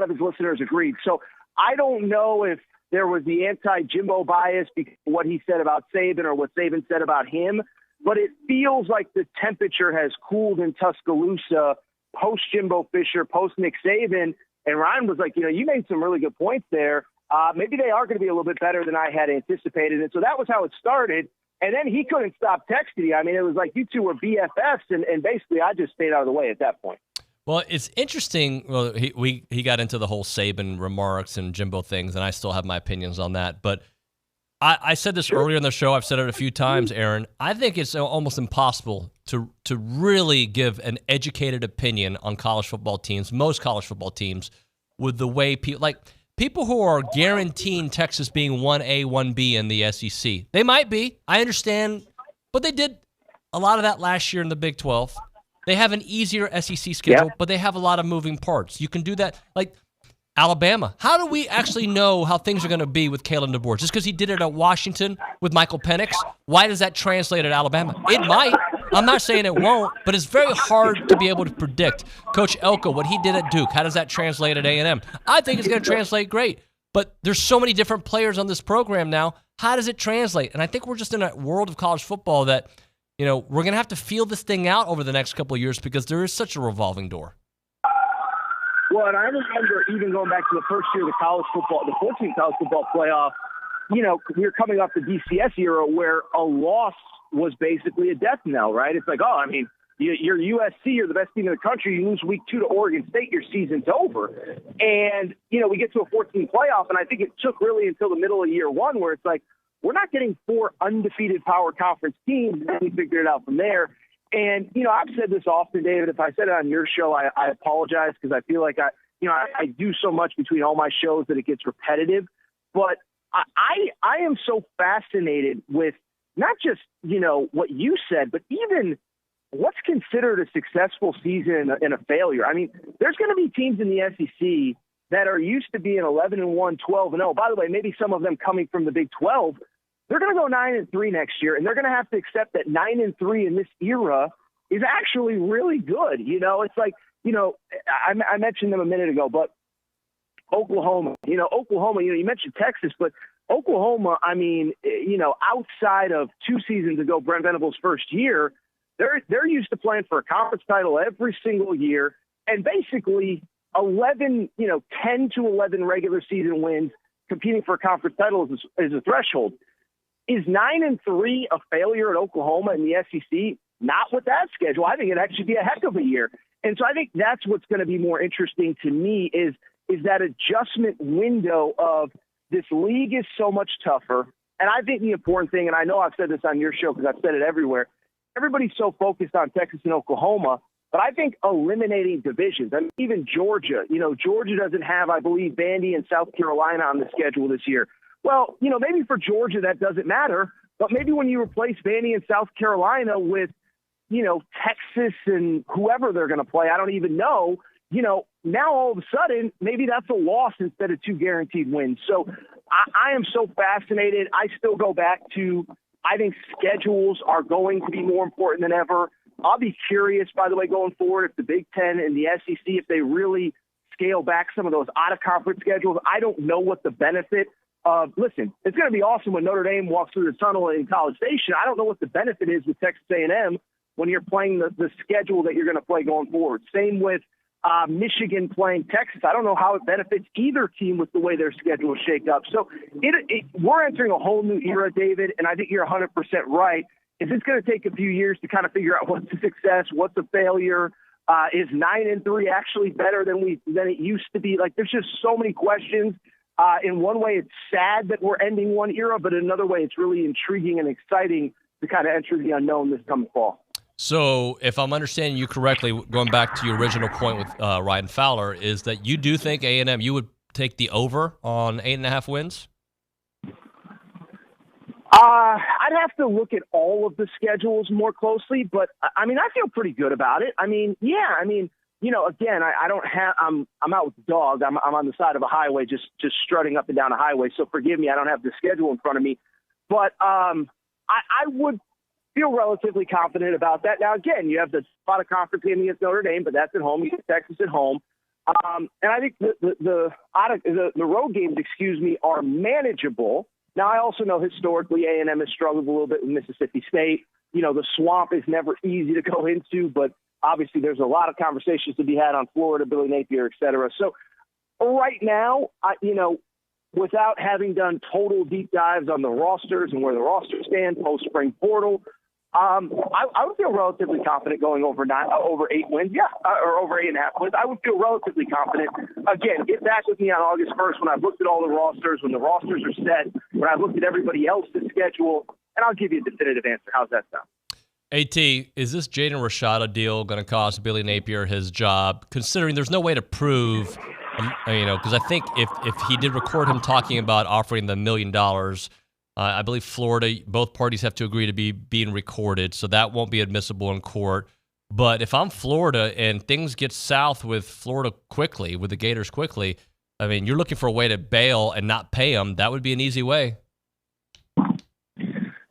his listeners agreed. So I don't know if there was the anti-Jimbo bias because of what he said about Saban or what Saban said about him, but it feels like the temperature has cooled in Tuscaloosa post-Jimbo Fisher, post-Nick Saban, and Ryan was like, you made some really good points there. Maybe they are going to be a little bit better than I had anticipated. And so that was how it started. And then he couldn't stop texting you. I mean, it was like you two were BFFs, and basically I just stayed out of the way at that point. Well, it's interesting. Well, he got into the whole Saban remarks and Jimbo things, and I still have my opinions on that. But I said this earlier in the show. I've said it a few times, Aaron. I think it's almost impossible to really give an educated opinion on college football teams, most college football teams, with the way people who are guaranteeing Texas being 1A, 1B in the SEC. They might be. I understand. But they did a lot of that last year in the Big 12. They have an easier SEC schedule, but they have a lot of moving parts. You can do that. Like Alabama. How do we actually know how things are going to be with Kalen DeBoer? Just because he did it at Washington with Michael Penix, why does that translate at Alabama? It might. I'm not saying it won't, but it's very hard to be able to predict. Coach Elko, what he did at Duke, how does that translate at A&M? I think it's going to translate great, but there's so many different players on this program now. How does it translate? And I think we're just in a world of college football that, we're going to have to feel this thing out over the next couple of years because there is such a revolving door. Well, and I remember even going back to the first year of the 14th college football playoff, we were coming off the DCS era where a loss was basically a death knell, right? It's like, you're USC, you're the best team in the country. You lose week 2 to Oregon State, your season's over. And, we get to a 14 playoff, and I think it took really until the middle of year 1 where it's like, we're not getting 4 undefeated power conference teams, and then we figured it out from there. And, I've said this often, David. If I said it on your show, I apologize because I feel like I do so much between all my shows that it gets repetitive. But I am so fascinated with not just, what you said, but even what's considered a successful season and a failure. I mean, there's going to be teams in the SEC that are used to being 11-1, 12-0. By the way, maybe some of them coming from the Big 12. They're going to go 9-3 next year, and they're going to have to accept that 9-3 in this era is actually really good. It's like I mentioned them a minute ago, but Oklahoma, you mentioned Texas, but Oklahoma, outside of 2 seasons ago, Brent Venables' first year, they're used to playing for a conference title every single year, and basically 10 to 11 regular season wins competing for a conference title is a threshold. Is 9-3 a failure at Oklahoma in the SEC? Not with that schedule. I think it'd actually be a heck of a year. And so I think that's what's going to be more interesting to me is that adjustment window of this league is so much tougher. And I think the important thing, and I know I've said this on your show because I've said it everywhere, everybody's so focused on Texas and Oklahoma, but I think eliminating divisions, even Georgia, Georgia doesn't have, I believe, Vandy and South Carolina on the schedule this year. Well, maybe for Georgia that doesn't matter, but maybe when you replace Vandy and South Carolina with, Texas and whoever they're going to play, I don't even know, now all of a sudden, maybe that's a loss instead of 2 guaranteed wins. So I am so fascinated. I still go back to, I think schedules are going to be more important than ever. I'll be curious, by the way, going forward, if the Big Ten and the SEC, if they really scale back some of those out-of-conference schedules. I don't know what the benefit of – listen, it's going to be awesome when Notre Dame walks through the tunnel in College Station. I don't know what the benefit is with Texas A&M when you're playing the schedule that you're going to play going forward. Same with Michigan playing Texas. I don't know how it benefits either team with the way their schedules shake up. So we're entering a whole new era, David, and I think you're 100% right. Is this going to take a few years to kind of figure out what's a success, what's a failure? Is 9-3 actually better than it used to be? Like, there's just so many questions. In one way, it's sad that we're ending one era, but in another way, it's really intriguing and exciting to kind of enter the unknown this coming fall. So if I'm understanding you correctly, going back to your original point with Ryan Fowler, is that you do think A&M, you would take the over on 8.5 wins? I'd have to look at all of the schedules more closely, but I feel pretty good about it. Again, I don't have, I'm out with the dog. I'm on the side of a highway, just strutting up and down a highway. So forgive me. I don't have the schedule in front of me, but I would feel relatively confident about that. Now, again, you have the spot of conference game against Notre Dame, but that's at home. You get Texas at home. And I think the road games, are manageable. Now, I also know historically A&M has struggled a little bit with Mississippi State. The swamp is never easy to go into, but obviously there's a lot of conversations to be had on Florida, Billy Napier, et cetera. So right now, without having done total deep dives on the rosters and where the rosters stand post-spring portal, I would feel relatively confident going over 8 wins, or over 8.5 wins. I would feel relatively confident. Again, get back with me on August 1st when I've looked at all the rosters, when the rosters are set, when I've looked at everybody else's schedule, and I'll give you a definitive answer. How's that sound? AT, is this Jaden Rashada deal going to cost Billy Napier his job, considering there's no way to prove, because I think if he did record him talking about offering the $1 million, I believe Florida, both parties have to agree to be being recorded, so that won't be admissible in court. But if I'm Florida and things get south with Florida quickly, with the Gators quickly, you're looking for a way to bail and not pay them. That would be an easy way.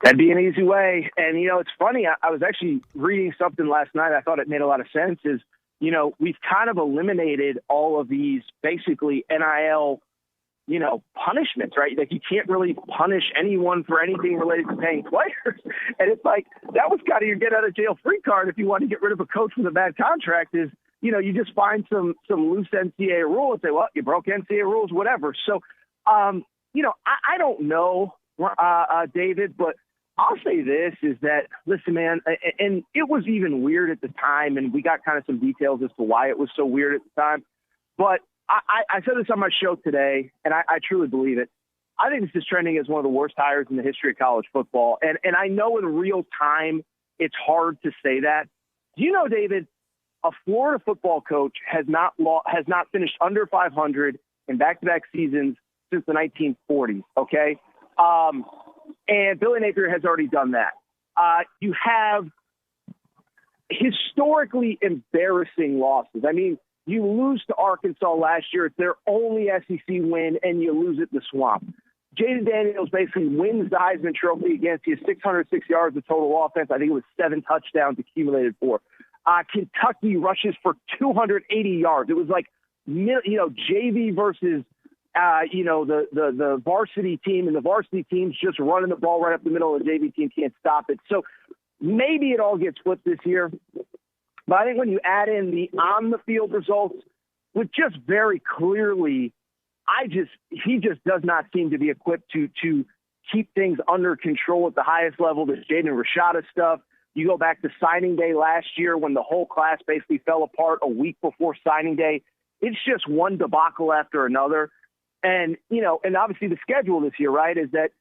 That'd be an easy way. And, it's funny. I was actually reading something last night. I thought it made a lot of sense is, we've kind of eliminated all of these basically NIL punishments, right? Like, you can't really punish anyone for anything related to paying players. And it's like, that was kind of your get out of jail free card if you want to get rid of a coach with a bad contract is, you just find some loose NCAA rule and say, well, you broke NCAA rules, whatever. So, I don't know, David, but I'll say this is that, listen, man, and it was even weird at the time, and we got kind of some details as to why it was so weird at the time, but I said this on my show today, and I truly believe it. I think this is trending as one of the worst hires in the history of college football. And I know in real time it's hard to say that. Do you know, David, a Florida football coach has not finished under 500 in back-to-back seasons since the 1940s, okay? And Billy Napier has already done that. You have historically embarrassing losses. You lose to Arkansas last year. It's their only SEC win, and you lose at the Swamp. Jaden Daniels basically wins the Heisman Trophy against you, 606 yards of total offense. I think it was 7 touchdowns accumulated for. Kentucky rushes for 280 yards. It was like, JV versus, the varsity team, and the varsity team's just running the ball right up the middle, and the JV team can't stop it. So maybe it all gets flipped this year. But I think when you add in the on-the-field results, with just very clearly, he just does not seem to be equipped to keep things under control at the highest level. This Jaden Rashada stuff. You go back to signing day last year when the whole class basically fell apart a week before signing day. It's just one debacle after another. And, and obviously the schedule this year, right, is that,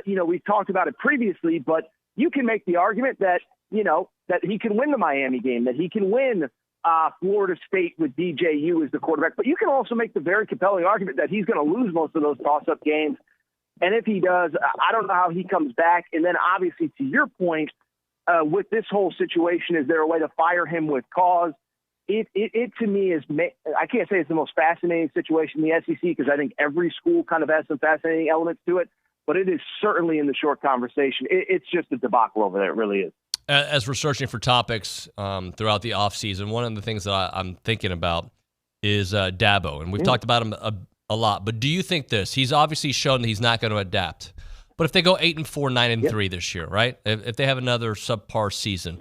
we've talked about it previously, but you can make the argument that, that he can win the Miami game, that he can win Florida State with DJU as the quarterback. But you can also make the very compelling argument that he's going to lose most of those toss-up games. And if he does, I don't know how he comes back. And then obviously, to your point, with this whole situation, is there a way to fire him with cause? It to me is, I can't say it's the most fascinating situation in the SEC, because I think every school kind of has some fascinating elements to it, but it is certainly in the short conversation. It's just a debacle over there. It really is. As we're searching for topics throughout the offseason, one of the things that I'm thinking about is Dabo, and we've talked about him a lot, but do you think this? He's obviously shown that he's not going to adapt, but if they go 8-4, 9-3 this year, right? If they have another subpar season,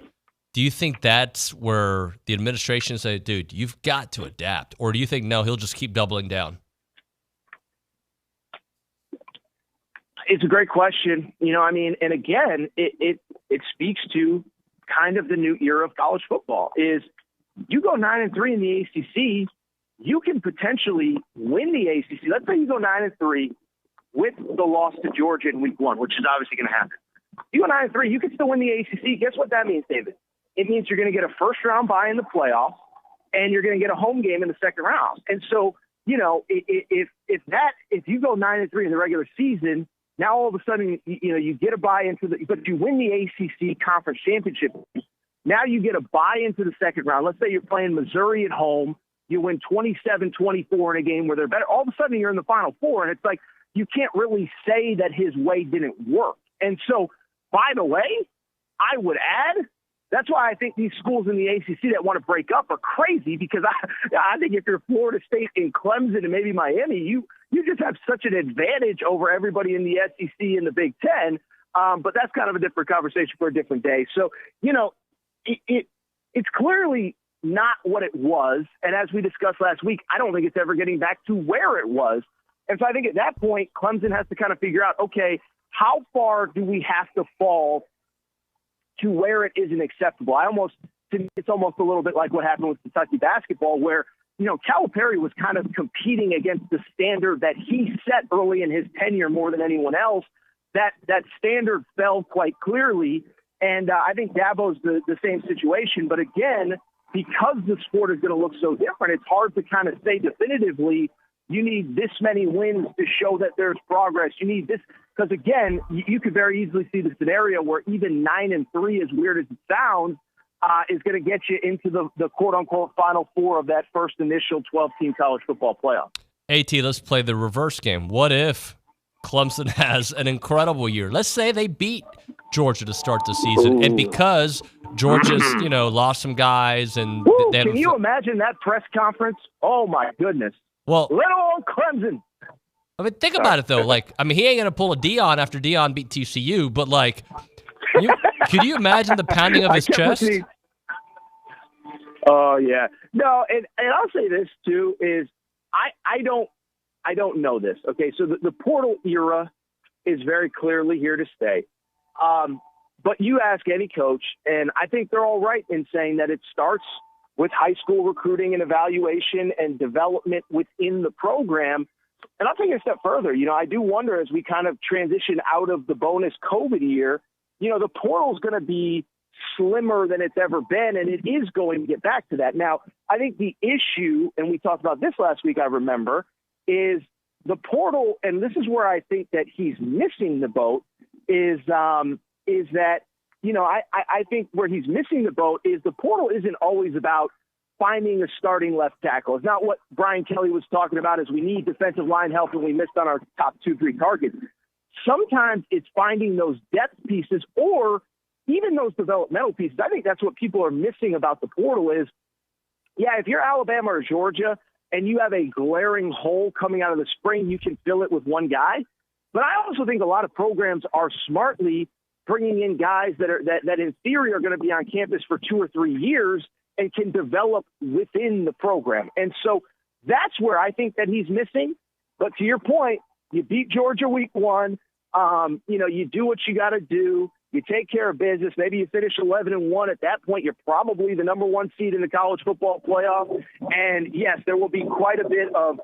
do you think that's where the administration say, dude, you've got to adapt? Or do you think, no, he'll just keep doubling down? It's a great question. And again, it speaks to kind of the new era of college football. Is you go 9-3 in the ACC, you can potentially win the ACC. Let's say you go 9-3 with the loss to Georgia in week 1, which is obviously going to happen. You go 9-3, you can still win the ACC. Guess what that means, David? It means you're going to get a first-round bye in the playoffs, and you're going to get a home game in the second round. And so, if you go 9-3 in the regular season, now all of a sudden, you get a bye but you win the ACC conference championship. Now you get a bye into the second round. Let's say you're playing Missouri at home. You win 27-24 in a game where they're better. All of a sudden you're in the Final Four, and it's like you can't really say that his way didn't work. And so, by the way, I would add, that's why I think these schools in the ACC that want to break up are crazy, because I think if you're Florida State and Clemson and maybe Miami, you just have such an advantage over everybody in the SEC and the Big Ten. But that's kind of a different conversation for a different day. So, it's clearly not what it was. And as we discussed last week, I don't think it's ever getting back to where it was. And so I think at that point, Clemson has to kind of figure out, okay, how far do we have to fall to where it isn't acceptable? To me, it's almost a little bit like what happened with Kentucky basketball, where, Calipari was kind of competing against the standard that he set early in his tenure more than anyone else. That standard fell quite clearly. And I think Dabo's the same situation. But again, because the sport is going to look so different, it's hard to kind of say definitively, you need this many wins to show that there's progress. You need this, because again, you could very easily see the scenario where even 9-3, as weird as it sounds, is going to get you into the quote-unquote Final Four of that first initial 12-team college football playoff. AT, let's play the reverse game. What if Clemson has an incredible year? Let's say they beat Georgia to start the season, and because Georgia's, lost some guys, and can you imagine that press conference? Oh my goodness! Well, little old Clemson. I mean, think about it though. He ain't gonna pull a Dion after Dion beat TCU, but could you imagine the pounding of his chest? Oh yeah, no, and I'll say this too is I don't know this. Okay, so the portal era is very clearly here to stay. But you ask any coach, and I think they're all right in saying that it starts with high school recruiting and evaluation and development within the program. And I'll take it a step further. I do wonder, as we kind of transition out of the bonus COVID year, the portal is going to be slimmer than it's ever been, and it is going to get back to that. Now, I think the issue, and we talked about this last week, I remember, is the portal, and this is where I think that he's missing the boat, is that, I think where he's missing the boat is the portal isn't always about finding a starting left tackle. It's not what Brian Kelly was talking about, is we need defensive line help and we missed on our top 2-3 targets. Sometimes it's finding those depth pieces, or even those developmental pieces, I think that's what people are missing about the portal is, yeah, if you're Alabama or Georgia and you have a glaring hole coming out of the spring, you can fill it with one guy. But I also think a lot of programs are smartly bringing in guys that in theory are going to be on campus for 2 or 3 years and can develop within the program. And so that's where I think that he's missing. But to your point, you beat Georgia week 1. You do what you got to do. You take care of business. Maybe you finish 11-1. At that point, you're probably the number 1 seed in the college football playoff. And yes, there will be quite a bit of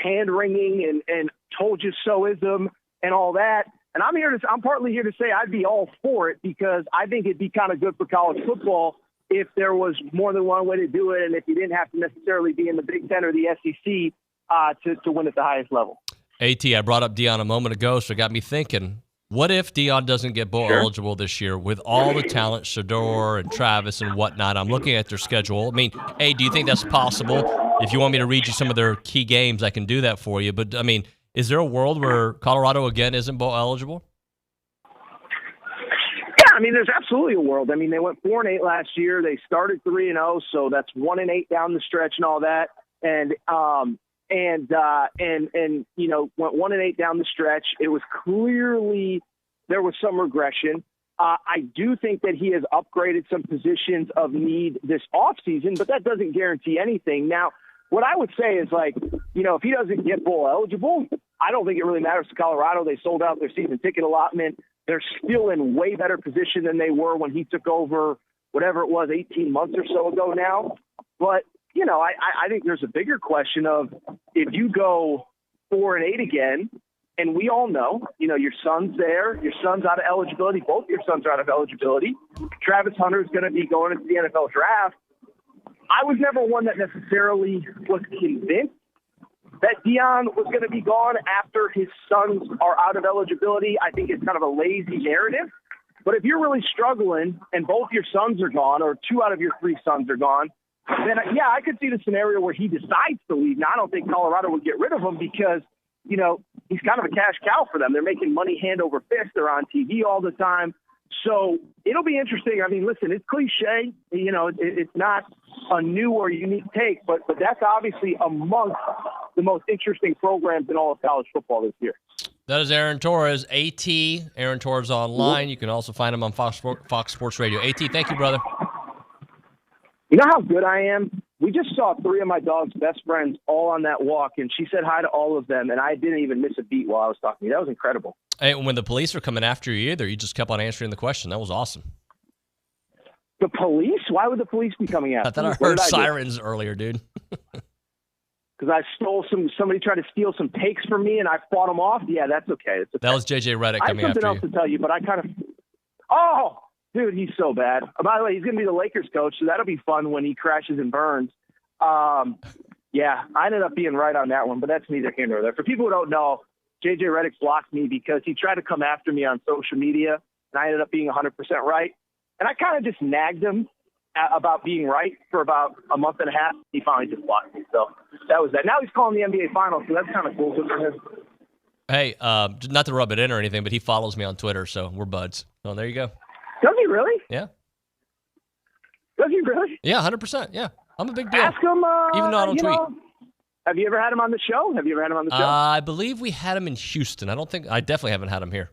hand wringing and told you so-ism and all that. And I'm partly here to say I'd be all for it because I think it'd be kind of good for college football if there was more than one way to do it, and if you didn't have to necessarily be in the Big Ten or the SEC to win at the highest level. AT, I brought up Deion a moment ago, so it got me thinking, what if Deion doesn't get bowl eligible this year with all the talent, Shedeur and Travis and whatnot? I'm looking at their schedule. I mean, hey, do you think that's possible? If you want me to read you some of their key games, I can do that for you. But, I mean, is there a world where Colorado, again, isn't bowl eligible? Yeah, I mean, there's absolutely a world. I mean, they went 4-8 last year. They started 3-0, so that's 1-8 down the stretch and all that. And went 1-8 down the stretch. It was clearly there was some regression. I do think that he has upgraded some positions of need this offseason, but that doesn't guarantee anything. Now, what I would say is, if he doesn't get bowl eligible, I don't think it really matters to Colorado. They sold out their season ticket allotment. They're still in way better position than they were when he took over, whatever it was, 18 months or so ago now. But, I think there's a bigger question of if you go 4-8 again, and we all know, your son's there, your son's out of eligibility, both your sons are out of eligibility. Travis Hunter is going to be going into the NFL draft. I was never one that necessarily was convinced that Deion was going to be gone after his sons are out of eligibility. I think it's kind of a lazy narrative. But if you're really struggling and both your sons are gone or 2 out of your 3 sons are gone, then, yeah, I could see the scenario where he decides to leave. Now, I don't think Colorado would get rid of him because, he's kind of a cash cow for them. They're making money hand over fist. They're on TV all the time. So it'll be interesting. I mean, listen, it's cliche. It's not a new or unique take, but that's obviously amongst the most interesting programs in all of college football this year. That is Aaron Torres, AT. Aaron Torres online. You can also find him on Fox Sports Radio. AT, thank you, brother. You know how good I am? We just saw 3 of my dog's best friends all on that walk, and she said hi to all of them, and I didn't even miss a beat while I was talking to you. That was incredible. Hey, when the police were coming after you either, you just kept on answering the question. That was awesome. The police? Why would the police be coming after me? I thought I heard sirens earlier, dude. Because I stole somebody tried to steal some takes from me, and I fought them off? Yeah, that's okay. It's okay. That was JJ Redick coming after you. I have something else to tell you, but I kind of – oh, dude, he's so bad. By the way, he's going to be the Lakers coach, so that'll be fun when he crashes and burns. Yeah, I ended up being right on that one, but that's neither here nor there. For people who don't know, JJ Redick blocked me because he tried to come after me on social media, and I ended up being 100% right. And I kind of just nagged him about being right for about a month and a half. He finally just blocked me. So that was that. Now he's calling the NBA Finals, so that's kind of cool for him. Hey, not to rub it in or anything, but he follows me on Twitter, so we're buds. So there you go. Does he really? Yeah. Does he really? Yeah, 100%. Yeah. I'm a big deal. Ask him, even though I don't tweet. Have you ever had him on the show? I believe we had him in Houston. I definitely haven't had him here.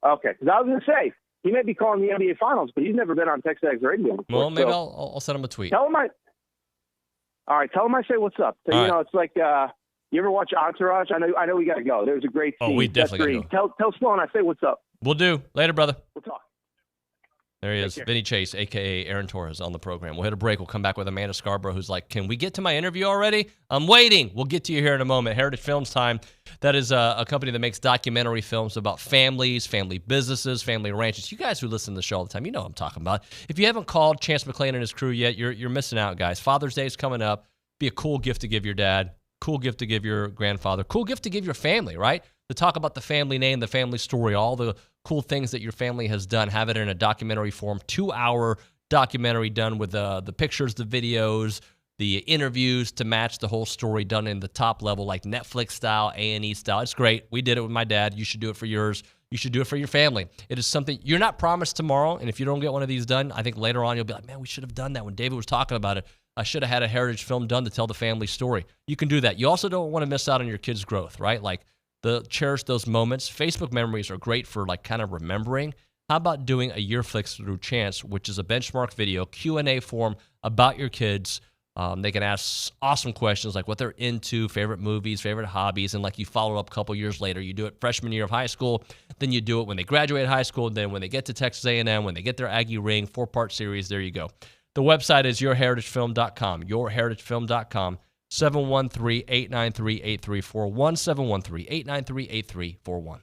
Okay, because I was going to say, he may be calling the NBA Finals, but he's never been on TexAgs Radio before. Well, maybe I'll send him a tweet. Tell him I say what's up. So, right. It's like, you ever watch Entourage? I know we got to go. There's a great scene. Oh, we definitely got to go. Tell Sloan I say what's up. We'll do. Later, brother. We'll talk. There he is, Vinny Chase, a.k.a. Aaron Torres, on the program. We'll hit a break. We'll come back with Amanda Scarborough, who's like, can we get to my interview already? I'm waiting. We'll get to you here in a moment. Heritage Films Time. That is a company that makes documentary films about families, family businesses, family ranches. You guys who listen to the show all the time, you know what I'm talking about. If you haven't called Chance McClain and his crew yet, you're missing out, guys. Father's Day is coming up. Be a cool gift to give your dad, cool gift to give your grandfather, cool gift to give your family, right? To talk about the family name, the family story, all the cool things that your family has done. Have it in a documentary form, 2-hour documentary done with the pictures, the videos, the interviews to match the whole story, done in the top level, like Netflix style, A&E style. It's great. We did it with my dad. You should do it for yours. You should do it for your family. It is something you're not promised tomorrow, and if you don't get one of these done, I think later on you'll be like, man, we should have done that when David was talking about it. I should have had a heritage film done to tell the family story. You can do that. You also don't want to miss out on your kids' growth, right? Like, cherish those moments. Facebook memories are great for like kind of remembering. How about doing a year flicks through Chance, which is a benchmark video Q&A forum about your kids. They can ask awesome questions like what they're into, favorite movies, favorite hobbies, and like you follow up a couple years later. You do it freshman year of high school, then you do it when they graduate high school, then when they get to Texas A&M, when they get their Aggie ring, 4-part series. There you go. The website is yourheritagefilm.com, yourheritagefilm.com. 713-893-8341, 713-893-8341.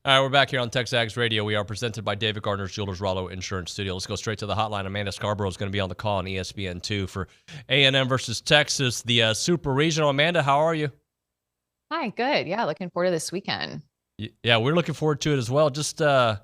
All right, we're back here on TexAgs Radio. We are presented by David Gardner's Jewelers Rollo Insurance Studio. Let's go straight to the hotline. Amanda Scarborough is going to be on the call on ESPN2 for A&M versus Texas, the Super Regional. Amanda, how are you? Hi, good. Yeah, looking forward to this weekend. Yeah, we're looking forward to it as well. Just tell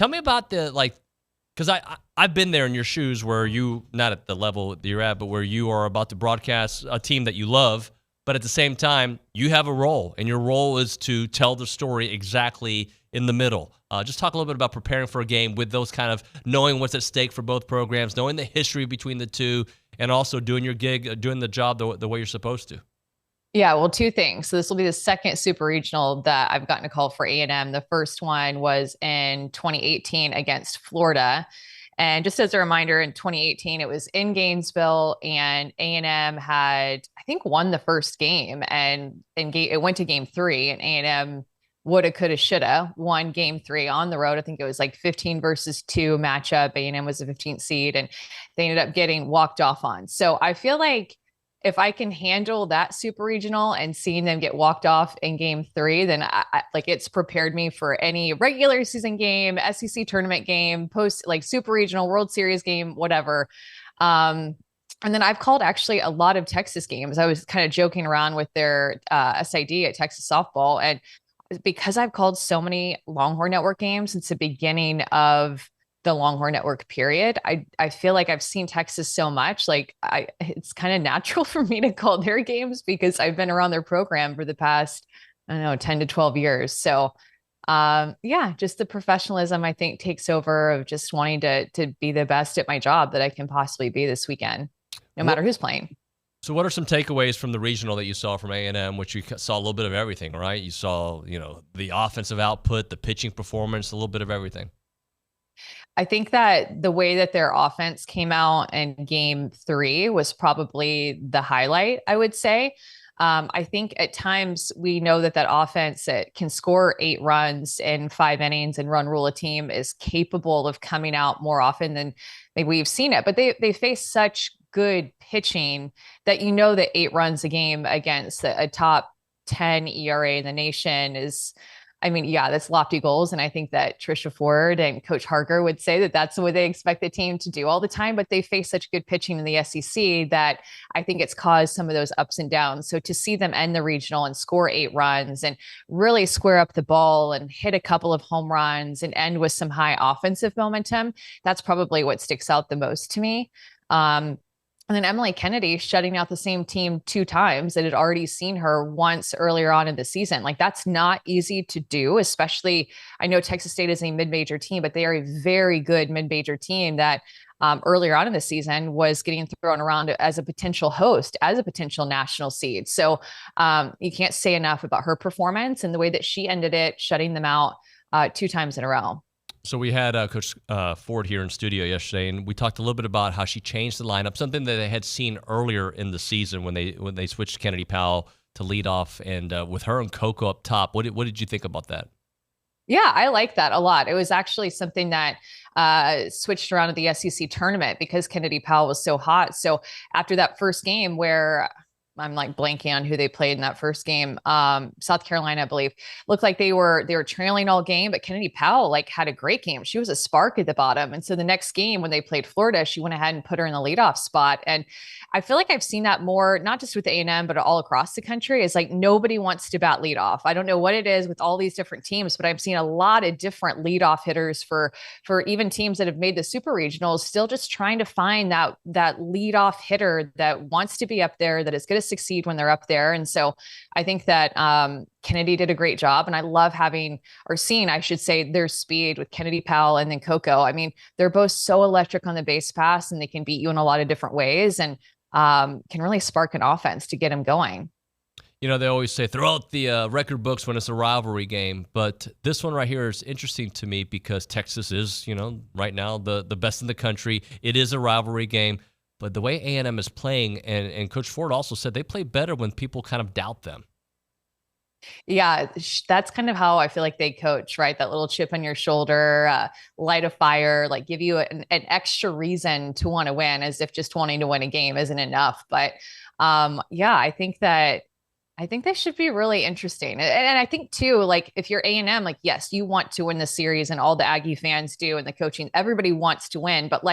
me about because I've been there in your shoes where you, not at the level that you're at, but where you are about to broadcast a team that you love. But at the same time, you have a role, and your role is to tell the story exactly in the middle. Just talk a little bit about preparing for a game with those kind of knowing what's at stake for both programs, knowing the history between the two, and also doing your gig, doing the job the way you're supposed to. Yeah, well, two things. So this will be the second Super Regional that I've gotten a call for A&M. The first one was in 2018 against Florida. And just as a reminder, in 2018, it was in Gainesville, and A&M had, I think, won the first game, and it went to game 3, and A&M woulda, coulda, shoulda, won game 3 on the road. I think it was like 15-2 matchup. A&M was a 15th seed, and they ended up getting walked off on. So I feel like if I can handle that super regional and seeing them get walked off in game 3, then I like it's prepared me for any regular season game, SEC tournament game, post like super regional, World Series game, whatever. And then I've called actually a lot of Texas games. I was kind of joking around with their SID at Texas softball. And because I've called so many Longhorn Network games since the beginning of the Longhorn Network period, I feel like I've seen Texas so much. Like it's kind of natural for me to call their games because I've been around their program for the past, I don't know, 10 to 12 years. So yeah, just the professionalism I think takes over of just wanting to be the best at my job that I can possibly be this weekend, no matter who's playing. So what are some takeaways from the regional that you saw from A&M, which you saw a little bit of everything, right? You saw, the offensive output, the pitching performance, a little bit of everything. I think that the way that their offense came out in game 3 was probably the highlight, I would say. I think at times we know that offense that can score 8 runs in 5 innings and run rule a team is capable of coming out more often than maybe we've seen it. But they face such good pitching that that 8 runs a game against a top 10 ERA in the nation is, that's lofty goals. And I think that Trisha Ford and Coach Harger would say that that's what they expect the team to do all the time, but they face such good pitching in the SEC that I think it's caused some of those ups and downs. So to see them end the regional and score 8 runs and really square up the ball and hit a couple of home runs and end with some high offensive momentum, that's probably what sticks out the most to me. And then Emily Kennedy shutting out the same team 2 times that had already seen her once earlier on in the season. Like that's not easy to do, especially I know Texas State is a mid-major team, but they are a very good mid-major team that earlier on in the season was getting thrown around as a potential host, as a potential national seed. So you can't say enough about her performance and the way that she ended it, shutting them out 2 times in a row. So we had Coach Ford here in studio yesterday, and we talked a little bit about how she changed the lineup, something that they had seen earlier in the season when they switched Kennedy Powell to lead off, and with her and Coco up top. What did you think about that? Yeah, I like that a lot. It was actually something that switched around at the SEC tournament because Kennedy Powell was so hot. So after that first game where I'm like blanking on who they played in that first game. South Carolina, I believe, looked like they were trailing all game, but Kennedy Powell had a great game. She was a spark at the bottom. And so the next game when they played Florida, she went ahead and put her in the leadoff spot. And I feel like I've seen that more, not just with A&M, but all across the country. Is nobody wants to bat leadoff. I don't know what it is with all these different teams, but I've seen a lot of different leadoff hitters for even teams that have made the super regionals, still just trying to find that leadoff hitter that wants to be up there, that is going to succeed when they're up there. And so I think that Kennedy did a great job, and I love seeing, I should say, their speed with Kennedy Powell and then Coco. They're both so electric on the base pass, and they can beat you in a lot of different ways, and can really spark an offense to get them going. They always say throw out the record books when it's a rivalry game, but this one right here is interesting to me because Texas is, right now the best in the country. It is a rivalry game. But the way A&M is playing, and Coach Ford also said they play better when people kind of doubt them. Yeah, that's kind of how I feel like they coach, right? That little chip on your shoulder, light a fire, give you an extra reason to want to win, as if just wanting to win a game isn't enough. But yeah, I think that should be really interesting. And I think too, if you're A&M, yes, you want to win the series, and all the Aggie fans do, and the coaching, everybody wants to win. But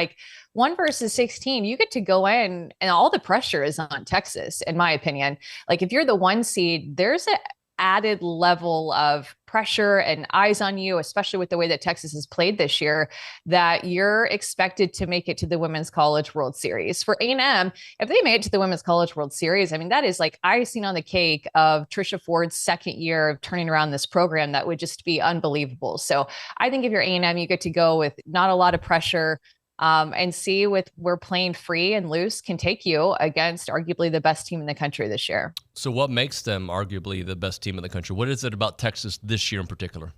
1 versus 16, you get to go in, and all the pressure is on Texas, in my opinion. If you're the 1 seed, there's an added level of pressure and eyes on you, especially with the way that Texas has played this year, that you're expected to make it to the Women's College World Series. For A&M, if they made it to the Women's College World Series, that is icing on the cake of Trisha Ford's 2nd year of turning around this program. That would just be unbelievable. So I think if you're A&M, you get to go with not a lot of pressure, and see where playing free and loose can take you against arguably the best team in the country this year. So what makes them arguably the best team in the country? What is it about Texas this year in particular?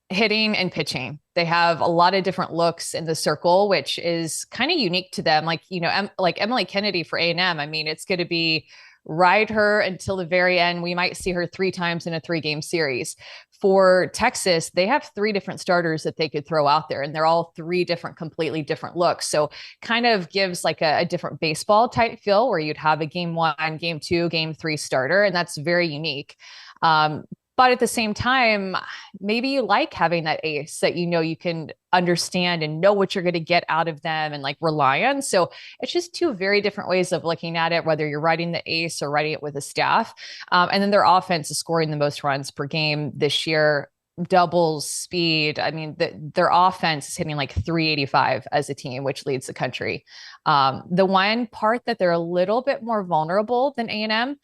Hitting and pitching. They have a lot of different looks in the circle, which is kind of unique to them. Emily Kennedy for A&M, it's going to be ride her until the very end. We might see her 3 times in a 3-game series. For Texas, they have 3 different starters that they could throw out there, and they're all 3 different, completely different looks. So kind of gives like a different baseball type feel where you'd have a game 1, game 2, game 3 starter, and that's very unique. But at the same time, maybe you like having that ace that you can understand and know what you're going to get out of them and like rely on. So it's just 2 very different ways of looking at it, whether you're riding the ace or riding it with a staff. And then their offense is scoring the most runs per game this year. Doubles, speed. I mean, their offense is hitting like 385 as a team, which leads the country. The one part that they're a little bit more vulnerable than A&M,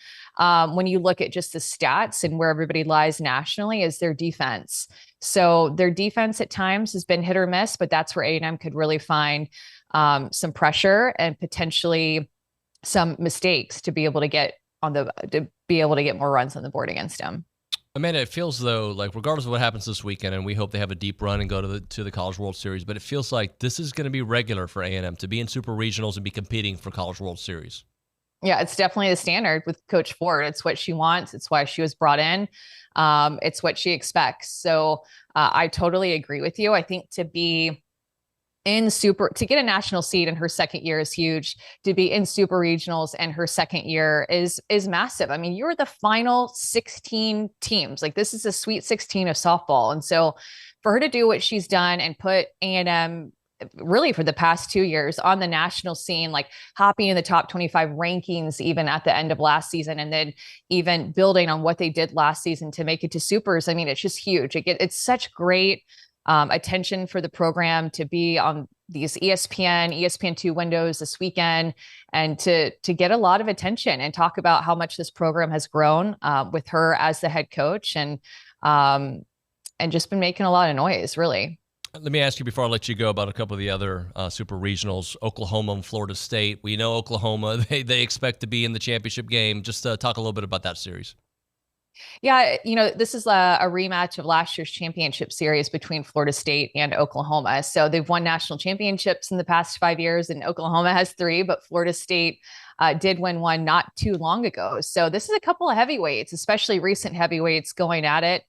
when you look at just the stats and where everybody lies nationally, is their defense. So their defense at times has been hit or miss, but that's where A&M could really find some pressure and potentially some mistakes to be able to get more runs on the board against them. Amanda, it feels though like regardless of what happens this weekend, and we hope they have a deep run and go to the College World Series, but it feels like this is going to be regular for A&M to be in Super Regionals and be competing for College World Series. Yeah, it's definitely the standard with Coach Ford. It's what she wants. It's why she was brought in. It's what she expects. So I totally agree with you. I think to get a national seed in her second year is huge. To be in super regionals and her second year is massive. I mean, you're the final 16 teams. Like, this is a Sweet 16 of softball. And so for her to do what she's done and put A&M really for the past 2 years on the national scene, like hopping in the top 25 rankings, even at the end of last season, and then even building on what they did last season to make it to supers. I mean, it's just huge. It's such great attention for the program to be on these ESPN2 windows this weekend, and to get a lot of attention and talk about how much this program has grown with her as the head coach, and just been making a lot of noise, really. Let me ask you before I let you go about a couple of the other super regionals, Oklahoma and Florida State. We know Oklahoma, they expect to be in the championship game. Just talk a little bit about that series. Yeah, this is a rematch of last year's championship series between Florida State and Oklahoma. So they've won national championships in the past 5 years, and Oklahoma has 3, but Florida State did win one not too long ago. So this is a couple of heavyweights, especially recent heavyweights going at it.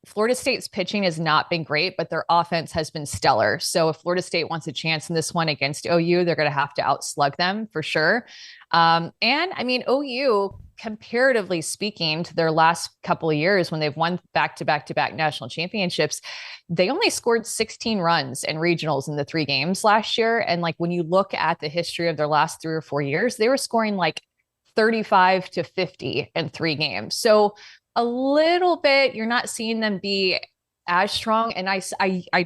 Florida State's pitching has not been great, but their offense has been stellar. So if Florida State wants a chance in this one against OU, they're going to have to outslug them for sure. And I mean, OU, comparatively speaking to their last couple of years when they've won back-to-back national championships, they only scored 16 runs in regionals in the 3 games last year. And like, when you look at the history of their last 3 or 4 years, they were scoring like 35 to 50 in 3 games. So a little bit, you're not seeing them be as strong. And I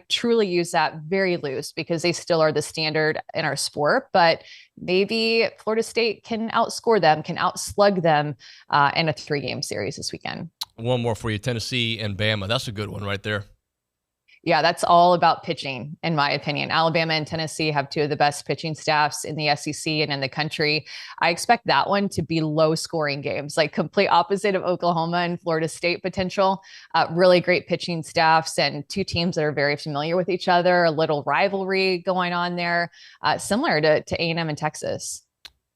truly use that very loose because they still are the standard in our sport, but maybe Florida State can outscore them, can outslug them in a 3-game series this weekend. One more for you, Tennessee and Bama. That's a good one right there. Yeah, that's all about pitching, in my opinion. Alabama and Tennessee have 2 of the best pitching staffs in the SEC and in the country. I expect that one to be low-scoring games, like complete opposite of Oklahoma and Florida State potential. Really great pitching staffs and 2 teams that are very familiar with each other, a little rivalry going on there, similar to A&M and Texas.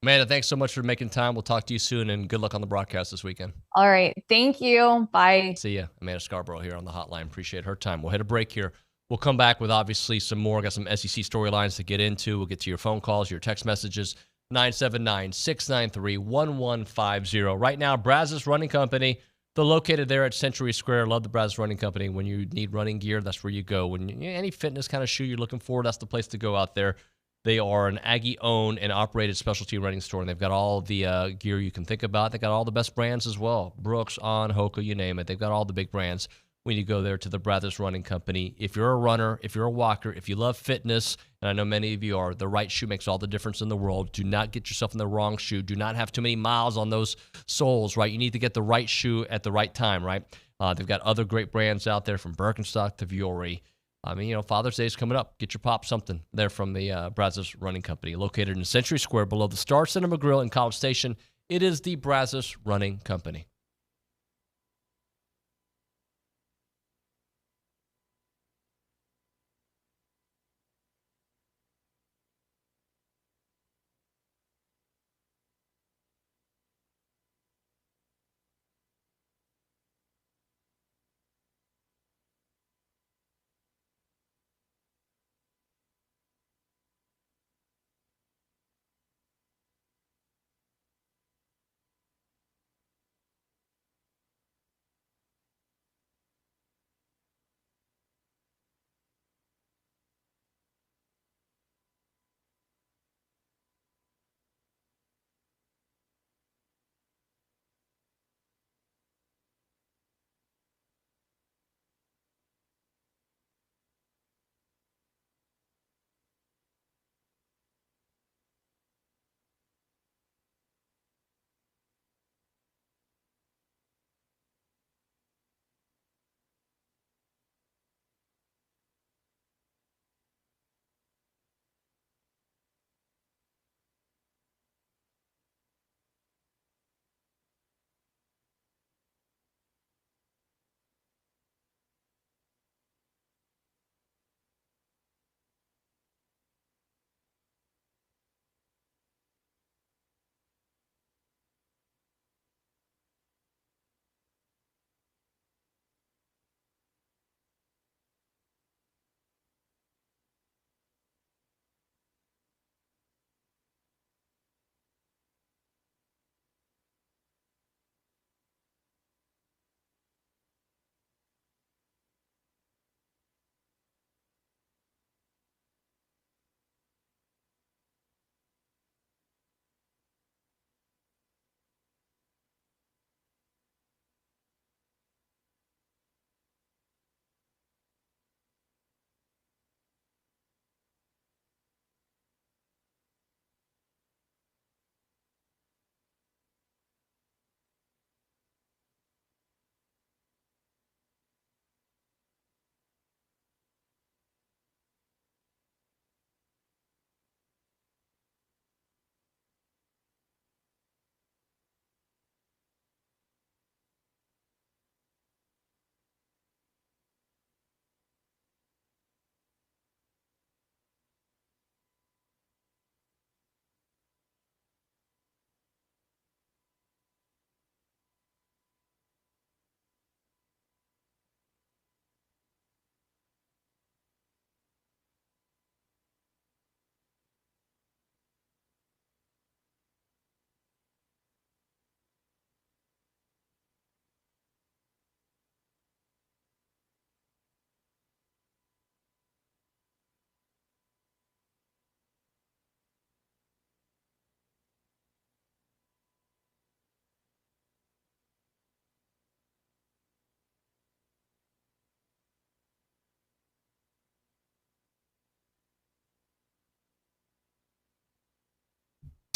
Amanda, thanks so much for making time. We'll talk to you soon, and good luck on the broadcast this weekend. All right. Thank you. Bye. See ya. Amanda Scarborough here on the hotline. Appreciate her time. We'll hit a break here. We'll come back with obviously some more. Got some SEC storylines to get into. We'll get to your phone calls, your text messages, 979-693-1150. Right now, Brazos Running Company, they're located there at Century Square. Love the Brazos Running Company. When you need running gear, that's where you go. When any fitness kind of shoe you're looking for, that's the place to go out there. They are an Aggie-owned and operated specialty running store, and they've got all the gear you can think about. They got all the best brands as well. Brooks, On, Hoka, you name it. They've got all the big brands when you go there to the Brazos Running Company. If you're a runner, if you're a walker, if you love fitness, and I know many of you are, the right shoe makes all the difference in the world. Do not get yourself in the wrong shoe. Do not have too many miles on those soles, right? You need to get the right shoe at the right time, right? They've got other great brands out there from Birkenstock to Vuori. I mean, Father's Day is coming up. Get your pop something there from the Brazos Running Company, located in Century Square below the Star Cinema Grill in College Station. It is the Brazos Running Company.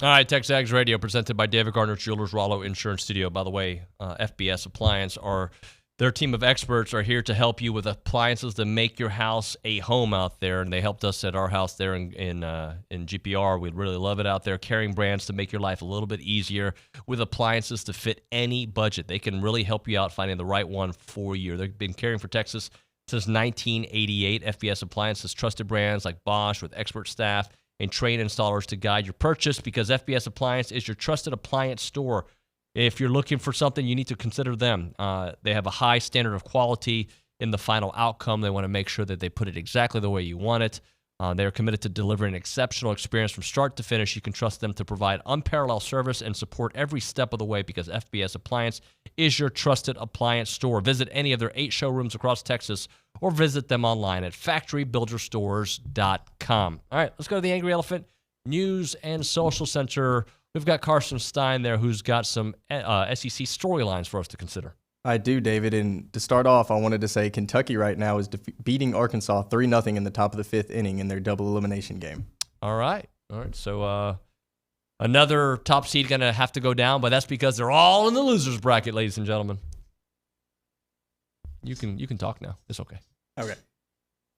All right, TexAgs Radio presented by David Gardner Jewelers, Rollo Insurance Studio. By the way, FBS Appliance their team of experts are here to help you with appliances to make your house a home out there, and they helped us at our house there in GPR. We really love it out there. Carrying brands to make your life a little bit easier with appliances to fit any budget. They can really help you out finding the right one for you. They've been caring for Texas since 1988. FBS Appliance has trusted brands like Bosch with expert staff and trained installers to guide your purchase, because FBS Appliance is your trusted appliance store. If you're looking for something, you need to consider them. They have a high standard of quality in the final outcome. They want to make sure that they put it exactly the way you want it. They're committed to delivering an exceptional experience from start to finish. You can trust them to provide unparalleled service and support every step of the way, because FBS Appliance is your trusted appliance store. Visit any of their 8 showrooms across Texas or visit them online at factorybuilderstores.com. All right, let's go to the Angry Elephant News and Social Center. We've got Carson Stein there, who's got some SEC storylines for us to consider. I do, David. And to start off, I wanted to say Kentucky right now is beating Arkansas 3-0 in the top of the 5th inning in their double elimination game. All right. So another top seed going to have to go down, but that's because they're all in the losers bracket, ladies and gentlemen. You can talk now. It's okay. Okay.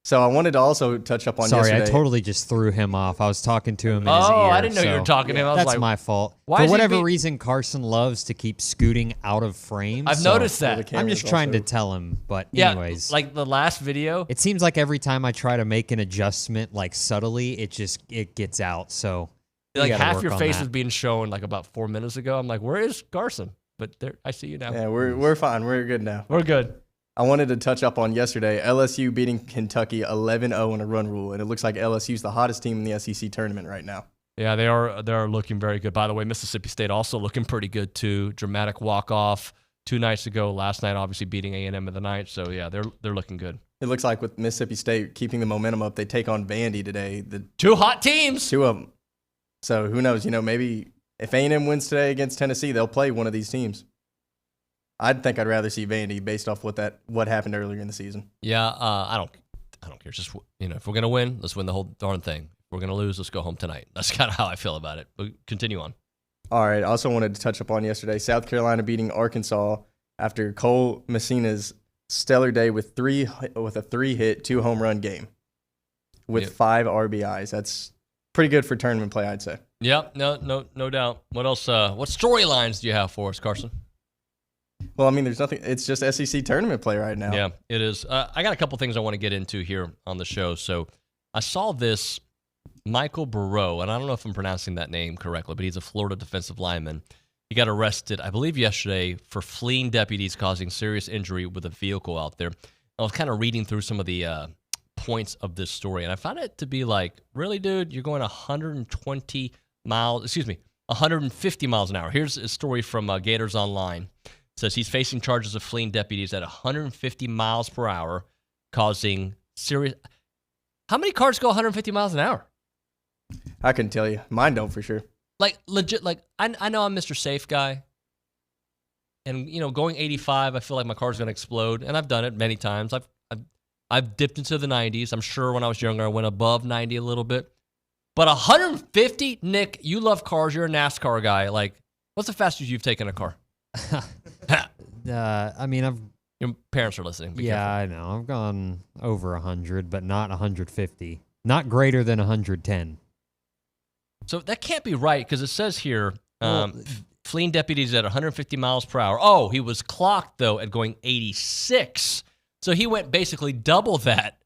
So I wanted to also touch up on yesterday. Sorry, I totally just threw him off. I was talking to him in his ear. I didn't know you were talking to him. I was That's like, my fault. Why For whatever reason, Carson loves to keep scooting out of frame. I've noticed that. I'm just trying to tell him, but anyways. Like the last video. It seems like every time I try to make an adjustment, like subtly, it gets out. So like half your face was being shown like about 4 minutes ago. I'm like, where is Carson? But there, I see you now. Yeah, we're fine. We're good now. We're good. I wanted to touch up on yesterday, LSU beating Kentucky 11-0 in a run rule, and it looks like LSU's the hottest team in the SEC tournament right now. Yeah, they are looking very good. By the way, Mississippi State also looking pretty good too. Dramatic walk-off 2 nights ago. Last night, obviously beating A&M in the night. So yeah, they're looking good. It looks like with Mississippi State keeping the momentum up, they take on Vandy today. The 2 hot teams. 2 of them. So who knows? Maybe if A&M wins today against Tennessee, they'll play one of these teams. I'd rather see Vandy based off what happened earlier in the season. Yeah, I don't care. Just if we're gonna win, let's win the whole darn thing. If we're gonna lose, let's go home tonight. That's kind of how I feel about it. But continue on. All right. I also wanted to touch upon yesterday, South Carolina beating Arkansas after Cole Messina's stellar day with a 3-hit, 2-home run game with 5 RBIs. That's pretty good for tournament play, I'd say. Yep. No doubt. What else? What storylines do you have for us, Carson? Well, there's nothing. It's just SEC tournament play right now. Yeah, it is. I got a couple things I want to get into here on the show. So I saw this Michael Burrow, and I don't know if I'm pronouncing that name correctly, but he's a Florida defensive lineman. He got arrested, I believe, yesterday for fleeing deputies causing serious injury with a vehicle out there. I was kind of reading through some of the points of this story, and I found it to be like, really, dude, you're going 150 miles an hour. Here's a story from Gators Online. It says he's facing charges of fleeing deputies at 150 miles per hour, causing serious... How many cars go 150 miles an hour? I couldn't tell you. Mine don't for sure. Like, legit, like, I know I'm Mr. Safe Guy. And, going 85, I feel like my car's going to explode. And I've done it many times. I've dipped into the 90s. I'm sure when I was younger, I went above 90 a little bit. But 150? Nick, you love cars. You're a NASCAR guy. Like, what's the fastest you've taken a car? Your parents are listening. Be careful. I know. I've gone over 100, but not 150. Not greater than 110. So that can't be right, because it says here, fleeing deputies at 150 miles per hour. Oh, he was clocked, though, at going 86. So he went basically double that.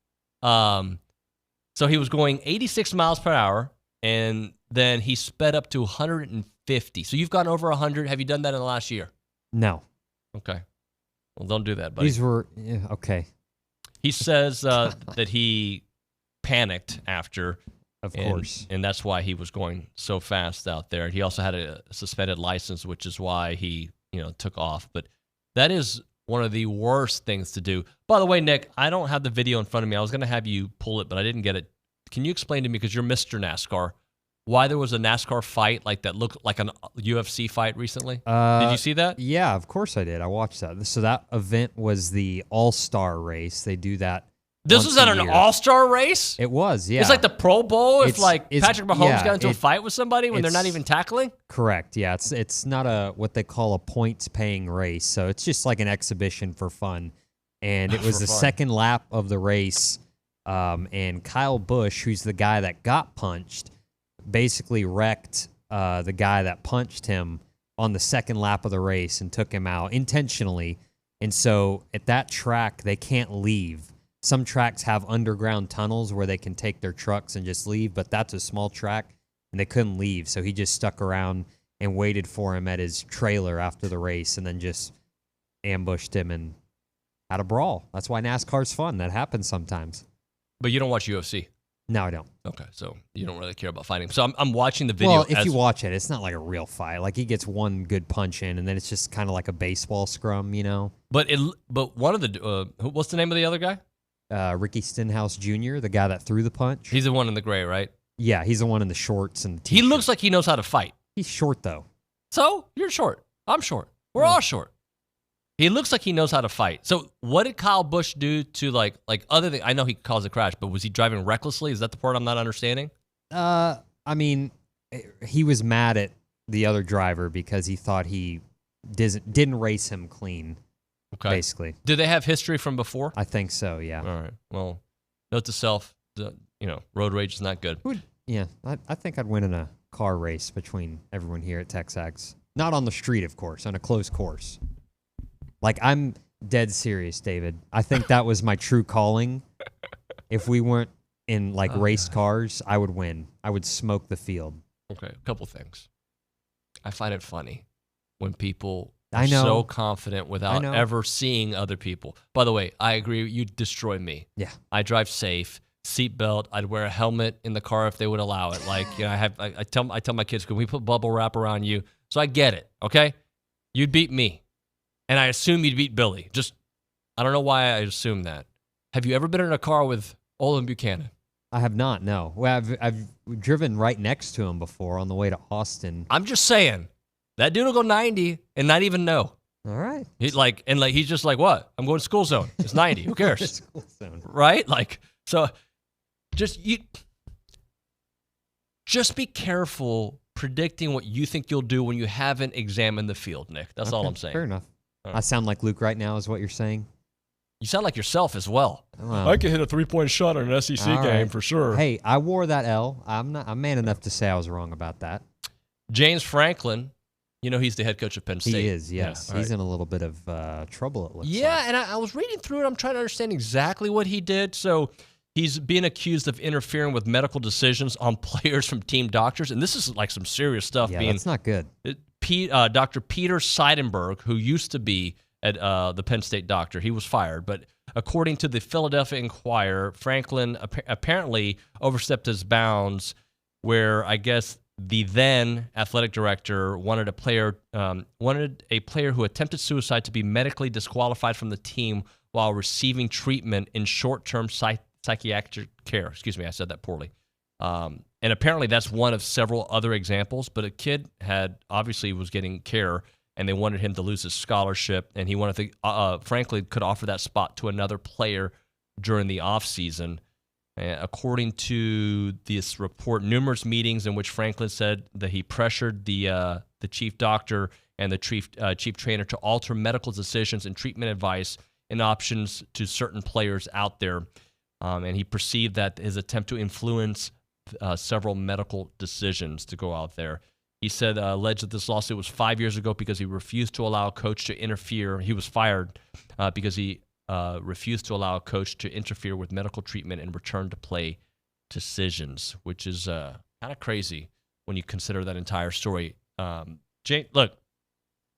So he was going 86 miles per hour, and then he sped up to 150. So you've gone over 100. Have you done that in the last year? No. Okay. Well, don't do that, buddy. These were, okay. He says that he panicked after. Of course. And that's why he was going so fast out there. He also had a suspended license, which is why he, took off. But that is one of the worst things to do. By the way, Nick, I don't have the video in front of me. I was going to have you pull it, but I didn't get it. Can you explain to me, because you're Mr. NASCAR, why there was a NASCAR fight like that looked like a UFC fight recently? Did you see that? Yeah, of course I did. I watched that. So that event was the All-Star race. They do that This was at an all-star race? It was, yeah. It's like the Pro Bowl if Patrick Mahomes got into a it- fight with somebody when they're not even tackling? Correct. Yeah, it's not what they call a points-paying race, so it's just like an exhibition for fun. And it was the second lap of the race, and Kyle Busch, who's the guy that got punched, basically wrecked the guy that punched him on the second lap of the race and took him out intentionally. And so at that track, they can't leave. Some tracks have underground tunnels where they can take their trucks and just leave, but that's a small track, and they couldn't leave. So he just stuck around and waited for him at his trailer after the race and then just ambushed him and had a brawl. That's why NASCAR's fun. That happens sometimes. But you don't watch UFC? No, I don't. Okay, so you don't really care about fighting. So I'm watching the video. Well, if you watch it, it's not like a real fight. Like he gets one good punch in, and then it's just kind of like a baseball scrum, you know? But one of the what's the name of the other guy? Ricky Stenhouse Jr., the guy that threw the punch. He's the one in the gray, right? Yeah, he's the one in the shorts and the He looks like he knows how to fight. He's short, though. So you're short. I'm short. We're all short. He looks like he knows how to fight. So what did Kyle Busch do to like other than I know he caused a crash, but was he driving recklessly? Is that the part I'm not understanding? I mean, he was mad at the other driver because he thought he didn't race him clean. Okay. Basically. Do they have history from before? I think so, yeah. All right. Well, note to self, road rage is not good. Yeah, I think I'd win in a car race between everyone here at TexAgs. Not on the street, of course, on a closed course. Like, I'm dead serious, David. I think that was my true calling. If we weren't in, race cars, I would win. I would smoke the field. Okay, a couple things. I find it funny when people I are know. so confident without ever seeing other people. By the way, I agree. You destroy me. Yeah. I drive safe. Seatbelt. I'd wear a helmet in the car if they would allow it. I tell my kids, can we put bubble wrap around you? So I get it. Okay, you'd beat me, and I assume you'd beat Billy. Just I don't know why I assume that. Have you ever been in a car with Olin Buchanan? I have not. No. Well, I've driven right next to him before on the way to Austin. I'm just saying that dude will go 90 and not even know. All right. He's just like, what? I'm going to school zone. It's 90. Who cares? School zone. Right? So. Just be careful predicting what you think you'll do when you haven't examined the field, Nick. That's all I'm saying. Fair enough. Right. I sound like Luke right now is what you're saying? You sound like yourself as well. I could hit a 3-point shot in an SEC game for sure. Hey, I wore that L. I'm man enough to say I was wrong about that. James Franklin, he's the head coach of Penn State. He is, yes. Yeah, he's in a little bit of trouble, it looks like. Yeah, and I was reading through it. I'm trying to understand exactly what he did. So he's being accused of interfering with medical decisions on players from team doctors, and this is like some serious stuff. Yeah, that's not good. Dr. Peter Seidenberg, who used to be at the Penn State doctor, he was fired. But according to the Philadelphia Inquirer, Franklin apparently overstepped his bounds, where I guess the then athletic director wanted a player who attempted suicide to be medically disqualified from the team while receiving treatment in short-term psychiatric care. Excuse me, I said that poorly. And apparently that's one of several other examples, but a kid was getting care, and they wanted him to lose his scholarship, and he wanted to, frankly, could offer that spot to another player during the offseason. According to this report, numerous meetings in which Franklin said that he pressured the chief doctor and the chief trainer to alter medical decisions and treatment advice and options to certain players out there. And he perceived that his attempt to influence several medical decisions to go out there. He said alleged that this lawsuit was 5 years ago because he refused to allow a coach to interfere. He was fired because he refused to allow a coach to interfere with medical treatment and return to play decisions, which is kind of crazy when you consider that entire story. Jane, look,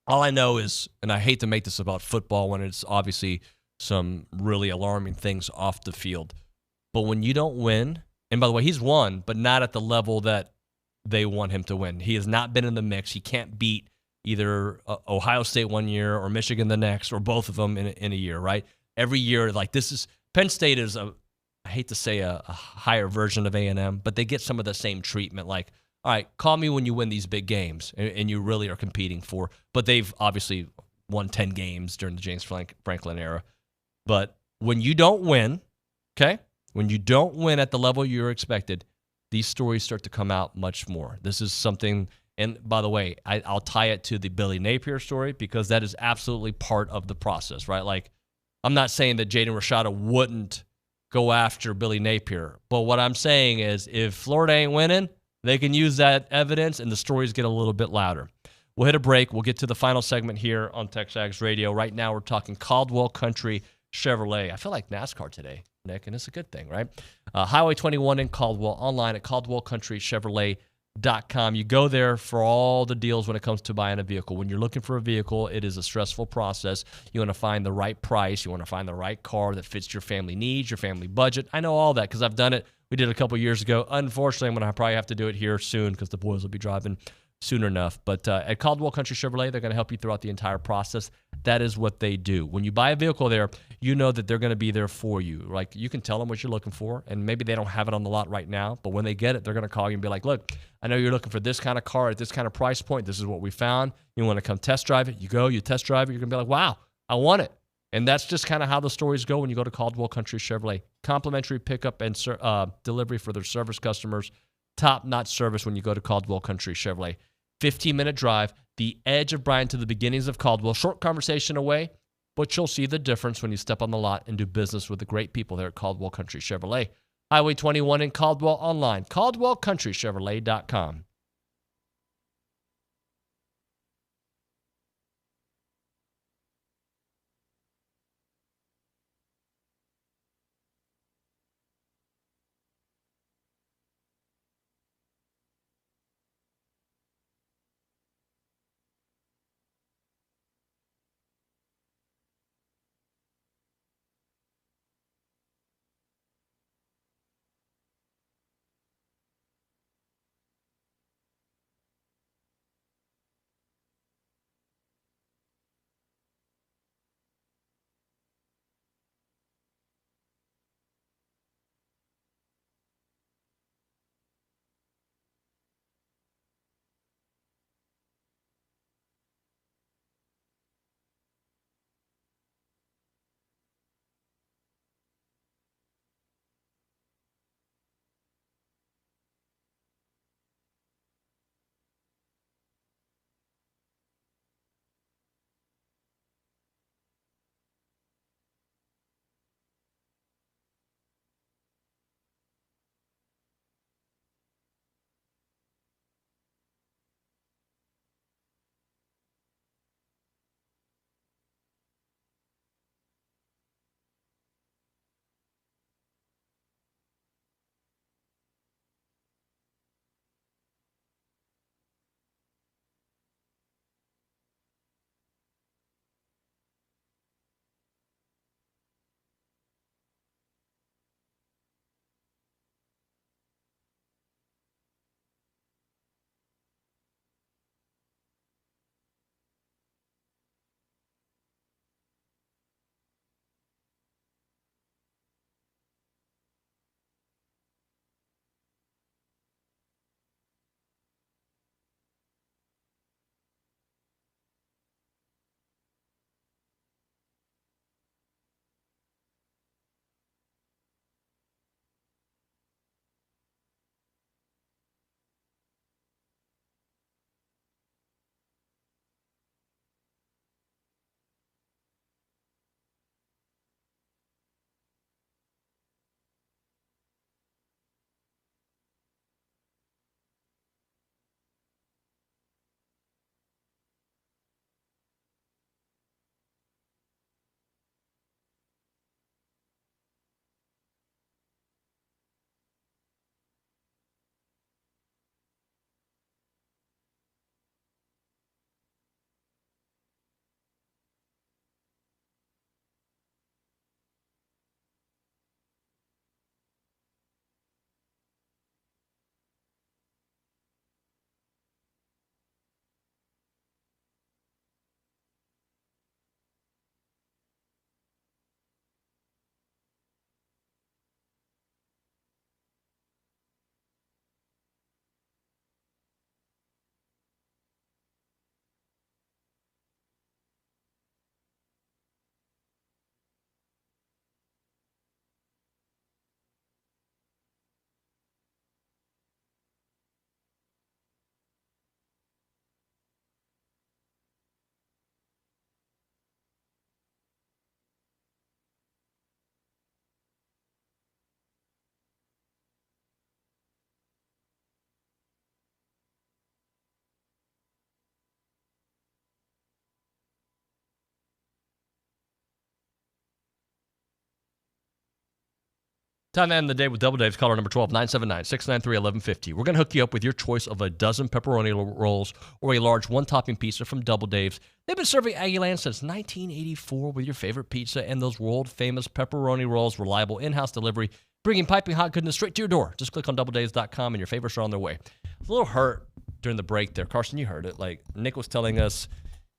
all I know is, and I hate to make this about football when it's obviously some really alarming things off the field, but when you don't win, and by the way, he's won, but not at the level that they want him to win. He has not been in the mix. He can't beat either Ohio State one year or Michigan the next, or both of them in a year, right? Every year, Penn State is I hate to say a higher version of A&M, but they get some of the same treatment. Like, all right, call me when you win these big games and you really are competing for. But they've obviously won 10 games during the James Franklin era. But when you don't win, Okay? When you don't win at the level you're expected, these stories start to come out much more. This is something, and by the way, I'll tie it to the Billy Napier story because that is absolutely part of the process, right? Like, I'm not saying that Jaden Rashada wouldn't go after Billy Napier, but what I'm saying is if Florida ain't winning, they can use that evidence and the stories get a little bit louder. We'll hit a break. We'll get to the final segment here on TexAgs Radio. Right now, we're talking Caldwell Country Chevrolet. I feel like NASCAR today, Nick, and it's a good thing, right? Highway 21 in Caldwell, online at CaldwellCountryChevrolet.com. You go there for all the deals when it comes to buying a vehicle. When you're looking for a vehicle, it is a stressful process. You want to find the right price. You want to find the right car that fits your family needs, your family budget. I know all that because I've done it. We did it a couple years ago. Unfortunately, I'm going to probably have to do it here soon because the boys will be driving soon enough. But at Caldwell Country Chevrolet, they're going to help you throughout the entire process. That is what they do. When you buy a vehicle there, you know that they're going to be there for you. Like, you can tell them what you're looking for, and maybe they don't have it on the lot right now, but when they get it, they're going to call you and be like, look, I know you're looking for this kind of car at this kind of price point. This is what we found. You want to come test drive it? You go, you test drive it. You're going to be like, wow, I want it. And that's just kind of how the stories go when you go to Caldwell Country Chevrolet. Complimentary pickup and delivery for their service customers. Top-notch service when you go to Caldwell Country Chevrolet. 15-minute drive, the edge of Bryan to the beginnings of Caldwell. Short conversation away, but you'll see the difference when you step on the lot and do business with the great people there at Caldwell Country Chevrolet. Highway 21 in Caldwell, online, CaldwellCountryChevrolet.com. Time to end the day with Double Dave's. Caller number 12, 979-693-1150. We're going to hook you up with your choice of a dozen pepperoni rolls or a large one-topping pizza from Double Dave's. They've been serving Aggie Land since 1984 with your favorite pizza and those world-famous pepperoni rolls. Reliable in-house delivery, bringing piping hot goodness straight to your door. Just click on doubledaves.com and your favorites are on their way. I was a little hurt during the break there. Carson, you heard it. Like, Nick was telling us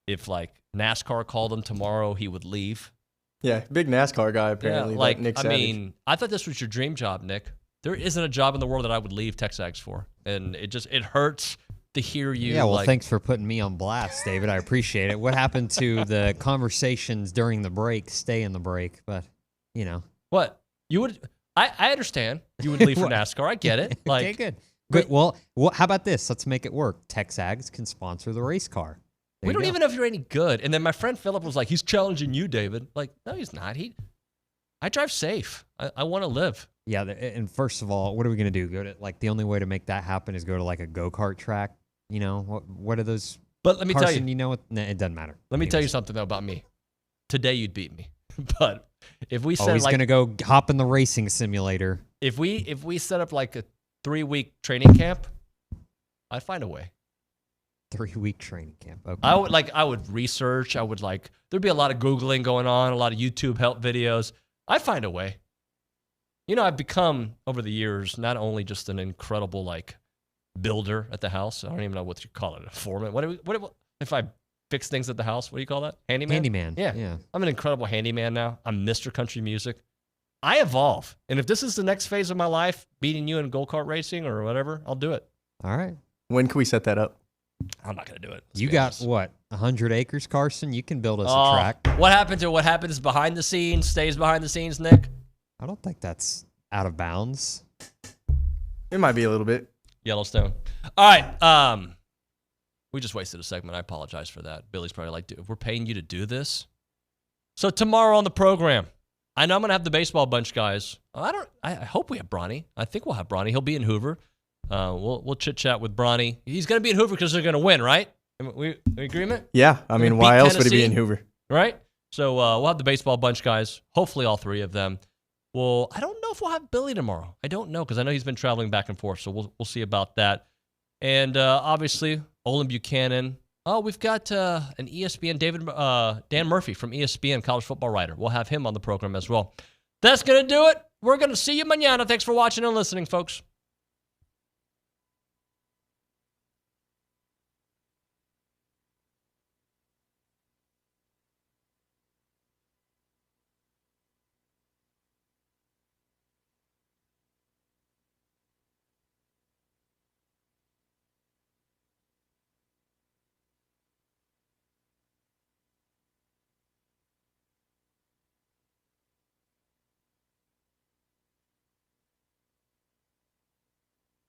if, like, NASCAR called him tomorrow, he would leave. Yeah, big NASCAR guy, apparently. Yeah, like, Nick I Savage. mean, I thought this was your dream job, Nick. There isn't a job in the world that I would leave TexAgs for. And it hurts to hear you. Yeah, well, like, thanks for putting me on blast, David. I appreciate it. What happened to the conversations during the break? Stay in the break, but, you know. What? You would... I understand you would leave for NASCAR. I get it. Like, okay, good. Good. Well, how about this? Let's make it work. TexAgs can sponsor the race car. We don't even know if you're any good. And then my friend Philip was like, he's challenging you, David. Like, no, he's not. I drive safe. I want to live. Yeah, and first of all, what are we going to do? Go to, like, the only way to make that happen is go to, like, a go-kart track? You know, what are those? But let me tell you. You know what? Nah, it doesn't matter. Let me tell you something, though, about me. Today, you'd beat me. But if we said, he's like, going to go hop in the racing simulator. If we set up, like, a 3-week training camp, I'd find a way. 3-week training camp. Okay. I would research. There'd be a lot of Googling going on, a lot of YouTube help videos. I'd find a way. You know, I've become, over the years, not only just an incredible, like, builder at the house. I don't even know what you call it, a foreman. What if I fix things at the house? What do you call that? Handyman? Handyman. Yeah. I'm an incredible handyman now. I'm Mr. Country Music. I evolve. And if this is the next phase of my life, beating you in go-kart racing or whatever, I'll do it. All right. When can we set that up? I'm not going to do it. You got, what, 100 acres, Carson? You can build us a track. What happens behind the scenes stays behind the scenes, Nick? I don't think that's out of bounds. It might be a little bit. Yellowstone. All right. We just wasted a segment. I apologize for that. Billy's probably like, dude, we're paying you to do this? So tomorrow on the program, I know I'm going to have the baseball bunch guys. I hope we have Brauny. I think we'll have Brauny. He'll be in Hoover. We'll chit-chat with Brauny. He's going to be in Hoover because they're going to win, right? We agreement? Yeah. I mean, why else would he be in Hoover? Right? So we'll have the baseball bunch guys, hopefully all three of them. Well, I don't know if we'll have Billy tomorrow. I don't know because I know he's been traveling back and forth, so we'll see about that. And obviously, Olin Buchanan. Oh, we've got an ESPN, Dan Murphy from ESPN, college football writer. We'll have him on the program as well. That's going to do it. We're going to see you mañana. Thanks for watching and listening, folks.